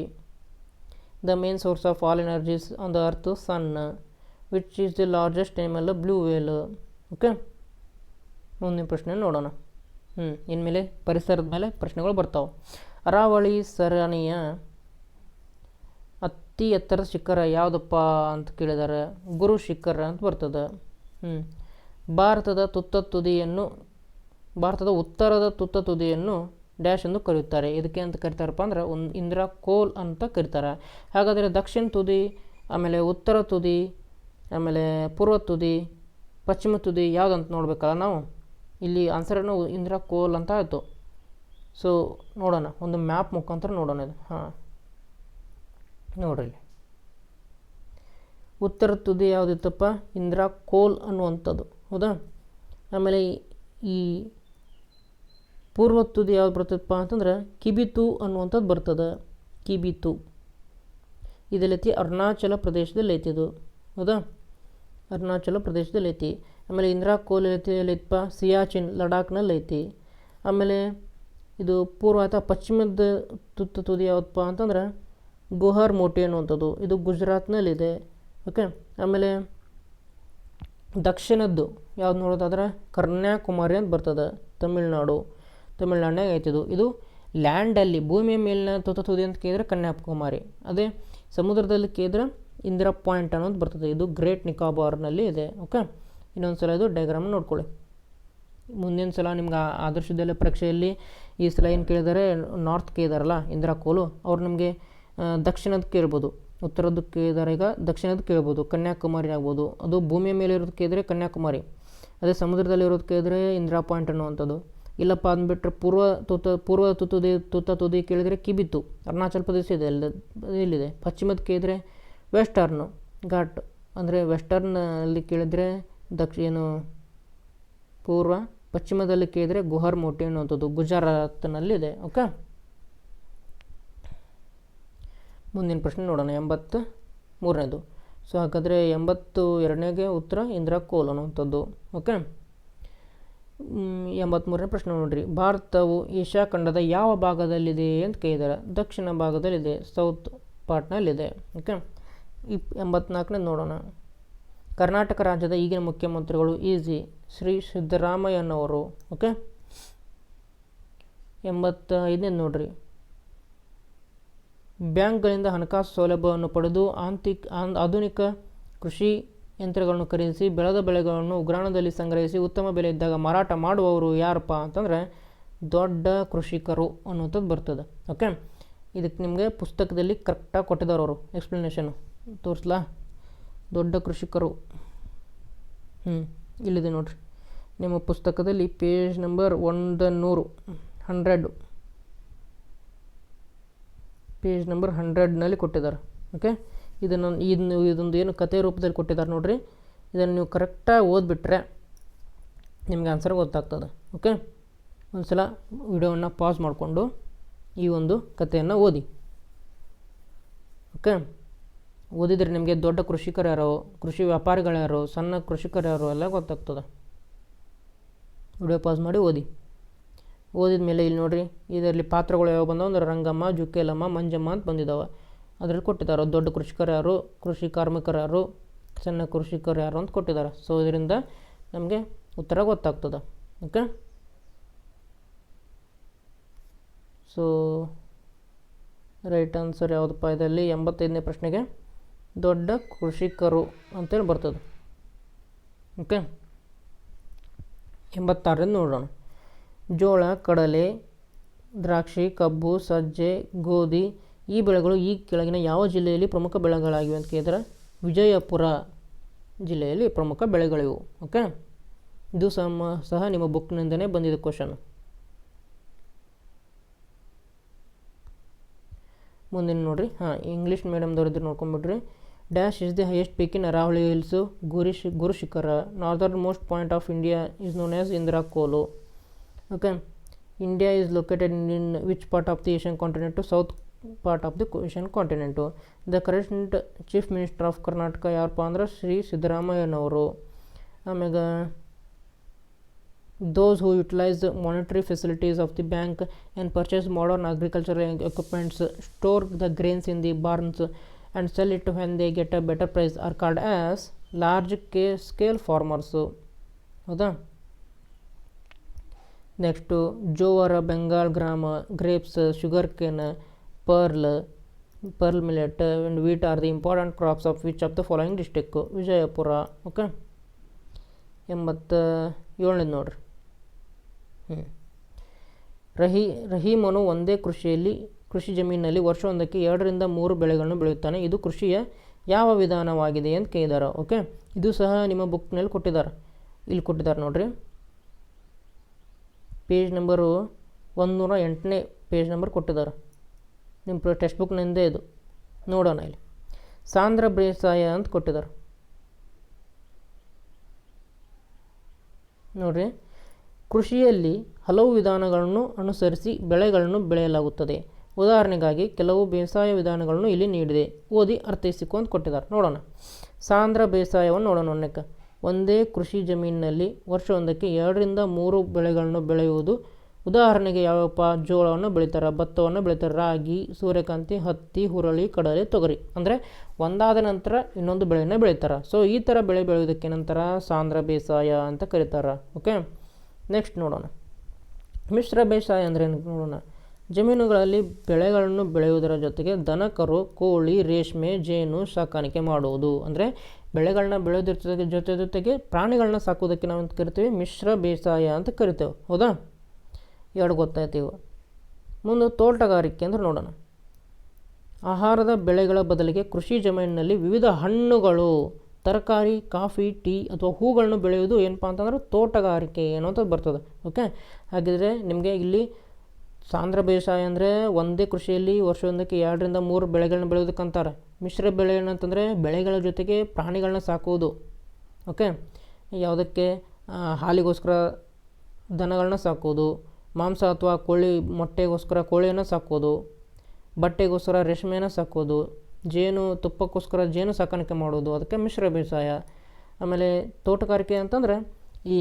The main source of all energies on the earth sun. Which is the largest animal? Blue whale. Okay. ಮುಂದಿನ ಪ್ರಶ್ನೆ ನೋಡೋಣ. ಇನ್ಮೇಲೆ ಪರಿಸರದ ಮೇಲೆ ಪ್ರಶ್ನೆಗಳು ಬರ್ತಾವೆ. ಅರಾವಳಿ ಸರಣಿಯ ಅತಿ ಎತ್ತರದ ಶಿಖರ ಯಾವುದಪ್ಪ ಅಂತ ಕೇಳಿದ್ದಾರೆ. ಗುರು ಶಿಖರ ಅಂತ ಬರ್ತದೆ. ಭಾರತದ ಉತ್ತರದ ತುತ್ತ ತುದಿಯನ್ನು ಡ್ಯಾಶ್ ಎಂದು ಕರೆಯುತ್ತಾರೆ. ಇದಕ್ಕೆ ಅಂತ ಕರಿತಾರಪ್ಪ ಅಂದ್ರೆ ಇಂದ್ರ ಕೋಲ್ ಅಂತ ಕರೀತಾರೆ. ಹಾಗಾದರೆ ದಕ್ಷಿಣ ತುದಿ, ಆಮೇಲೆ ಉತ್ತರ ತುದಿ, ಆಮೇಲೆ ಪೂರ್ವ ತುದಿ, ಪಶ್ಚಿಮ ತುದಿ ಯಾವುದಂತ ನೋಡ್ಬೇಕಲ್ಲ ನಾವು. ಇಲ್ಲಿ ಆನ್ಸರನ್ನು ಇಂದ್ರ ಕೋಲ್ ಅಂತ ಆಯಿತು. ಸೊ ನೋಡೋಣ, ಒಂದು ಮ್ಯಾಪ್ ಮುಖಾಂತರ ನೋಡೋಣ ಇದು. ನೋಡ್ರಿ, ಉತ್ತರ ತುದಿ ಯಾವುದಿತ್ತಪ್ಪ? ಇಂದ್ರ ಕೋಲ್ ಅನ್ನುವಂಥದ್ದು. ಹೌದಾ? ಆಮೇಲೆ ಈ ಪೂರ್ವ ತುದಿ ಯಾವ್ದು ಬರ್ತದಪ್ಪ ಅಂತಂದ್ರೆ ಕಿಬಿತು ಅನ್ನುವಂಥದ್ದು ಬರ್ತದೆ. ಕಿಬಿತು ಇದೆಲ್ಲೈತಿ ಅರುಣಾಚಲ ಪ್ರದೇಶದಲ್ಲಿ ಐತಿ. ಇದು ಹೌದಾ, ಅರುಣಾಚಲ ಪ್ರದೇಶದಲ್ಲಿ ಐತಿ. ಆಮೇಲೆ ಇಂದ್ರಾ ಕೋಲ್ ಎಲ್ಲೈತಪ್ಪ, ಸಿಯಾಚಿನ್ ಲಡಾಖ್ನಲ್ಲಿ ಐತಿ. ಆಮೇಲೆ ಇದು ಪೂರ್ವ ಅಥವಾ ಪಶ್ಚಿಮದ ತುದಿ ಯಾವುದಪ್ಪ ಅಂತಂದ್ರೆ ಗುಹರ್ ಮೋಟಿ ಅನ್ನುವಂಥದ್ದು, ಇದು ಗುಜರಾತ್ನಲ್ಲಿದೆ. ಓಕೆ, ಆಮೇಲೆ ದಕ್ಷಿಣದ್ದು ಯಾವ್ದು ನೋಡೋದಾದ್ರೆ ಕನ್ಯಾಕುಮಾರಿ ಅಂತ ಬರ್ತದೆ, ತಮಿಳ್ನಾಡಿನಾಗ ಐತಿದು. ಇದು ಲ್ಯಾಂಡಲ್ಲಿ ಭೂಮಿಯ ಮೇಲಿನ ತುದಿ ಅಂತ ಕೇಳಿದ್ರೆ ಕನ್ಯಾಕುಮಾರಿ, ಅದೇ ಸಮುದ್ರದಲ್ಲಿ ಕೇಳಿದ್ರೆ ಇಂದಿರಾ ಪಾಯಿಂಟ್ ಅನ್ನೋದು ಬರ್ತದೆ. ಇದು ಗ್ರೇಟ್ ನಿಕೋಬಾರ್ನಲ್ಲಿ ಇದೆ. ಓಕೆ, ಇನ್ನೊಂದು ಸಲ ಇದು ಡಯಾಗ್ರಾಮ್ ನೋಡ್ಕೊಳ್ಳಿ. ಮುಂದಿನ ಸಲ ನಿಮ್ಗೆ ಆದರ್ಶದಲ್ಲೇ ಪರೀಕ್ಷೆಯಲ್ಲಿ ಈ ಸಲ ಏನು ಕೇಳಿದರೆ ನಾರ್ತ್ ಕೇಳಿದಾರಲ್ಲ ಇಂದಿರಾ ಕೋಲು, ಅವ್ರು ನಮಗೆ ದಕ್ಷಿಣದ ಕೇಳ್ಬೋದು, ಉತ್ತರದ್ದು ಕೇಳಿದಾರೆ. ಈಗ ದಕ್ಷಿಣದ ಕೇಳ್ಬೋದು, ಕನ್ಯಾಕುಮಾರಿ ಆಗ್ಬೋದು. ಅದು ಭೂಮಿಯ ಮೇಲೆ ಇರೋದು ಕೇಳಿದ್ರೆ ಕನ್ಯಾಕುಮಾರಿ, ಅದೇ ಸಮುದ್ರದಲ್ಲಿ ಇರೋದು ಕೇಳಿದ್ರೆ ಇಂದಿರಾ ಪಾಯಿಂಟ್ ಅನ್ನುವಂಥದ್ದು. ಇಲ್ಲಪ್ಪ ಅಂದ್ಬಿಟ್ರೆ ಪೂರ್ವ ತುದಿ ಕೇಳಿದರೆ ಕಿಬಿತು ಅರುಣಾಚಲ ಪ್ರದೇಶ ಇದೆ, ಇಲ್ಲಿದೆ. ಪಶ್ಚಿಮದ ಕೇಳಿದರೆ ವೆಸ್ಟರ್ನು ಘಾಟ್, ಅಂದರೆ ವೆಸ್ಟರ್ನಲ್ಲಿ ಕೇಳಿದರೆ ಏನು ಪೂರ್ವ, ಪಶ್ಚಿಮದಲ್ಲಿ ಕೇಳಿದರೆ ಗುಹರ್ ಮೋಟಿ ಅನ್ನುವಂಥದ್ದು ಗುಜರಾತ್ನಲ್ಲಿದೆ. ಓಕೆ, ಮುಂದಿನ ಪ್ರಶ್ನೆ ನೋಡೋಣ. 83ನೇದು. ಸೊ ಹಾಗಾದರೆ 82ನೇಗೆ ಉತ್ತರ ಇಂದಿರಾ ಕೋಲ್ ಅನ್ನುವಂಥದ್ದು. ಓಕೆ, 83ನೇ ಪ್ರಶ್ನೆ ನೋಡಿರಿ. ಭಾರತವು ಏಷ್ಯಾ ಖಂಡದ ಯಾವ ಭಾಗದಲ್ಲಿದೆ ಅಂತ ಕೇಳಿದ್ದಾರೆ. ದಕ್ಷಿಣ ಭಾಗದಲ್ಲಿದೆ, ಸೌತ್ ಪಾರ್ಟ್ನಲ್ಲಿದೆ. ಓಕೆ, 84ನೇ ನೋಡೋಣ. ಕರ್ನಾಟಕ ರಾಜ್ಯದ ಈಗಿನ ಮುಖ್ಯಮಂತ್ರಿಗಳು ಶ್ರೀ ಸಿದ್ದರಾಮಯ್ಯನವರು. ಓಕೆ, 85ನೇ ನೋಡ್ರಿ. ಬ್ಯಾಂಕ್ಗಳಿಂದ ಹಣಕಾಸು ಸೌಲಭ್ಯವನ್ನು ಪಡೆದು ಆಧುನಿಕ ಕೃಷಿ ಯಂತ್ರಗಳನ್ನು ಖರೀದಿಸಿ ಬೆಳೆದ ಬೆಳೆಗಳನ್ನು ಉಗ್ರಾಣದಲ್ಲಿ ಸಂಗ್ರಹಿಸಿ ಉತ್ತಮ ಬೆಲೆ ಇದ್ದಾಗ ಮಾರಾಟ ಮಾಡುವವರು ಯಾರಪ್ಪ ಅಂತಂದರೆ ದೊಡ್ಡ ಕೃಷಿಕರು ಅನ್ನುವಂಥದ್ದು ಬರ್ತದೆ. ಓಕೆ, ಇದಕ್ಕೆ ನಿಮಗೆ ಪುಸ್ತಕದಲ್ಲಿ ಕರೆಕ್ಟಾಗಿ ಕೊಟ್ಟಿದ್ದಾರೆ ಅವರು ಎಕ್ಸ್ಪ್ಲನೇಷನು. ತೋರಿಸ್ಲಾ? ದೊಡ್ಡ ಕೃಷಿಕರು ಇಲ್ಲಿದೆ ನೋಡಿರಿ ನಿಮ್ಮ ಪುಸ್ತಕದಲ್ಲಿ ಪೇಜ್ ನಂಬರ್ 100 ಪೇಜ್ ನಂಬರ್ 100ನಲ್ಲಿ ಕೊಟ್ಟಿದ್ದಾರೆ. ಓಕೆ, ಇದೊಂದು ಏನು ಕಥೆ ರೂಪದಲ್ಲಿ ಕೊಟ್ಟಿದ್ದಾರೆ ನೋಡಿರಿ. ಇದನ್ನು ನೀವು ಕರೆಕ್ಟಾಗಿ ಓದ್ಬಿಟ್ರೆ ನಿಮಗೆ ಆನ್ಸರ್ ಗೊತ್ತಾಗ್ತದೆ. ಓಕೆ, ಒಂದು ಸಲ ವಿಡಿಯೋವನ್ನು ಪಾಸ್ ಮಾಡಿಕೊಂಡು ಈ ಒಂದು ಕಥೆಯನ್ನು ಓದಿ. ಓಕೆ, ಓದಿದರೆ ನಿಮಗೆ ದೊಡ್ಡ ಕೃಷಿಕರು ಯಾರೋ, ಕೃಷಿ ವ್ಯಾಪಾರಿಗಳು ಯಾರೋ, ಸಣ್ಣ ಕೃಷಿಕರು ಯಾರೋ ಎಲ್ಲ ಗೊತ್ತಾಗ್ತದೆ. ವಿಡಿಯೋ ಪಾಸ್ ಮಾಡಿ ಓದಿ. ಓದಿದ ಮೇಲೆ ಇಲ್ಲಿ ನೋಡಿರಿ, ಇದರಲ್ಲಿ ಪಾತ್ರಗಳು ಯಾವ ಬಂದವು ಅಂದ್ರೆ ರಂಗಮ್ಮ, ಜುಕ್ಕೇಲಮ್ಮ, ಮಂಜಮ್ಮ ಅಂತ ಬಂದಿದ್ದಾವೆ. ಅದರಲ್ಲಿ ಕೊಟ್ಟಿದ್ದಾರೆ ದೊಡ್ಡ ಕೃಷಿಕರು ಯಾರು, ಕೃಷಿ ಕಾರ್ಮಿಕರು ಯಾರು, ಸಣ್ಣ ಕೃಷಿಕರು ಯಾರು ಅಂತ ಕೊಟ್ಟಿದ್ದಾರೆ. ಸೊ ಇದರಿಂದ ನಮಗೆ ಉತ್ತರ ಗೊತ್ತಾಗ್ತದೆ. ಓಕೆ, ಸೊ ರೈಟ್ ಆನ್ಸರ್ ಯಾವುದಪ್ಪ ಇದರಲ್ಲಿ 85ನೇ ಪ್ರಶ್ನೆಗೆ ದೊಡ್ಡ ಕೃಷಿಕರು ಅಂತೇಳಿ ಬರ್ತದೆ. ಓಕೆ, 86ರಿಂದ ನೋಡೋಣ. ಜೋಳ, ಕಡಲೆ, ದ್ರಾಕ್ಷಿ, ಕಬ್ಬು, ಸಜ್ಜೆ, ಗೋಧಿ ಈ ಬೆಳೆಗಳು ಈ ಕೆಳಗಿನ ಯಾವ ಜಿಲ್ಲೆಯಲ್ಲಿ ಪ್ರಮುಖ ಬೆಳೆಗಳಾಗಿವೆ ಅಂತ ಕೇಳಿದರೆ ವಿಜಯಪುರ ಜಿಲ್ಲೆಯಲ್ಲಿ ಪ್ರಮುಖ ಬೆಳೆಗಳಿವು. ಓಕೆ, ಇದು ಸಹ ನಿಮ್ಮ ಬುಕ್ನಿಂದನೇ ಬಂದಿದೆ ಕ್ವಶನ್. ಮುಂದಿನ ನೋಡಿರಿ. ಇಂಗ್ಲೀಷ್ ಮೀಡಿಯಮ್ದವ್ರಿದ್ರೆ ನೋಡ್ಕೊಂಬಿಡ್ರಿ. Dash is the highest peak in Aravalli hills, Guru Shikhar. Northern most point of India is known as Indira col. Okay, India is located in which part of the Asian continent? South part of the Asian continent. The current chief minister of Karnataka ಯಾರಪ್ಪ ಅಂದ್ರೆ ಶ್ರೀ ಸಿದ್ದರಾಮಯ್ಯನವರು. ಆಮ್ಯಾಗ those who utilize the monetary facilities of the bank and purchase modern agricultural equipments, store the grains in the barns and sell it when they get a better price are called as large scale farmers. ಹೌದಾ? Next jowar, Bengal gram, grapes, sugar cane, pearl millet and wheat are the important crops of which of the following district? Vijayapura. Okay, 87ನೇದು ನೋಡ್ರಿ. ರಹೀಮನು ಒಂದೇ ಕೃಷಿ ಜಮೀನಿನಲ್ಲಿ ವರ್ಷವೊಂದಕ್ಕೆ 2 ರಿಂದ 3 ಬೆಳೆಗಳನ್ನು ಬೆಳೆಯುತ್ತಾನೆ. ಇದು ಕೃಷಿಯ ಯಾವ ವಿಧಾನವಾಗಿದೆ ಅಂತ ಕೇಳಿದ್ದಾರೆ. ಓಕೆ, ಇದು ಸಹ ನಿಮ್ಮ ಬುಕ್ನಲ್ಲಿ ಕೊಟ್ಟಿದ್ದಾರೆ. ಇಲ್ಲಿ ಕೊಟ್ಟಿದ್ದಾರೆ ನೋಡ್ರಿ, ಪೇಜ್ ನಂಬರು 108ನೇ ಪೇಜ್ ನಂಬರ್ ಕೊಟ್ಟಿದ್ದಾರೆ. ನಿಮ್ಮ ಟೆಕ್ಸ್ಟ್ ಬುಕ್ನಿಂದೇ ಇದು. ನೋಡೋಣ, ಇಲ್ಲಿ ಸಾಂದ್ರ ಬೇಸಾಯ ಅಂತ ಕೊಟ್ಟಿದ್ದಾರೆ ನೋಡ್ರಿ. ಕೃಷಿಯಲ್ಲಿ ಹಲವು ವಿಧಾನಗಳನ್ನು ಅನುಸರಿಸಿ ಬೆಳೆಗಳನ್ನು ಬೆಳೆಯಲಾಗುತ್ತದೆ. ಉದಾಹರಣೆಗಾಗಿ ಕೆಲವು ಬೇಸಾಯ ವಿಧಾನಗಳನ್ನು ಇಲ್ಲಿ ನೀಡಿದೆ, ಓದಿ ಅರ್ಥೈಸಿಕೊ ಅಂತ ಕೊಟ್ಟಿದ್ದಾರೆ. ನೋಡೋಣ. ಸಾಂದ್ರ ಬೇಸಾಯವನ್ನು ನೋಡೋಣ. ಒಂದೇ ಕೃಷಿ ಜಮೀನಿನಲ್ಲಿ ವರ್ಷವೊಂದಕ್ಕೆ 2-3 ಬೆಳೆಗಳನ್ನು ಬೆಳೆಯುವುದು. ಉದಾಹರಣೆಗೆ ಯಾವಪ್ಪ? ಜೋಳವನ್ನು ಬೆಳೀತಾರೆ, ಭತ್ತವನ್ನು ಬೆಳೀತಾರೆ, ರಾಗಿ, ಸೂರ್ಯಕಾಂತಿ, ಹತ್ತಿ, ಹುರುಳಿ, ಕಡಲೆ, ತೊಗರಿ. ಅಂದರೆ ಒಂದಾದ ನಂತರ ಇನ್ನೊಂದು ಬೆಳೆಯನ್ನು ಬೆಳೀತಾರೆ. ಸೊ ಈ ಥರ ಬೆಳೆ ಬೆಳೆಯೋದಕ್ಕೆ ನಂತರ ಸಾಂದ್ರ ಬೇಸಾಯ ಅಂತ ಕರೀತಾರೆ. ಓಕೆ, ನೆಕ್ಸ್ಟ್ ನೋಡೋಣ. ಮಿಶ್ರ ಬೇಸಾಯ ಅಂದರೆ ಏನು ನೋಡೋಣ. ಜಮೀನುಗಳಲ್ಲಿ ಬೆಳೆಗಳನ್ನು ಬೆಳೆಯುವುದರ ಜೊತೆಗೆ ದನ, ಕರು, ಕೋಳಿ, ರೇಷ್ಮೆ, ಜೇನು ಸಾಕಾಣಿಕೆ ಮಾಡುವುದು. ಅಂದರೆ ಬೆಳೆಗಳನ್ನ ಬೆಳೆಯೋದ್ರ ಜೊತೆಗೆ ಪ್ರಾಣಿಗಳನ್ನ ಸಾಕೋದಕ್ಕೆ ನಾವು ಅಂತ ಕರಿತೀವಿ ಮಿಶ್ರ ಬೇಸಾಯ ಅಂತ ಕರಿತೇವೆ. ಹೌದಾ? ಎರಡು ಗೊತ್ತಾಯ್ತು. ಮುಂದೆ ತೋಟಗಾರಿಕೆ ಅಂದ್ರೆ ನೋಡೋಣ. ಆಹಾರದ ಬೆಳೆಗಳ ಬದಲಿಗೆ ಕೃಷಿ ಜಮೀನಿನಲ್ಲಿ ವಿವಿಧ ಹಣ್ಣುಗಳು, ತರಕಾರಿ, ಕಾಫಿ, ಟೀ ಅಥವಾ ಹೂಗಳನ್ನು ಬೆಳೆಯುವುದು ಏನಪ್ಪ ಅಂತಂದ್ರೆ ತೋಟಗಾರಿಕೆ ಅನ್ನೋಂಥದ್ದು ಬರ್ತದೆ. ಓಕೆ, ಹಾಗಿದ್ರೆ ನಿಮಗೆ ಇಲ್ಲಿ ಸಾಂದ್ರ ಬೇಸಾಯ ಅಂದರೆ ಒಂದೇ ಕೃಷಿಯಲ್ಲಿ ವರ್ಷವೊಂದಕ್ಕೆ 2-3 ಬೆಳೆಗಳನ್ನ ಬೆಳೆಯೋದಕ್ಕಂತಾರೆ. ಮಿಶ್ರ ಬೆಳೆ ಏನಂತಂದರೆ ಬೆಳೆಗಳ ಜೊತೆಗೆ ಪ್ರಾಣಿಗಳನ್ನ ಸಾಕುವುದು. ಓಕೆ, ಯಾವುದಕ್ಕೆ? ಹಾಲಿಗೋಸ್ಕರ ದನಗಳನ್ನ ಸಾಕೋದು, ಮಾಂಸ ಅಥವಾ ಕೋಳಿ ಮೊಟ್ಟೆಗೋಸ್ಕರ ಕೋಳಿಯನ್ನು ಸಾಕೋದು, ಬಟ್ಟೆಗೋಸ್ಕರ ರೇಷ್ಮೆಯನ್ನು ಸಾಕೋದು, ಜೇನು ತುಪ್ಪಕ್ಕೋಸ್ಕರ ಜೇನು ಸಾಕಾಣಿಕೆ ಮಾಡೋದು, ಅದಕ್ಕೆ ಮಿಶ್ರ ಬೇಸಾಯ. ಆಮೇಲೆ ತೋಟಗಾರಿಕೆ ಅಂತಂದರೆ ಈ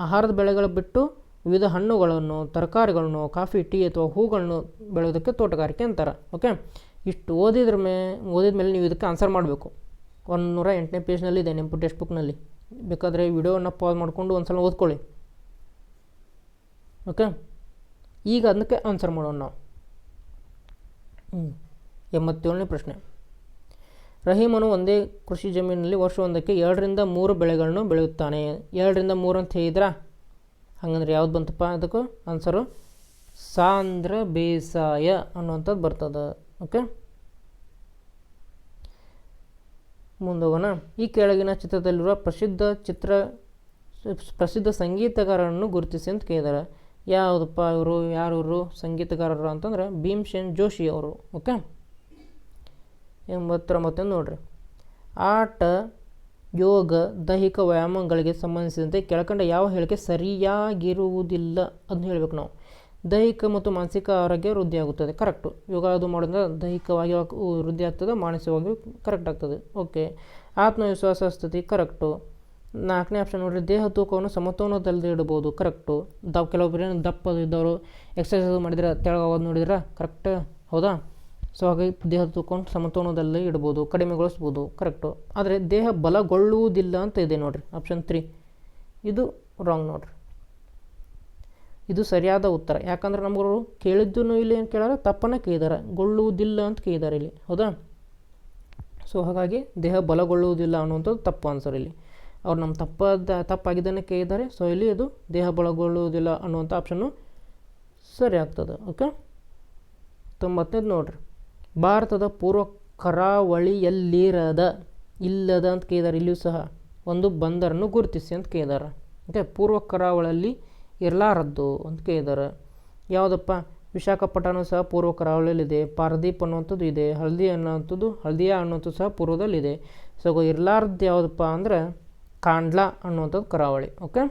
ಆಹಾರದ ಬೆಳೆಗಳು ಬಿಟ್ಟು ವಿವಿಧ ಹಣ್ಣುಗಳನ್ನು, ತರಕಾರಿಗಳನ್ನು, ಕಾಫಿ, ಟೀ ಅಥವಾ ಹೂಗಳನ್ನು ಬೆಳೆಯೋದಕ್ಕೆ ತೋಟಗಾರಿಕೆ ಅಂತಾರೆ. ಓಕೆ, ಇಷ್ಟು ಓದಿದ ಮೇಲೆ ನೀವು ಇದಕ್ಕೆ ಆನ್ಸರ್ ಮಾಡಬೇಕು. 108ನೇ ಪೇಜ್ನಲ್ಲಿದೆ ನಿಮ್ಮ ಟೆಕ್ಸ್ಟ್ ಬುಕ್ನಲ್ಲಿ. ಬೇಕಾದರೆ ವಿಡಿಯೋನ ಪಾಸ್ ಮಾಡಿಕೊಂಡು ಒಂದು ಸಲ ಓದ್ಕೊಳ್ಳಿ. ಓಕೆ, ಈಗ ಅದಕ್ಕೆ ಆನ್ಸರ್ ಮಾಡೋಣ ನಾವು. 87ನೇ ಪ್ರಶ್ನೆ. ರಹೀಮನು ಒಂದೇ ಕೃಷಿ ಜಮೀನಿನಲ್ಲಿ ವರ್ಷವೊಂದಕ್ಕೆ 2-3 ಬೆಳೆಗಳನ್ನು ಬೆಳೆಯುತ್ತಾನೆ. 2-3 ಅಂತ ಹೇಳಿದ್ರಾ? ಹಾಗಂದ್ರೆ ಯಾವ್ದು ಬಂತಪ್ಪ? ಅದಕ್ಕೂ ಆನ್ಸರು ಸಾಂದ್ರ ಬೇಸಾಯ ಅನ್ನುವಂಥದ್ದು ಬರ್ತದೆ. ಓಕೆ, ಮುಂದೋಗೋಣ. ಈ ಕೆಳಗಿನ ಚಿತ್ರದಲ್ಲಿರುವ ಪ್ರಸಿದ್ಧ ಸಂಗೀತಗಾರರನ್ನು ಗುರುತಿಸಿ ಅಂತ ಕೇಳಿದ್ದಾರೆ. ಯಾವುದಪ್ಪ ಇವರು? ಯಾರು ಸಂಗೀತಗಾರರು ಅಂತಂದ್ರೆ ಭೀಮ್ಸೇನ್ ಜೋಶಿ ಅವರು. ಓಕೆ, 89 ನೋಡ್ರಿ. ಆಟ, ಯೋಗ, ದೈಹಿಕ ವ್ಯಾಯಾಮಗಳಿಗೆ ಸಂಬಂಧಿಸಿದಂತೆ ಕೆಳಕಂಡ ಯಾವ ಹೇಳಿಕೆ ಸರಿಯಾಗಿರುವುದಿಲ್ಲ ಅದನ್ನ ಹೇಳಬೇಕು ನಾವು. ದೈಹಿಕ ಮತ್ತು ಮಾನಸಿಕ ಆರೋಗ್ಯ ವೃದ್ಧಿ ಆಗುತ್ತದೆ. ಕರೆಕ್ಟು. ಯೋಗ ಅದು ಮಾಡೋದ್ರಿಂದ ದೈಹಿಕವಾಗಿ ವೃದ್ಧಿ ಆಗ್ತದೆ, ಮಾನಸಿಕವಾಗಿ ಕರೆಕ್ಟ್ ಆಗ್ತದೆ. ಓಕೆ, ಆತ್ಮವಿಶ್ವಾಸ ಸ್ಥಿತಿ ಕರೆಕ್ಟು. 4ನೇ ಆಪ್ಷನ್ ನೋಡಿರಿ. ದೇಹ ತೂಕವನ್ನು ಸಮತೋಲನದಲ್ಲಿ ಇಡಬಹುದು. ಕರೆಕ್ಟು. ಕೆಲವೊಬ್ಬರು ದಪ್ಪ ಇದ್ದವರು ಎಕ್ಸಸೈಸ್ ಮಾಡಿದ್ರೆ ತೆಳಗೋದು ನೋಡಿದ್ರೆ ಕರೆಕ್ಟ್. ಹೌದಾ? ಸೊ ಹಾಗಾಗಿ ದೇಹ ತೂಕವನ್ನು ಸಮತೋಲನದಲ್ಲಿ ಇಡ್ಬೋದು, ಕಡಿಮೆಗೊಳಿಸ್ಬೋದು. ಕರೆಕ್ಟು. ಆದರೆ ದೇಹ ಬಲಗೊಳ್ಳುವುದಿಲ್ಲ ಅಂತ ಇದೆ ನೋಡಿರಿ, ಆಪ್ಷನ್ 3. ಇದು ರಾಂಗ್ ನೋಡಿರಿ. ಇದು ಸರಿಯಾದ ಉತ್ತರ. ಯಾಕಂದ್ರೆ ನಮಗೂ ಕೇಳಿದ್ದೂ ಇಲ್ಲಿ ಏನು ಕೇಳಾರ? ತಪ್ಪನ್ನು ಕೇಳಿದ್ದಾರೆ. ಗೊಳ್ಳುವುದಿಲ್ಲ ಅಂತ ಕೇಳಿದ್ದಾರೆ ಇಲ್ಲಿ. ಹೌದಾ? ಸೊ ಹಾಗಾಗಿ ದೇಹ ಬಲಗೊಳ್ಳುವುದಿಲ್ಲ ಅನ್ನುವಂಥದ್ದು ತಪ್ಪು ಆನ್ಸರ್ ಇಲ್ಲಿ. ಅವ್ರು ನಮ್ಮ ತಪ್ಪಾಗಿದ್ದನ್ನು ಕೇಳಿದ್ದಾರೆ. ಸೊ ಇಲ್ಲಿ ಅದು ದೇಹ ಬಲಗೊಳ್ಳುವುದಿಲ್ಲ ಅನ್ನುವಂಥ ಆಪ್ಷನ್ನು ಸರಿ ಆಗ್ತದೆ. ಓಕೆ, 90ನೇದು ನೋಡಿರಿ. ಭಾರತದ ಪೂರ್ವ ಕರಾವಳಿಯಲ್ಲಿಲ್ಲದ ಅಂತ ಕೇಳಿದ್ದಾರೆ. ಇಲ್ಲಿಯೂ ಸಹ ಒಂದು ಬಂದರನ್ನು ಗುರುತಿಸಿ ಅಂತ ಕೇಳಿದ್ದಾರೆ. ಓಕೆ, ಪೂರ್ವ ಕರಾವಳಿಯಲ್ಲಿ ಇರಲಾರದ್ದು ಅಂತ ಕೇಳಿದ್ದಾರೆ. ಯಾವುದಪ್ಪ? ವಿಶಾಖಪಟ್ಟಣ ಸಹ ಪೂರ್ವ ಕರಾವಳಿಯಲ್ಲಿದೆ. ಪಾರದೀಪ್ ಅನ್ನುವಂಥದ್ದು ಇದೆ. ಹಲ್ದಿಯಾ ಅನ್ನುವಂಥದ್ದು ಸಹ ಪೂರ್ವದಲ್ಲಿದೆ. ಸೊ ಇರಲಾರ್ದು ಯಾವುದಪ್ಪ ಅಂದರೆ ಕಾಂಡ್ಲಾ ಅನ್ನುವಂಥದ್ದು ಕರಾವಳಿ. ಓಕೆ,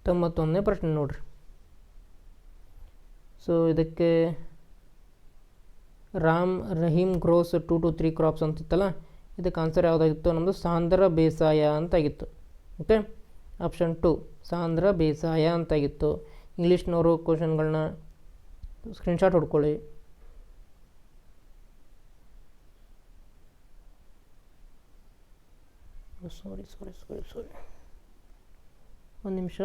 91ನೇ ಪ್ರಶ್ನೆ ನೋಡ್ರಿ. ಸೊ ಇದಕ್ಕೆ ರಹೀಮ್ ಗ್ರೋಸ್ 2 to 3 ಕ್ರಾಪ್ಸ್ ಅಂತಿತ್ತಲ್ಲ, ಇದಕ್ಕೆ ಆನ್ಸರ್ ಯಾವುದಾಗಿತ್ತು? ನಮ್ಮದು ಸಾಂದ್ರ ಬೇಸಾಯ ಅಂತಾಗಿತ್ತು. ಓಕೆ, ಆಪ್ಷನ್ 2 ಸಾಂದ್ರ ಬೇಸಾಯ ಅಂತಾಗಿತ್ತು. ಇಂಗ್ಲೀಷ್ನವರು ಕ್ವಶನ್ಗಳನ್ನ ಸ್ಕ್ರೀನ್ಶಾಟ್ ಹೊಡ್ಕೊಳ್ಳಿ. ಸಾರಿ ಒಂದು ನಿಮಿಷ.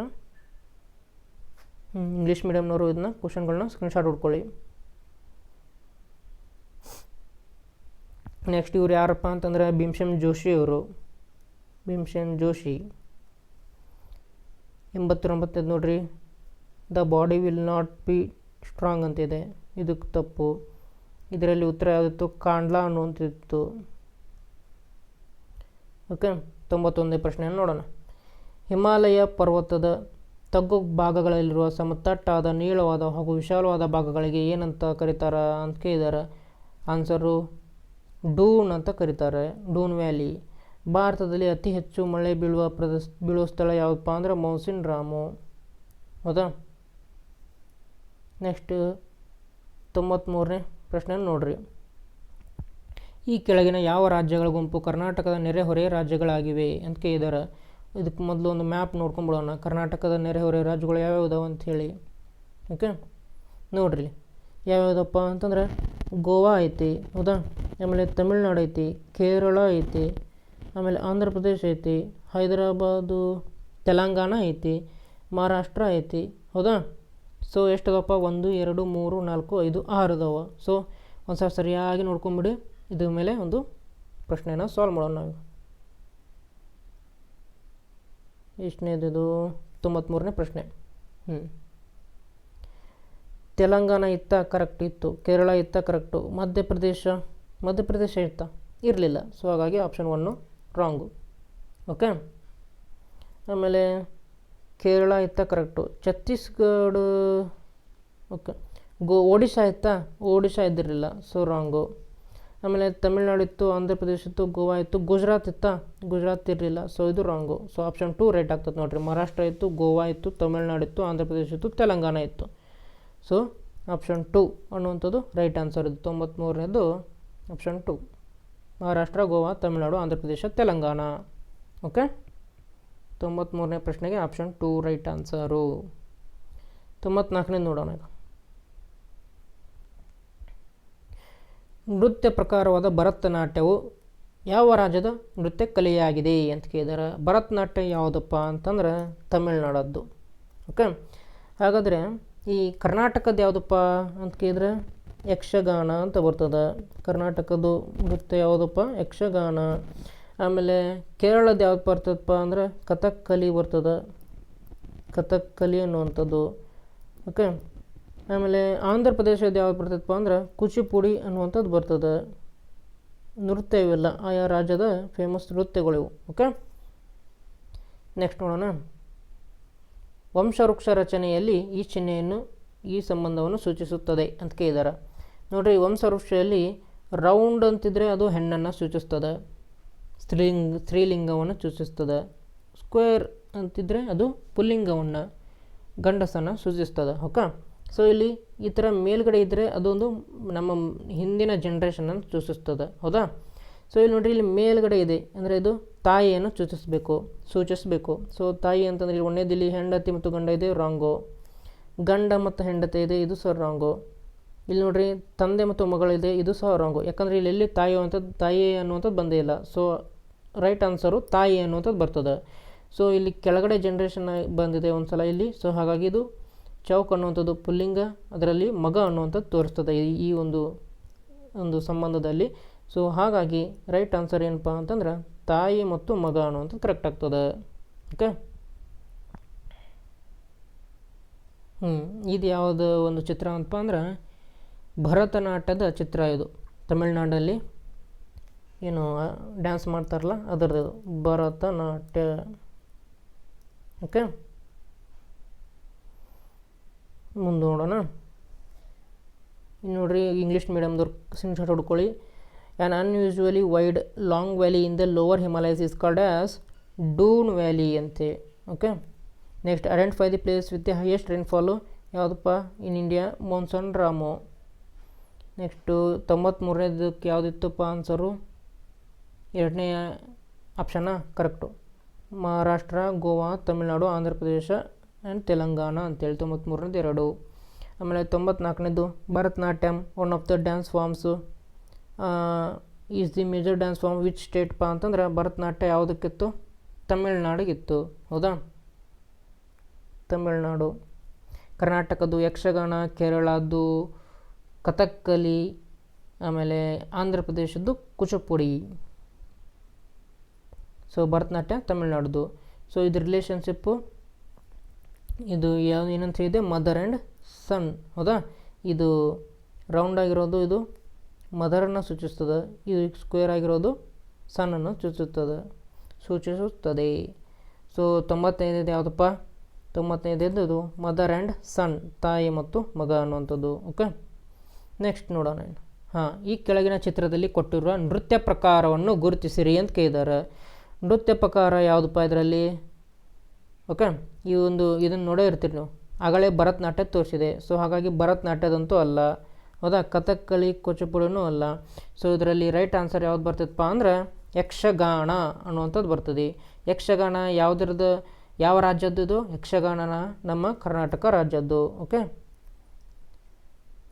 ಇಂಗ್ಲೀಷ್ ಮೀಡಿಯಮ್ನವರು ಇದನ್ನ ಕ್ವಶನ್ಗಳನ್ನ ಸ್ಕ್ರೀನ್ಶಾಟ್ ಹೊಡ್ಕೊಳ್ಳಿ. ನೆಕ್ಸ್ಟ್ ಇವ್ರು ಯಾರಪ್ಪ ಅಂತಂದರೆ ಭೀಮ್ಸೇನ್ ಜೋಶಿ ಅವರು. ಭೀಮ್ಸೇನ್ ಜೋಶಿ 89 ನೋಡ್ರಿ. The body will not be strong ಅಂತಿದೆ. ಇದಕ್ಕೆ ತಪ್ಪು. ಇದರಲ್ಲಿ ಉತ್ತರ ಯಾವುದಿತ್ತು? ಕಾಂಡ್ಲಾ ಅನ್ನುವಂತಿತ್ತು. ಓಕೆ, 91ನೇ ಪ್ರಶ್ನೆಯನ್ನು ನೋಡೋಣ. ಹಿಮಾಲಯ ಪರ್ವತದ ತಗ್ಗು ಭಾಗಗಳಲ್ಲಿರುವ ಸಮತಟ್ಟಾದ ನೀಳವಾದ ಹಾಗೂ ವಿಶಾಲವಾದ ಭಾಗಗಳಿಗೆ ಏನಂತ ಕರೀತಾರ ಅಂತ ಕೇಳಿದ್ದಾರೆ. ಆನ್ಸರು ಡೂನ್ ಅಂತ ಕರೀತಾರೆ. ಡೂನ್ ವ್ಯಾಲಿ. ಭಾರತದಲ್ಲಿ ಅತಿ ಹೆಚ್ಚು ಮಳೆ ಬೀಳುವ ಸ್ಥಳ ಯಾವುದಪ್ಪ ಅಂದ್ರೆ ಮೌಸಿನ್ ರಾಮು. ಹೌದಾ. ನೆಕ್ಸ್ಟ್ 93ನೇ ಪ್ರಶ್ನೆ ನೋಡ್ರಿ. ಈ ಕೆಳಗಿನ ಯಾವ ರಾಜ್ಯಗಳ ಗುಂಪು ಕರ್ನಾಟಕದ ನೆರೆಹೊರೆ ರಾಜ್ಯಗಳಾಗಿವೆ ಅಂತ ಕೇಳಿದಾರೆ. ಇದಕ್ಕೆ ಮೊದಲು ಒಂದು ಮ್ಯಾಪ್ ನೋಡ್ಕೊಂಡ್ಬಿಡೋಣ. ಕರ್ನಾಟಕದ ನೆರೆಹೊರೆ ರಾಜ್ಯಗಳು ಯಾವ್ಯಾವುದಾವ ಅಂಥೇಳಿ. ಓಕೆ, ನೋಡ್ರಿ ಯಾವ್ಯಾವುದಪ್ಪ ಅಂತಂದ್ರೆ ಗೋವಾ ಐತಿ. ಹೌದಾ. ಆಮೇಲೆ ತಮಿಳ್ನಾಡು ಐತಿ, ಕೇರಳ ಐತಿ, ಆಮೇಲೆ ಆಂಧ್ರ ಪ್ರದೇಶ ಐತಿ, ಹೈದರಾಬಾದು, ತೆಲಂಗಾಣ ಐತಿ, ಮಹಾರಾಷ್ಟ್ರ ಐತಿ. ಹೌದಾ. ಸೊ ಎಷ್ಟದಪ್ಪ? 1 2 3 4 5 6 ಅದಾವ. ಸೊ ಒಂದು ಸಲ ಸರಿಯಾಗಿ ನೋಡ್ಕೊಂಬಿಡಿ. ಇದ್ರ ಮೇಲೆ ಒಂದು ಪ್ರಶ್ನೆನ ಸಾಲ್ವ್ ಮಾಡೋಣ ನಾವು. ಎಷ್ಟನೇದು? 93ನೇ ಪ್ರಶ್ನೆ. ತೆಲಂಗಾಣ ಇತ್ತ, ಕರೆಕ್ಟ್ ಇತ್ತು. ಕೇರಳ ಇತ್ತ, ಕರೆಕ್ಟು. ಮಧ್ಯಪ್ರದೇಶ ಇತ್ತ, ಇರಲಿಲ್ಲ. ಸೊ ಹಾಗಾಗಿ ಆಪ್ಷನ್ 1 ರಾಂಗು. ಓಕೆ. ಆಮೇಲೆ ಕೇರಳ ಇತ್ತ, ಕರೆಕ್ಟು. ಛತ್ತೀಸ್ಗಢ, ಓಕೆ. ಒಡಿಶಾ ಇತ್ತಾ? Odisha ಇದ್ದಿರಲಿಲ್ಲ, so wrong. ಆಮೇಲೆ ತಮಿಳ್ನಾಡು ಇತ್ತು, ಆಂಧ್ರ ಪ್ರದೇಶ ಇತ್ತು, ಗೋವಾ ಇತ್ತು. ಗುಜರಾತ್ ಇತ್ತಾ? ಗುಜರಾತ್ ಇರಲಿಲ್ಲ, ಸೊ ಇದು ರಾಂಗು. ಸೊ ಆಪ್ಷನ್ 2 ರೈಟ್ ಆಗ್ತದೆ ನೋಡಿರಿ. ಮಹಾರಾಷ್ಟ್ರ ಇತ್ತು, ಗೋವಾ ಇತ್ತು, ತಮಿಳ್ನಾಡು ಇತ್ತು, ಆಂಧ್ರ ಪ್ರದೇಶ ಇತ್ತು, ತೆಲಂಗಾಣ ಇತ್ತು. ಸೊ ಆಪ್ಷನ್ 2 ಅನ್ನುವಂಥದ್ದು ರೈಟ್ ಆನ್ಸರ್ ಇದು. 93ನೇದು ಆಪ್ಷನ್ 2. ಮಹಾರಾಷ್ಟ್ರ, ಗೋವಾ, ತಮಿಳ್ನಾಡು, ಆಂಧ್ರ ಪ್ರದೇಶ, ತೆಲಂಗಾಣ. ಓಕೆ. 93ನೇ ಪ್ರಶ್ನೆಗೆ ಆಪ್ಷನ್ 2 ರೈಟ್ ಆನ್ಸರು. 94ನೇ ನೋಡೋಣ. ನೃತ್ಯ ಪ್ರಕಾರವಾದ ಭರತನಾಟ್ಯವು ಯಾವ ರಾಜ್ಯದ ನೃತ್ಯ ಕಲೆಯಾಗಿದೆ ಅಂತ ಕೇಳಿದಾರೆ. ಭರತನಾಟ್ಯ ಯಾವುದಪ್ಪ ಅಂತಂದ್ರೆ ತಮಿಳ್ನಾಡದ್ದು. ಓಕೆ. ಹಾಗಾದರೆ ಈ ಕರ್ನಾಟಕದ ಯಾವುದಪ್ಪ ಅಂತ ಕೇಳಿದ್ರೆ ಯಕ್ಷಗಾನ ಅಂತ ಬರ್ತದೆ. ಕರ್ನಾಟಕದ್ದು ನೃತ್ಯ ಯಾವುದಪ್ಪ? ಯಕ್ಷಗಾನ. ಆಮೇಲೆ ಕೇರಳದ ಯಾವ್ದು ಬರ್ತದಪ್ಪ ಅಂದ್ರೆ ಕಥಕ್ಕಲಿ ಬರ್ತದೆ. ಕಥಕ್ಕಲಿ ಅನ್ನುವಂಥದ್ದು. ಓಕೆ. ಆಮೇಲೆ ಆಂಧ್ರ ಪ್ರದೇಶದ ಯಾವ್ದು ಬರ್ತದಪ್ಪ ಅಂದ್ರೆ ಕೂಚಿಪುಡಿ ಅನ್ನುವಂಥದ್ದು ಬರ್ತದೆ. ನೃತ್ಯ ಇವೆಲ್ಲ ಆಯಾ ರಾಜ್ಯದ ಫೇಮಸ್ ನೃತ್ಯಗಳಿವು. ಓಕೆ. ನೆಕ್ಸ್ಟ್ ನೋಡೋಣ. ವಂಶವೃಕ್ಷ ರಚನೆಯಲ್ಲಿ ಈ ಚಿಹ್ನೆಯನ್ನು, ಈ ಸಂಬಂಧವನ್ನು ಸೂಚಿಸುತ್ತದೆ ಅಂತ ಕೇಳಿದಾರೆ. ನೋಡಿರಿ, ವಂಶವೃಕ್ಷದಲ್ಲಿ ರೌಂಡ್ ಅಂತಿದ್ರೆ ಅದು ಹೆಣ್ಣನ್ನು ಸೂಚಿಸ್ತದೆ, ಸ್ತ್ರೀಲಿಂಗವನ್ನು ಸೂಚಿಸ್ತದೆ. ಸ್ಕ್ವೇರ್ ಅಂತಿದ್ರೆ ಅದು ಪುಲ್ಲಿಂಗವನ್ನು, ಗಂಡಸನ್ನು ಸೂಚಿಸ್ತದೆ. ಓಕೆ. ಸೊ ಇಲ್ಲಿ ಈ ಥರ ಮೇಲ್ಗಡೆ ಇದ್ದರೆ ಅದೊಂದು ನಮ್ಮ ಹಿಂದಿನ ಜನ್ರೇಷನನ್ನು ಸೂಚಿಸ್ತದೆ. ಹೌದಾ. ಸೊ ಇಲ್ಲಿ ನೋಡಿರಿ, ಇಲ್ಲಿ ಮೇಲ್ಗಡೆ ಇದೆ ಅಂದರೆ ಇದು ತಾಯಿಯನ್ನು ಸೂಚಿಸಬೇಕು. ಸೊ ತಾಯಿ ಅಂತಂದರೆ ಇಲ್ಲಿ ಒಂದೇದಿಲ್ಲಿ ಹೆಂಡತಿ ಮತ್ತು ಗಂಡ ಇದೆ, ರಾಂಗು. ಗಂಡ ಮತ್ತು ಹೆಂಡತಿ ಇದೆ, ಇದು ಸಹ ರಾಂಗು. ಇಲ್ಲಿ ನೋಡಿರಿ ತಂದೆ ಮತ್ತು ಮಗಳಿದೆ, ಇದು ಸಹ ರಾಂಗು. ಯಾಕಂದರೆ ಇಲ್ಲಿ ಎಲ್ಲಿ ತಾಯಿ ಅನ್ನುವಂಥದ್ದು ಬಂದೇ ಇಲ್ಲ. ಸೊ ರೈಟ್ ಆನ್ಸರು ತಾಯಿ ಅನ್ನುವಂಥದ್ದು ಬರ್ತದೆ. ಸೊ ಇಲ್ಲಿ ಕೆಳಗಡೆ ಜನ್ರೇಷನ್ ಬಂದಿದೆ ಒಂದು ಸಲ ಇಲ್ಲಿ. ಸೊ ಹಾಗಾಗಿ ಇದು ಚೌಕ್ ಅನ್ನುವಂಥದ್ದು ಪುಲ್ಲಿಂಗ, ಅದರಲ್ಲಿ ಮಗ ಅನ್ನುವಂಥದ್ದು ತೋರಿಸ್ತದೆ ಈ ಒಂದು ಸಂಬಂಧದಲ್ಲಿ. ಸೊ ಹಾಗಾಗಿ ರೈಟ್ ಆನ್ಸರ್ ಏನಪ್ಪ ಅಂತಂದ್ರೆ ತಾಯಿ ಮತ್ತು ಮಗ ಅನ್ನುವಂಥದ್ದು ಕರೆಕ್ಟ್ ಆಗ್ತದೆ. ಓಕೆ. ಇದು ಯಾವುದು ಒಂದು ಚಿತ್ರ ಅಂತಪ್ಪ ಅಂದ್ರೆ ಭರತನಾಟ್ಯದ ಚಿತ್ರ ಇದು. ತಮಿಳ್ನಾಡಲ್ಲಿ ಏನು ಡ್ಯಾನ್ಸ್ ಮಾಡ್ತಾರಲ್ಲ ಅದರದ್ದು ಭರತನಾಟ್ಯ. ಓಕೆ. ಮುಂದೆ ನೋಡೋಣ. ಇನ್ನು ನೋಡ್ರಿ, English ಮೀಡಿಯಮ್ದವ್ರು screenshot ಹೊಡ್ಕೊಳ್ಳಿ. An ಅನ್ಯೂಶುವಲಿ wide long valley in the lower Himalayas is called as Doon valley ಅಂತೆ. Okay. Next, identify the place with the highest rainfall ಯಾವುದಪ್ಪ in India? ಮೌನ್ಸನ್ Ramu. Next 93ನೇದಕ್ಕೆ ಯಾವುದಿತ್ತಪ್ಪ answer? 2ನೇ ಆಪ್ಷನ್ನ ಕರೆಕ್ಟು. ಮಹಾರಾಷ್ಟ್ರ, ಗೋವಾ, ತಮಿಳ್ನಾಡು, ಆಂಧ್ರ ಪ್ರದೇಶ ಆ್ಯಂಡ್ ತೆಲಂಗಾಣ ಅಂತೇಳಿ 93ನೇದು 2. ಆಮೇಲೆ 94ನೇದು Bharatanatyam one of the dance forms is the major dance form which ಸ್ಟೇಟ್ಪ ಅಂತಂದ್ರೆ ಭರತನಾಟ್ಯ ಯಾವುದಕ್ಕಿತ್ತು? ತಮಿಳ್ನಾಡಿಗಿತ್ತು. ಹೌದಾ. ತಮಿಳ್ನಾಡು. ಕರ್ನಾಟಕದ್ದು ಯಕ್ಷಗಾನ, ಕೇರಳದ್ದು ಕಥಕ್ಕಲಿ, ಆಮೇಲೆ Andhra ಪ್ರದೇಶದ್ದು Kuchipudi. So Bharatanatyam ತಮಿಳ್ನಾಡ್ದು. So ಇದು ರಿಲೇಷನ್ಶಿಪ್ಪು ಇದು ಏನಂತ ಹೇಳಿದೆ? ಮದರ್ ಆ್ಯಂಡ್ ಸನ್. ಹೌದಾ. ಇದು ರೌಂಡ್ ಆಗಿರೋದು ಇದು ಮದರನ್ನು ಸೂಚಿಸ್ತದೆ, ಇದು ಸ್ಕ್ವೇರ್ ಆಗಿರೋದು ಸನ್ನನ್ನು ಸೂಚಿಸುತ್ತದೆ. ಸೊ 95ನೇದು ಯಾವುದಪ್ಪ? 95ನೇದು ಮದರ್ ಆ್ಯಂಡ್ ಸನ್, ತಾಯಿ ಮತ್ತು ಮಗ ಅನ್ನುವಂಥದ್ದು. ಓಕೆ. ನೆಕ್ಸ್ಟ್ ನೋಡೋಣ. ಈ ಕೆಳಗಿನ ಚಿತ್ರದಲ್ಲಿ ಕೊಟ್ಟಿರುವ ನೃತ್ಯ ಪ್ರಕಾರವನ್ನು ಗುರುತಿಸಿರಿ ಅಂತ ಕೇಳಿದ್ದಾರೆ. ನೃತ್ಯ ಪ್ರಕಾರ ಯಾವುದಪ್ಪ ಇದರಲ್ಲಿ? ಓಕೆ, ಇದನ್ನು ನೋಡೇ ಇರ್ತೀರಿ ನೀವು. ಆಗಲೇ ಭರತನಾಟ್ಯ ತೋರಿಸಿದೆ, ಸೊ ಹಾಗಾಗಿ ಭರತನಾಟ್ಯದಂತೂ ಅಲ್ಲ. ಹೌದಾ? ಕಥಕ್ಕಳಿ ಕೂಚಿಪುಡಿನೂ ಅಲ್ಲ. ಸೊ ಇದರಲ್ಲಿ ರೈಟ್ ಆನ್ಸರ್ ಯಾವ್ದು ಬರ್ತದಪ್ಪ ಅಂದ್ರೆ ಯಕ್ಷಗಾನ ಅನ್ನುವಂಥದ್ದು ಬರ್ತದೆ. ಯಕ್ಷಗಾನ ಯಾವುದ್ರದ್ದು, ಯಾವ ರಾಜ್ಯದ್ದು ಇದು? ಯಕ್ಷಗಾನನ ನಮ್ಮ ಕರ್ನಾಟಕ ರಾಜ್ಯದ್ದು. ಓಕೆ,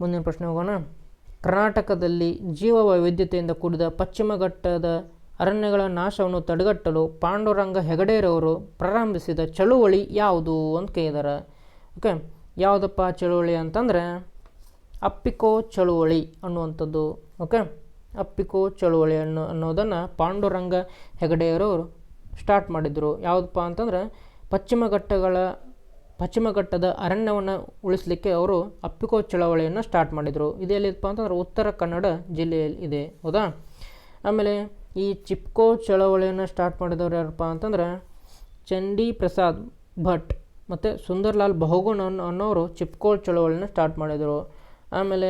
ಮುಂದಿನ ಪ್ರಶ್ನೆ ಹೋಗೋಣ. ಕರ್ನಾಟಕದಲ್ಲಿ ಜೀವ ವೈವಿಧ್ಯತೆಯಿಂದ ಕೂಡಿದ ಪಶ್ಚಿಮ ಘಟ್ಟದ ಅರಣ್ಯಗಳ ನಾಶವನ್ನು ತಡೆಗಟ್ಟಲು ಪಾಂಡುರಂಗ ಹೆಗಡೆರವರು ಪ್ರಾರಂಭಿಸಿದ ಚಳುವಳಿ ಯಾವುದು ಅಂತ ಕೇಳಿದಾರೆ. ಓಕೆ, ಯಾವುದಪ್ಪ ಚಳುವಳಿ ಅಂತಂದರೆ ಅಪ್ಪಿಕೋ ಚಳುವಳಿ ಅನ್ನುವಂಥದ್ದು. ಓಕೆ, ಅಪ್ಪಿಕೋ ಚಳುವಳಿ ಅನ್ನೋದನ್ನು ಪಾಂಡುರಂಗ ಹೆಗಡೆಯರವರು ಸ್ಟಾರ್ಟ್ ಮಾಡಿದರು. ಯಾವುದಪ್ಪ ಅಂತಂದರೆ ಪಶ್ಚಿಮ ಘಟ್ಟದ ಅರಣ್ಯವನ್ನು ಉಳಿಸಲಿಕ್ಕೆ ಅವರು ಅಪ್ಪಿಕೋ ಚಳವಳಿಯನ್ನು ಸ್ಟಾರ್ಟ್ ಮಾಡಿದರು. ಇದೆಲ್ಲಿದಪ್ಪ ಅಂತಂದ್ರೆ ಉತ್ತರ ಕನ್ನಡ ಜಿಲ್ಲೆಯಲ್ಲಿ ಇದೆ. ಹೌದಾ? ಆಮೇಲೆ ಈ ಚಿಪ್ಕೋ ಚಳವಳಿಯನ್ನು ಸ್ಟಾರ್ಟ್ ಮಾಡಿದವರು ಯಾರಪ್ಪ ಅಂತಂದ್ರೆ ಚಂಡಿ ಪ್ರಸಾದ್ ಭಟ್ ಮತ್ತು ಸುಂದರ್ಲಾಲ್ ಬಹುಗುಣ ಅನ್ನೋರು ಚಿಪ್ಕೋ ಚಳವಳಿನ ಸ್ಟಾರ್ಟ್ ಮಾಡಿದರು. ಆಮೇಲೆ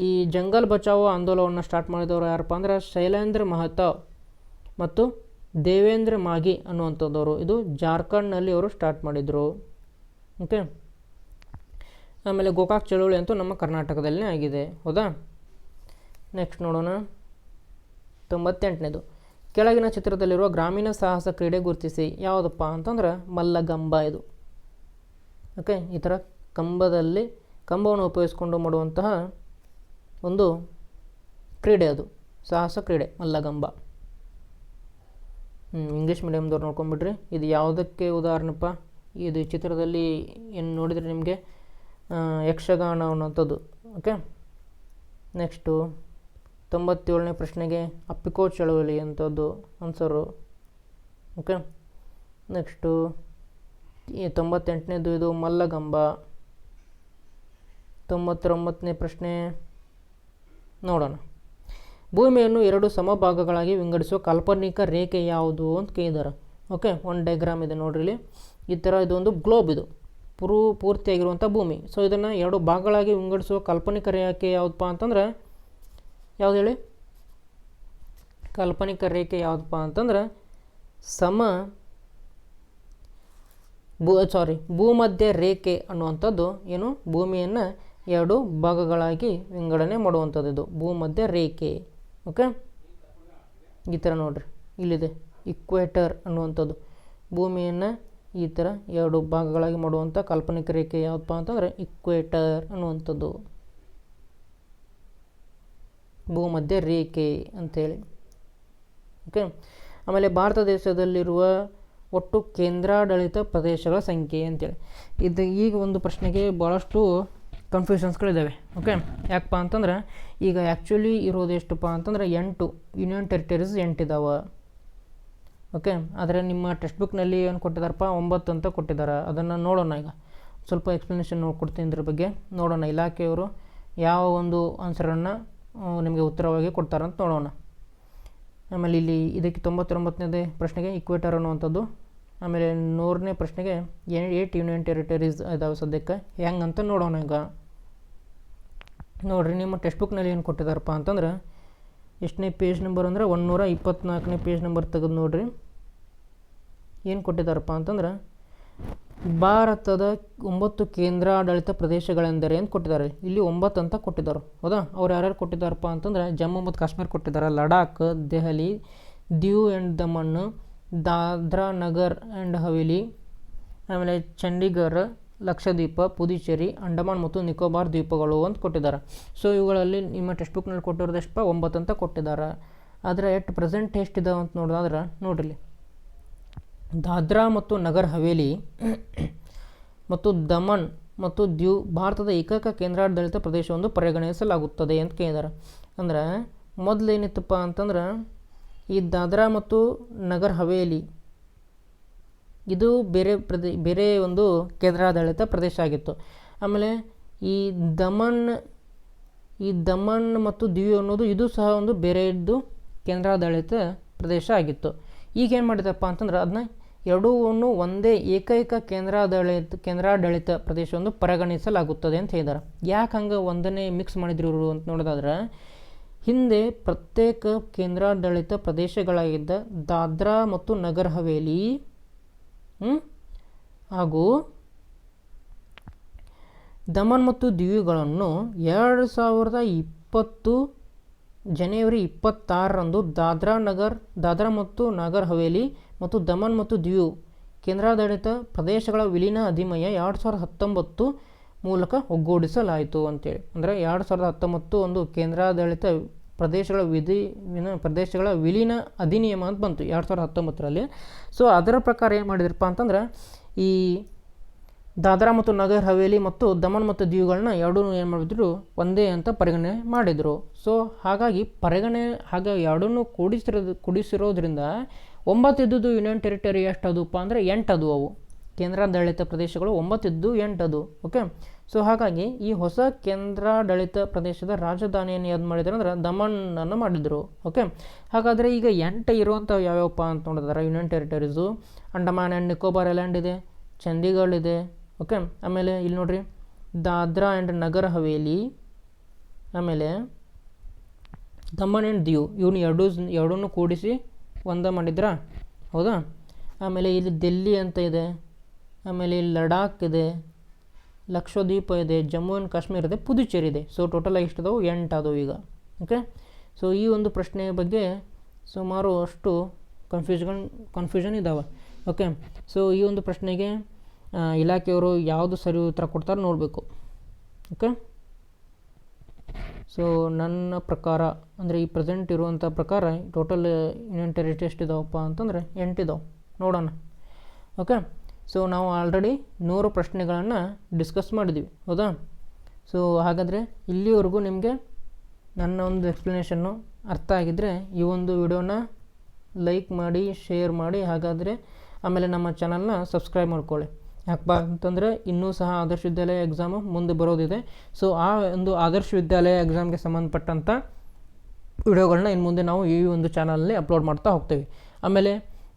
ಈ ಜಂಗಲ್ ಬಚಾವೋ ಆಂದೋಲನವನ್ನು ಸ್ಟಾರ್ಟ್ ಮಾಡಿದವರು ಯಾರಪ್ಪ ಅಂದ್ರೆ ಶೈಲೇಂದ್ರ ಮಹತಾವ್ ಮತ್ತು ದೇವೇಂದ್ರ ಮಾಗಿ ಅನ್ನುವಂಥದ್ದವರು. ಇದು ಜಾರ್ಖಂಡ್ನಲ್ಲಿ ಅವರು ಸ್ಟಾರ್ಟ್ ಮಾಡಿದರು. ಓಕೆ, ಆಮೇಲೆ ಗೋಕಾಕ್ ಚಳುವಳಿ ಅಂತೂ ನಮ್ಮ ಕರ್ನಾಟಕದಲ್ಲೇ ಆಗಿದೆ. ಹೌದಾ? ನೆಕ್ಸ್ಟ್ ನೋಡೋಣ. 98ನೇದು, ಕೆಳಗಿನ ಚಿತ್ರದಲ್ಲಿರುವ ಗ್ರಾಮೀಣ ಸಾಹಸ ಕ್ರೀಡೆ ಗುರುತಿಸಿ. ಯಾವುದಪ್ಪ ಅಂತಂದ್ರೆ ಮಲ್ಲಗಂಬ ಇದು. ಓಕೆ, ಈ ಥರ ಕಂಬವನ್ನು ಉಪಯೋಗಿಸ್ಕೊಂಡು ಮಾಡುವಂತಹ ಒಂದು ಕ್ರೀಡೆ, ಅದು ಸಾಹಸ ಕ್ರೀಡೆ ಮಲ್ಲಗಂಬ. ಇಂಗ್ಲೀಷ್ ಮೀಡಿಯಮ್ದವ್ರು ನೋಡ್ಕೊಂಬಿಡ್ರಿ. ಇದು ಯಾವುದಕ್ಕೆ ಉದಾಹರಣೆಪ್ಪ? ಇದು ಚಿತ್ರದಲ್ಲಿ ಏನು ನೋಡಿದರೆ ನಿಮಗೆ ಯಕ್ಷಗಾನ ಅನ್ನೋಂಥದ್ದು. ಓಕೆ, ನೆಕ್ಸ್ಟು 97ನೇ ಪ್ರಶ್ನೆಗೆ ಅಪ್ಪಿಕೋ ಚಳವಳಿ ಅಂಥದ್ದು ಆನ್ಸರು. ಓಕೆ, ನೆಕ್ಸ್ಟು 98ನೇದು ಇದು ಮಲ್ಲಗಂಬ. 99ನೇ ಪ್ರಶ್ನೆ ನೋಡೋಣ. ಭೂಮಿಯನ್ನು 2 ಸಮಭಾಗಗಳಾಗಿ ವಿಂಗಡಿಸುವ ಕಾಲ್ಪನಿಕ ರೇಖೆ ಯಾವುದು ಅಂತ ಕೇಳಿದ್ದಾರೆ. ಓಕೆ, ಒಂದು ಡಯಾಗ್ರಾಮ್ ಇದೆ ನೋಡ್ರಿ ಇಲ್ಲಿ. ಈ ಥರ ಇದೊಂದು ಗ್ಲೋಬ್, ಇದು ಪೂರ್ತಿಯಾಗಿರುವಂಥ ಭೂಮಿ. ಸೊ ಇದನ್ನು 2 ಭಾಗಗಳಾಗಿ ವಿಂಗಡಿಸುವ ಕಾಲ್ಪನಿಕ ರೇಖೆ ಯಾವುದಪ್ಪ ಅಂತಂದ್ರೆ ಯಾವ್ದು ಹೇಳಿ? ಕಾಲ್ಪನಿಕ ರೇಖೆ ಯಾವುದಪ್ಪ ಅಂತಂದ್ರೆ ಭೂಮಧ್ಯ ರೇಖೆ ಅನ್ನುವಂಥದ್ದು ಏನು? ಭೂಮಿಯನ್ನು 2 ಭಾಗಗಳಾಗಿ ವಿಂಗಡಣೆ ಮಾಡುವಂಥದ್ದು ಇದು ಭೂಮಧ್ಯ ರೇಖೆ. ಓಕೆ, ಈ ಥರ ನೋಡ್ರಿ, ಇಲ್ಲಿದೆ ಇಕ್ವೇಟರ್ ಅನ್ನುವಂಥದ್ದು. ಭೂಮಿಯನ್ನು ಈ ಥರ 2 ಭಾಗಗಳಾಗಿ ಮಾಡುವಂಥ ಕಾಲ್ಪನಿಕ ರೇಖೆ ಯಾವುದಪ್ಪ ಅಂತಂದರೆ ಇಕ್ವೇಟರ್ ಅನ್ನುವಂಥದ್ದು, ಭೂಮಧ್ಯ ರೇಖೆ ಅಂಥೇಳಿ. ಓಕೆ, ಆಮೇಲೆ ಭಾರತ ದೇಶದಲ್ಲಿರುವ ಒಟ್ಟು ಕೇಂದ್ರಾಡಳಿತ ಪ್ರದೇಶಗಳ ಸಂಖ್ಯೆ ಅಂತೇಳಿ. ಈಗ ಒಂದು ಪ್ರಶ್ನೆಗೆ ಭಾಳಷ್ಟು ಕನ್ಫ್ಯೂಷನ್ಸ್ಗಳಿದ್ದಾವೆ. ಓಕೆ, ಯಾಕಪ್ಪ ಅಂತಂದ್ರೆ ಈಗ ಆ್ಯಕ್ಚುಲಿ ಇರೋದು ಎಷ್ಟಪ್ಪ ಅಂತಂದ್ರೆ 8 ಯೂನಿಯನ್ ಟೆರಿಟರೀಸ್ 8 ಇದ್ದಾವೆ. ಓಕೆ, ಆದರೆ ನಿಮ್ಮ ಟೆಕ್ಸ್ಟ್ ಬುಕ್ನಲ್ಲಿ ಏನು ಕೊಟ್ಟಿದ್ದಾರಪ್ಪ 9 ಅಂತ ಕೊಟ್ಟಿದ್ದಾರೆ. ಅದನ್ನು ನೋಡೋಣ. ಈಗ ಸ್ವಲ್ಪ ಎಕ್ಸ್ಪ್ಲನೇಷನ್ ನೋಡ್ಕೊಡ್ತೀನಿ ಇದ್ರ ಬಗ್ಗೆ ನೋಡೋಣ. ಇಲಾಖೆಯವರು ಯಾವ ಒಂದು ಆನ್ಸರನ್ನು ನಿಮಗೆ ಉತ್ತರವಾಗಿ ಕೊಡ್ತಾರಂತ ನೋಡೋಣ. ಆಮೇಲೆ ಇಲ್ಲಿ ಇದಕ್ಕೆ 99ನೇ ಪ್ರಶ್ನೆಗೆ ಇಕ್ವೇಟರ್ ಅನ್ನುವಂಥದ್ದು. ಆಮೇಲೆ 100ನೇ ಪ್ರಶ್ನೆಗೆ 8 ಯೂನಿಯನ್ ಟೆರಿಟರೀಸ್ ಇದಾವೆ ಸದ್ಯಕ್ಕೆ. ಹೆಂಗಂತ ನೋಡೋಣ. ಈಗ ನೋಡಿರಿ, ನಿಮ್ಮ ಟೆಕ್ಸ್ಟ್ ಬುಕ್ನಲ್ಲಿ ಏನು ಕೊಟ್ಟಿದ್ದಾರಪ್ಪ ಅಂತಂದ್ರೆ ಎಷ್ಟನೇ ಪೇಜ್ ನಂಬರ್ ಅಂದರೆ 124ನೇ ಪೇಜ್ ನಂಬರ್ ತೆಗೆದು ನೋಡಿರಿ. ಏನು ಕೊಟ್ಟಿದ್ದಾರಪ್ಪ ಅಂತಂದ್ರೆ ಭಾರತದ 9 ಕೇಂದ್ರಾಡಳಿತ ಪ್ರದೇಶಗಳೆಂದರೆ ಅಂತ ಕೊಟ್ಟಿದ್ದಾರೆ. ಇಲ್ಲಿ 9 ಅಂತ ಕೊಟ್ಟಿದ್ದಾರೆ. ಹೌದಾ? ಅವ್ರು ಯಾರ್ಯಾರು ಕೊಟ್ಟಿದ್ದಾರಪ್ಪ ಅಂತಂದ್ರೆ ಜಮ್ಮು ಮತ್ತು ಕಾಶ್ಮೀರ ಕೊಟ್ಟಿದ್ದಾರೆ, ಲಡಾಖ್, ದೆಹಲಿ, ದಿಯು ಆ್ಯಂಡ್ ದಮನ್, ದಾದ್ರಾ ನಗರ್ ಆ್ಯಂಡ್ ಹವೇಲಿ, ಆಮೇಲೆ ಚಂಡೀಗಢ, ಲಕ್ಷದ್ವೀಪ, ಪುದುಚೇರಿ, ಅಂಡಮಾನ್ ಮತ್ತು ನಿಕೋಬಾರ್ ದ್ವೀಪಗಳು ಅಂತ ಕೊಟ್ಟಿದ್ದಾರೆ. ಸೊ ಇವುಗಳಲ್ಲಿ ನಿಮ್ಮ ಟೆಕ್ಸ್ಟ್ ಬುಕ್ನಲ್ಲಿ ಕೊಟ್ಟಿರೋದು ಎಷ್ಟಪ್ಪ 9 ಅಂತ ಕೊಟ್ಟಿದ್ದಾರೆ. ಆದರೆ ಪ್ರೆಸೆಂಟ್ ಎಷ್ಟಿದಾವೆ ಅಂತ ನೋಡಿದ್ರೆ ನೋಡ್ರಿ, ದಾದ್ರಾ ಮತ್ತು ನಗರ್ ಹವೇಲಿ ಮತ್ತು ದಮನ್ ಮತ್ತು ದಿಯು ಭಾರತದ ಏಕೈಕ ಕೇಂದ್ರಾಡಳಿತ ಪ್ರದೇಶವೊಂದು ಪರಿಗಣಿಸಲಾಗುತ್ತದೆ ಅಂತ ಕೇಳಿದ್ದಾರೆ. ಅಂದ್ರೆ ಮೊದಲೇನಿತ್ತಪ್ಪ ಅಂತಂದ್ರೆ ಈ ದಾದ್ರಾ ಮತ್ತು ನಗರ್ ಹವೇಲಿ ಇದು ಬೇರೆ ಒಂದು ಕೇಂದ್ರಾಡಳಿತ ಪ್ರದೇಶ ಆಗಿತ್ತು. ಆಮೇಲೆ ಈ ದಮನ್ ಮತ್ತು ದಿಯು ಅನ್ನೋದು ಇದು ಸಹ ಒಂದು ಬೇರೆಯದ್ದು ಕೇಂದ್ರಾಡಳಿತ ಪ್ರದೇಶ ಆಗಿತ್ತು. ಈಗೇನು ಮಾಡಿದಪ್ಪ ಅಂತಂದ್ರೆ ಅದನ್ನ ಎರಡೂವನ್ನು ಒಂದೇ ಏಕೈಕ ಕೇಂದ್ರಾಡಳಿತ ಪ್ರದೇಶವೊಂದು ಪರಿಗಣಿಸಲಾಗುತ್ತದೆ ಅಂತ ಹೇಳಿದ್ದಾರೆ. ಯಾಕೆ ಹಂಗೆ ಒಂದನ್ನೇ ಮಿಕ್ಸ್ ಮಾಡಿದ್ರು ಇವರು ಅಂತ ನೋಡೋದಾದ್ರೆ ಹಿಂದೆ ಪ್ರತ್ಯೇಕ ಕೇಂದ್ರಾಡಳಿತ ಪ್ರದೇಶಗಳಾಗಿದ್ದ ದಾದ್ರಾ ಮತ್ತು ನಗರ್ ಹವೇಲಿ ಹಾಗೂ ದಮನ್ ಮತ್ತು ದಿಯುಗಳನ್ನು 2020 ಜನವರಿ 26ರಂದು ದಾದ್ರಾ ಮತ್ತು ನಗರ್ ಹವೇಲಿ ಮತ್ತು ದಮನ್ ಮತ್ತು ದಿಯು ಕೇಂದ್ರಾಡಳಿತ ಪ್ರದೇಶಗಳ ವಿಲೀನ ಅಧಿಮಯ 2019 ಮೂಲಕ ಒಗ್ಗೂಡಿಸಲಾಯಿತು ಅಂತೇಳಿ. ಅಂದರೆ 2019 ಒಂದು ಕೇಂದ್ರಾಡಳಿತ ಪ್ರದೇಶಗಳ ವಿಲೀನ ಅಧಿನಿಯಮ ಅಂತ ಬಂತು 2019ರಲ್ಲಿ. ಸೊ ಅದರ ಪ್ರಕಾರ ಏನು ಮಾಡಿದ್ರಪ್ಪ ಅಂತಂದ್ರೆ ಈ ದಾದ್ರಾ ಮತ್ತು ನಗರ್ ಹವೇಲಿ ಮತ್ತು ದಮನ್ ಮತ್ತು ದಿಯುಗಳನ್ನ ಎರಡೂ ಏನು ಮಾಡಿದ್ರು ಒಂದೇ ಅಂತ ಪರಿಗಣನೆ ಮಾಡಿದರು. ಸೊ ಹಾಗಾಗಿ ಎರಡನ್ನೂ ಕೂಡಿಸಿರೋದ್ರಿಂದ 9 ಇದ್ದುದು ಯೂನಿಯನ್ ಟೆರಿಟರಿ ಎಷ್ಟು ಅದಪ್ಪ ಅಂದರೆ 8 ಅದು. ಅವು ಕೇಂದ್ರಾಡಳಿತ ಪ್ರದೇಶಗಳು 9 ಇದ್ದು 8 ಅದು. ಓಕೆ. ಸೊ ಹಾಗಾಗಿ ಈ ಹೊಸ ಕೇಂದ್ರಾಡಳಿತ ಪ್ರದೇಶದ ರಾಜಧಾನಿಯನ್ನು ಯಾವ್ದು ಮಾಡಿದ್ರು ಅಂದ್ರೆ ದಮನ್ನನ್ನು ಮಾಡಿದರು. ಓಕೆ. ಹಾಗಾದರೆ ಈಗ 8 ಇರುವಂಥವು ಯಾವ್ಯಾವಪ್ಪ ಅಂತ ನೋಡಿದ್ರೆ union territories Andaman and Nicobar island ಇದೆ, ಚಂಡೀಗಢ ಇದೆ. ಓಕೆ. ಆಮೇಲೆ ಇಲ್ಲಿ ನೋಡ್ರಿ ದಾದ್ರಾ ಆ್ಯಂಡ್ ನಗರ್ ಹವೇಲಿ, ಆಮೇಲೆ ದಮನ್ ಆ್ಯಂಡ್ ದಿಯು ಇವನು ಎರಡನ್ನೂ ಕೂಡಿಸಿ ಒಂದೇ ಮಾಡಿದ್ರಾ, ಹೌದಾ. ಆಮೇಲೆ ಇಲ್ಲಿ ದಿಲ್ಲಿ ಅಂತ ಇದೆ, ಆಮೇಲೆ ಇಲ್ಲಿ ಲಡಾಖ್ ಇದೆ, ಲಕ್ಷದ್ವೀಪ ಇದೆ, ಜಮ್ಮು ಆ್ಯಂಡ್ ಕಾಶ್ಮೀರ ಇದೆ, ಪುದುಚೇರಿ ಇದೆ. ಸೊ ಟೋಟಲ್ ಎಷ್ಟಿದಾವೆ 8 ಆದವು ಈಗ. ಓಕೆ. ಸೊ ಈ ಒಂದು ಪ್ರಶ್ನೆಯ ಬಗ್ಗೆ ಸುಮಾರು ಅಷ್ಟು ಕನ್ಫ್ಯೂಷನ್ ಇದ್ದಾವೆ. ಓಕೆ. ಸೊ ಈ ಒಂದು ಪ್ರಶ್ನೆಗೆ ಇಲಾಖೆಯವರು ಯಾವುದು ಸರಿ ಉತ್ತರ ಕೊಡ್ತಾರೆ ನೋಡಬೇಕು. ಓಕೆ. ಸೊ ನನ್ನ ಪ್ರಕಾರ ಅಂದರೆ ಈ ಪ್ರೆಸೆಂಟ್ ಇರುವಂಥ ಪ್ರಕಾರ ಟೋಟಲ್ ಯೂನಿಯನ್ ಟೆರಿಟರಿ ಎಷ್ಟಿದಾವಪ್ಪ ಅಂತಂದರೆ 8 ಇದಾವೆ. ನೋಡೋಣ. ಓಕೆ. ಸೊ ನಾವು ಆಲ್ರೆಡಿ 100 ಪ್ರಶ್ನೆಗಳನ್ನು ಡಿಸ್ಕಸ್ ಮಾಡಿದ್ವಿ, ಹೌದಾ. ಸೊ ಹಾಗಾದರೆ ಇಲ್ಲಿವರೆಗೂ ನಿಮಗೆ ನನ್ನ ಒಂದು ಎಕ್ಸ್ಪ್ಲನೇಷನ್ನು ಅರ್ಥ ಆಗಿದ್ದರೆ ಈ ಒಂದು ವಿಡಿಯೋನ ಲೈಕ್ ಮಾಡಿ, ಶೇರ್ ಮಾಡಿ. ಹಾಗಾದರೆ ಆಮೇಲೆ ನಮ್ಮ ಚಾನಲ್ನ ಸಬ್ಸ್ಕ್ರೈಬ್ ಮಾಡ್ಕೊಳ್ಳಿ. ಯಾಕಪ್ಪ ಅಂತಂದರೆ ಇನ್ನೂ ಸಹ ಆದರ್ಶ ವಿದ್ಯಾಲಯ ಎಕ್ಸಾಮು ಮುಂದೆ ಬರೋದಿದೆ. ಸೊ ಆ ಒಂದು ಆದರ್ಶ ವಿದ್ಯಾಲಯ ಎಕ್ಸಾಮ್ಗೆ ಸಂಬಂಧಪಟ್ಟಂಥ ವಿಡಿಯೋಗಳನ್ನ ಇನ್ನು ಮುಂದೆ ನಾವು ಈ ಒಂದು ಚಾನಲಲ್ಲಿ ಅಪ್ಲೋಡ್ ಮಾಡ್ತಾ ಹೋಗ್ತೀವಿ. ಆಮೇಲೆ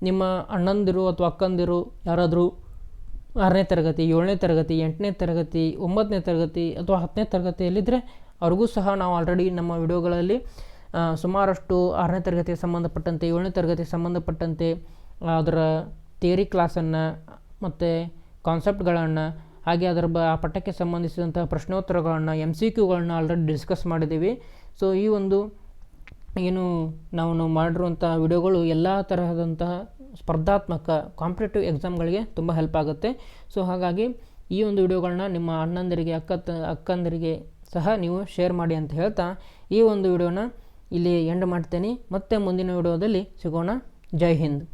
ನಿಮ್ಮ ಅಣ್ಣಂದಿರು ಅಥವಾ ಅಕ್ಕಂದಿರು ಯಾರಾದರೂ 6ನೇ ತರಗತಿ, 7ನೇ ತರಗತಿ, 8ನೇ ತರಗತಿ, 9ನೇ ತರಗತಿ ಅಥವಾ 10ನೇ ತರಗತಿಯಲ್ಲಿದ್ದರೆ ಅವ್ರಿಗೂ ಸಹ ನಾವು ಆಲ್ರೆಡಿ ನಮ್ಮ ವಿಡಿಯೋಗಳಲ್ಲಿ ಸುಮಾರಷ್ಟು 6ನೇ ತರಗತಿಗೆ ಸಂಬಂಧಪಟ್ಟಂತೆ, 7ನೇ ತರಗತಿಗೆ ಸಂಬಂಧಪಟ್ಟಂತೆ ಅದರ ಥಿಯರಿ ಕ್ಲಾಸನ್ನು ಮತ್ತು ಕಾನ್ಸೆಪ್ಟ್ಗಳನ್ನು, ಹಾಗೆ ಅದರ ಆ ಪಠ್ಯಕ್ಕೆ ಸಂಬಂಧಿಸಿದಂಥ ಪ್ರಶ್ನೋತ್ತರಗಳನ್ನು, MCQಗಳನ್ನ ಆಲ್ರೆಡಿ ಡಿಸ್ಕಸ್ ಮಾಡಿದ್ದೀವಿ. ಸೊ ಈ ಒಂದು ಏನು ನಾವು ಮಾಡಿರುವಂಥ ವಿಡಿಯೋಗಳು ಎಲ್ಲ ತರಹದಂತಹ ಸ್ಪರ್ಧಾತ್ಮಕ ಕಾಂಪಿಟೇಟಿವ್ ಎಕ್ಸಾಮ್ಗಳಿಗೆ ತುಂಬ ಹೆಲ್ಪ್ ಆಗುತ್ತೆ. ಸೊ ಹಾಗಾಗಿ ಈ ಒಂದು ವಿಡಿಯೋಗಳನ್ನ ನಿಮ್ಮ ಅಣ್ಣಂದಿರಿಗೆ, ಅಕ್ಕಂದಿರಿಗೆ ಸಹ ನೀವು ಶೇರ್ ಮಾಡಿ ಅಂತ ಹೇಳ್ತಾ ಈ ಒಂದು ವಿಡಿಯೋನ ಇಲ್ಲಿ ಎಂಡ್ ಮಾಡ್ತೇನೆ. ಮತ್ತೆ ಮುಂದಿನ ವಿಡಿಯೋದಲ್ಲಿ ಸಿಗೋಣ. ಜೈ ಹಿಂದ್.